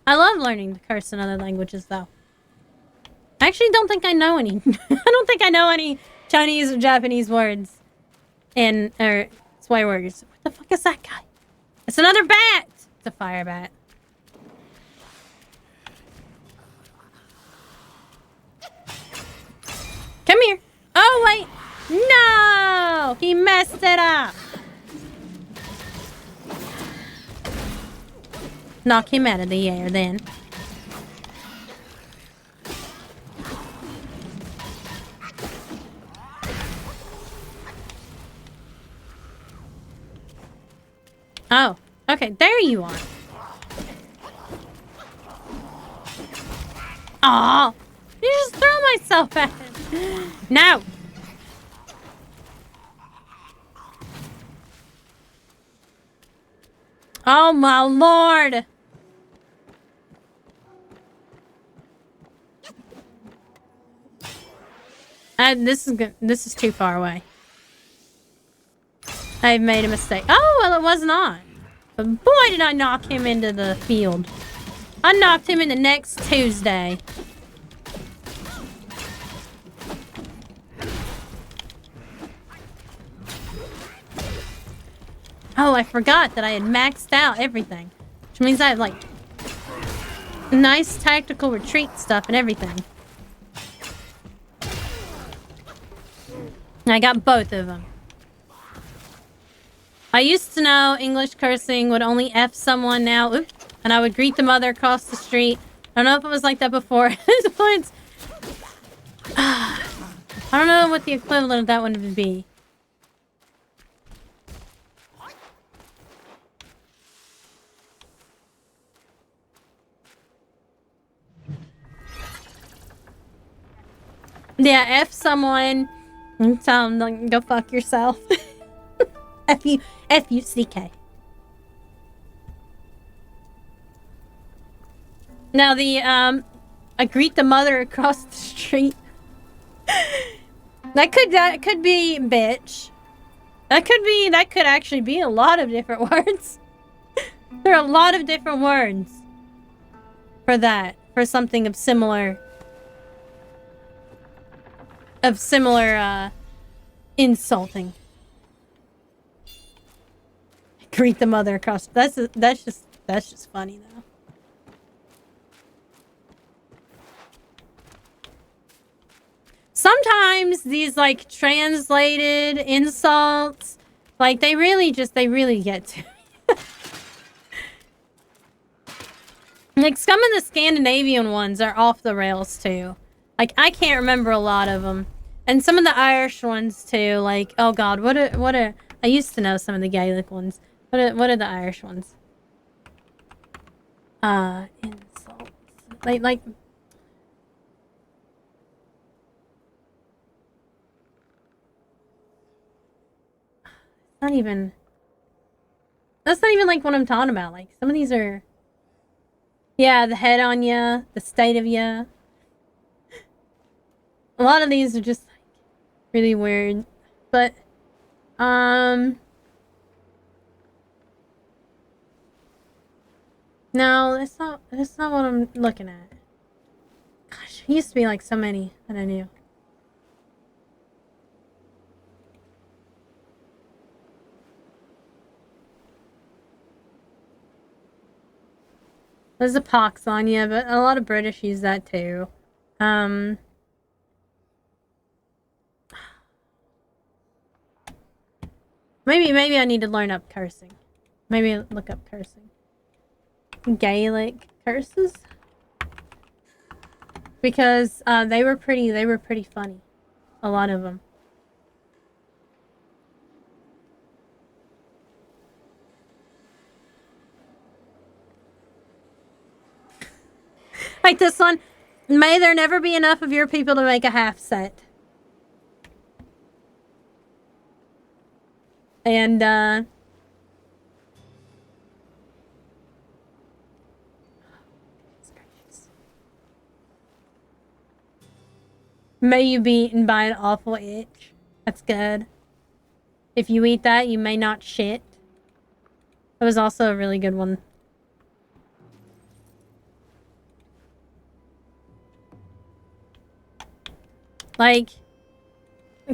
I love learning to curse in other languages, though. I actually don't think I know any. I don't think I know any Chinese or Japanese words. Or swear words. What the fuck is that guy? It's another bat! It's a fire bat. Come here. Oh, wait. No! He messed it up. Knock him out of the air, then. Oh, okay, there you are. Aw, you just throw myself at him. No. Oh my lord. This is good. This is too far away. I've made a mistake. Oh, well, it was not. But boy, did I knock him into the field. I knocked him into next Tuesday. Oh, I forgot that I had maxed out everything. Which means I have, like, nice tactical retreat stuff and everything. I got both of them. I used to know English cursing would only F someone now. Oops. And I would greet the mother across the street. I don't know if it was like that before. I don't know what the equivalent of that one would be. Yeah, F someone and tell them like, go fuck yourself. F-U-C-K. Now I greet the mother across the street. That could be bitch. That could actually be a lot of different words. There are a lot of different words for that, for something of similar insulting. Greet the mother across. That's just funny though. sometimes these like translated insults, like they really get to me. Like some of the Scandinavian ones are off the rails too. Like I can't remember a lot of them, and some of the Irish ones too. Like oh god, what are I used to know some of the Gaelic ones. What are the Irish ones? Insults. Like. That's not even like what I'm talking about. Like some of these are, yeah, the head on ya, the state of ya. A lot of these are just like really weird, but no, that's not what I'm looking at. Gosh, it used to be like so many that I knew. There's a pox on you, but a lot of British use that too. Maybe I need to learn up cursing. Maybe look up cursing. Gaelic curses? Because they were pretty funny. A lot of them. Like this one. May there never be enough of your people to make a half set. And may you be eaten by an awful itch. That's good. If you eat that, you may not shit. That was also a really good one. Like,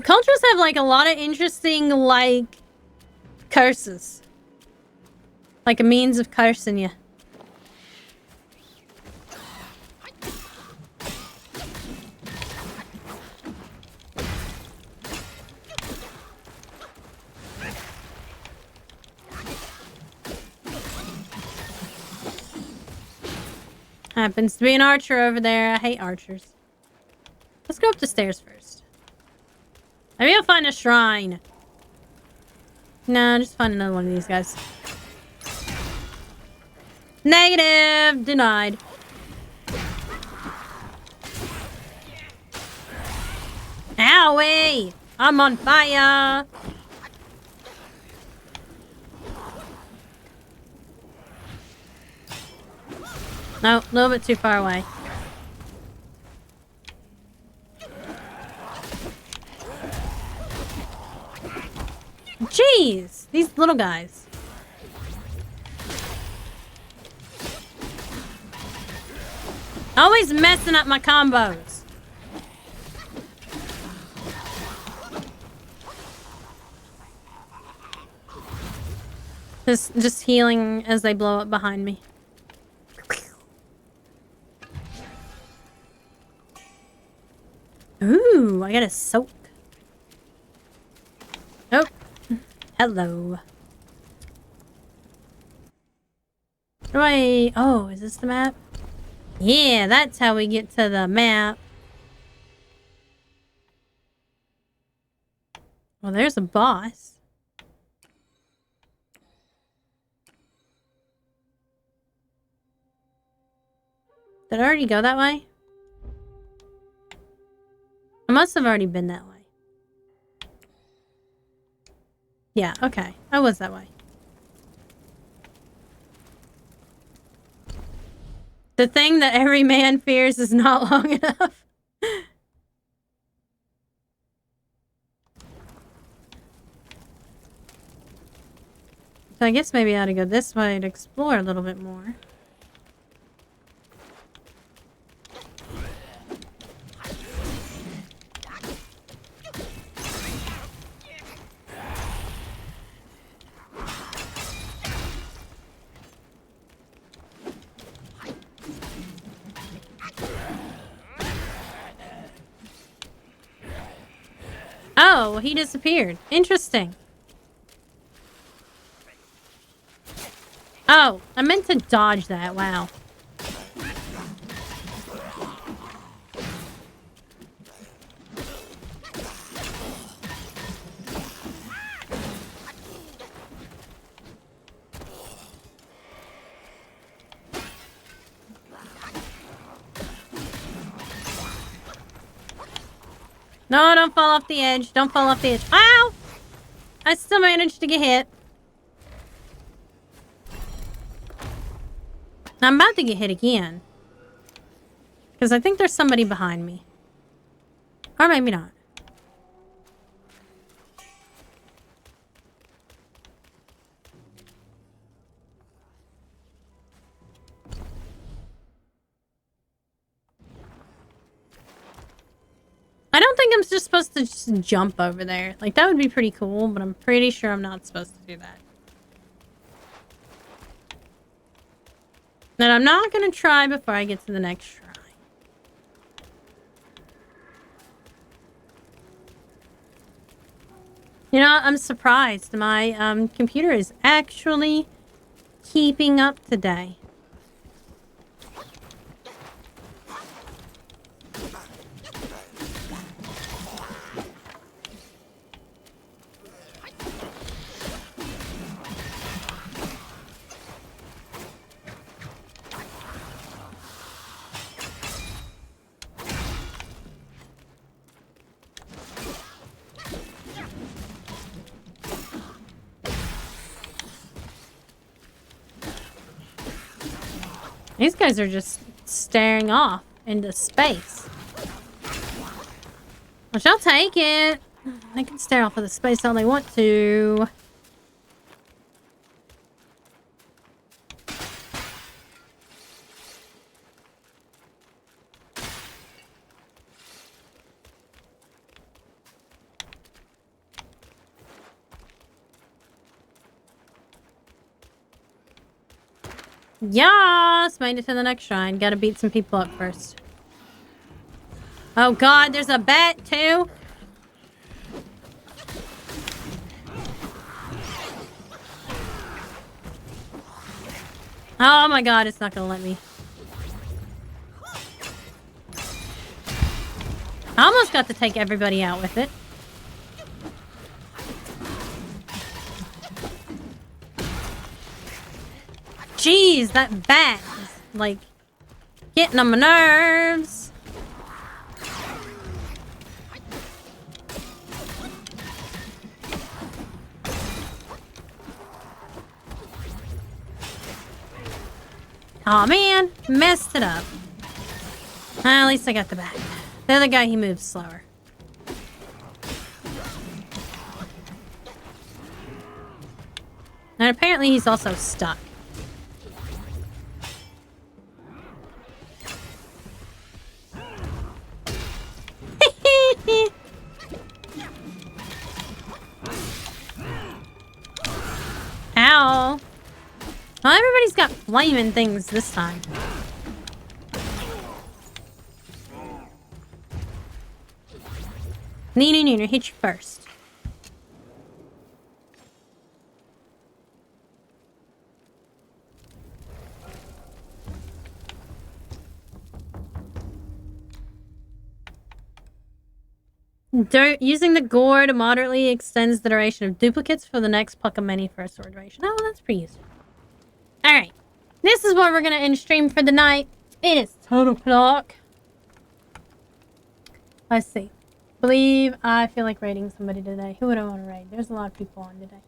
cultures have, like, a lot of interesting, like, curses. Like a means of cursing you. Happens to be an archer over there. I hate archers. Let's go up the stairs first. Maybe I'll find a shrine. No, just find another one of these guys. Negative! Denied. Owie! I'm on fire! No, a little bit too far away. Jeez! These little guys. Always messing up my combos. Just healing as they blow up behind me. Ooh, I got a soak. Oh, hello. Oh, is this the map? Yeah, that's how we get to the map. Well, there's a boss. Did I already go that way? I must have already been that way. Yeah, okay. I was that way. The thing that every man fears is not long enough. So I guess maybe I ought to go this way to explore a little bit more. Oh, he disappeared. Interesting. Oh, I meant to dodge that. Wow. No, don't fall off the edge. Don't fall off the edge. Ow! I still managed to get hit. I'm about to get hit again. Because I think there's somebody behind me. Or maybe not. I don't think I'm just supposed to just jump over there. Like, that would be pretty cool, but I'm pretty sure I'm not supposed to do that. And I'm not going to try before I get to the next shrine. You know, I'm surprised. My computer is actually keeping up today. These guys are just staring off into space. Which I'll take it. They can stare off into space all they want to. Yes! Made it to the next shrine. Gotta beat some people up first. Oh god, there's a bat too? Oh my god, it's not gonna let me. I almost got to take everybody out with it. Jeez, that bat is, like, getting on my nerves. Aw, man. Messed it up. At least I got the bat. The other guy, he moves slower. And apparently he's also stuck. Ow. Well, everybody's got flaming things this time. Neener, hit you first. Using the gourd moderately extends the duration of duplicates for the next Puckameni for a sword duration. Oh, that's pretty useful. Alright. This is where we're going to end stream for the night. It is 10 o'clock. Let's see. I feel like raiding somebody today. Who would I want to raid? There's a lot of people on today.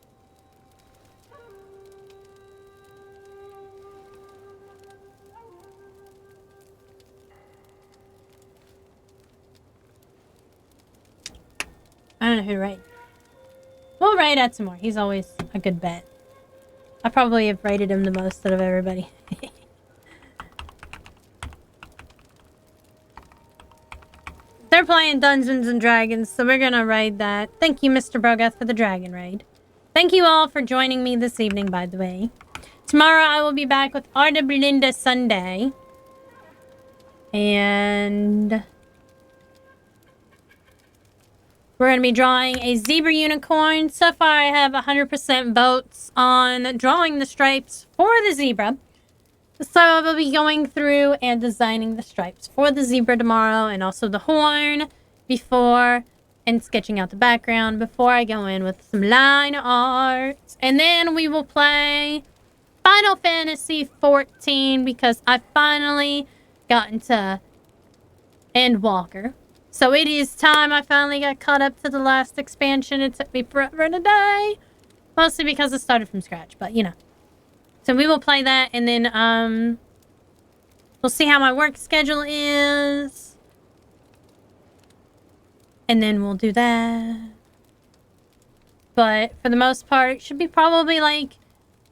I don't know who to raid. We'll raid Atsumor. He's always a good bet. I probably have raided him the most out of everybody. They're playing Dungeons and Dragons, so we're gonna raid that. Thank you, Mr. Brogath, for the dragon raid. Thank you all for joining me this evening, by the way. Tomorrow I will be back with Arda Belinda Sunday. And We're going to be drawing a zebra unicorn. So far, I have 100% votes on drawing the stripes for the zebra. So I will be going through and designing the stripes for the zebra tomorrow, and also the horn before, and sketching out the background before I go in with some line art. And then we will play Final Fantasy 14 because I finally gotten to Endwalker. So it is time. I finally got caught up to the last expansion. It took me forever and a day. Mostly because I started from scratch, but you know. So we will play that, and then we'll see how my work schedule is. And then we'll do that. But for the most part, it should be probably like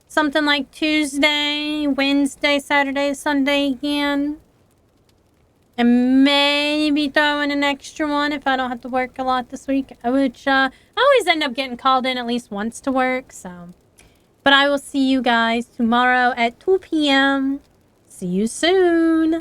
something like Tuesday, Wednesday, Saturday, Sunday again. And maybe throw in an extra one if I don't have to work a lot this week. Which I always end up getting called in at least once to work, so. But I will see you guys tomorrow at 2 p.m. See you soon.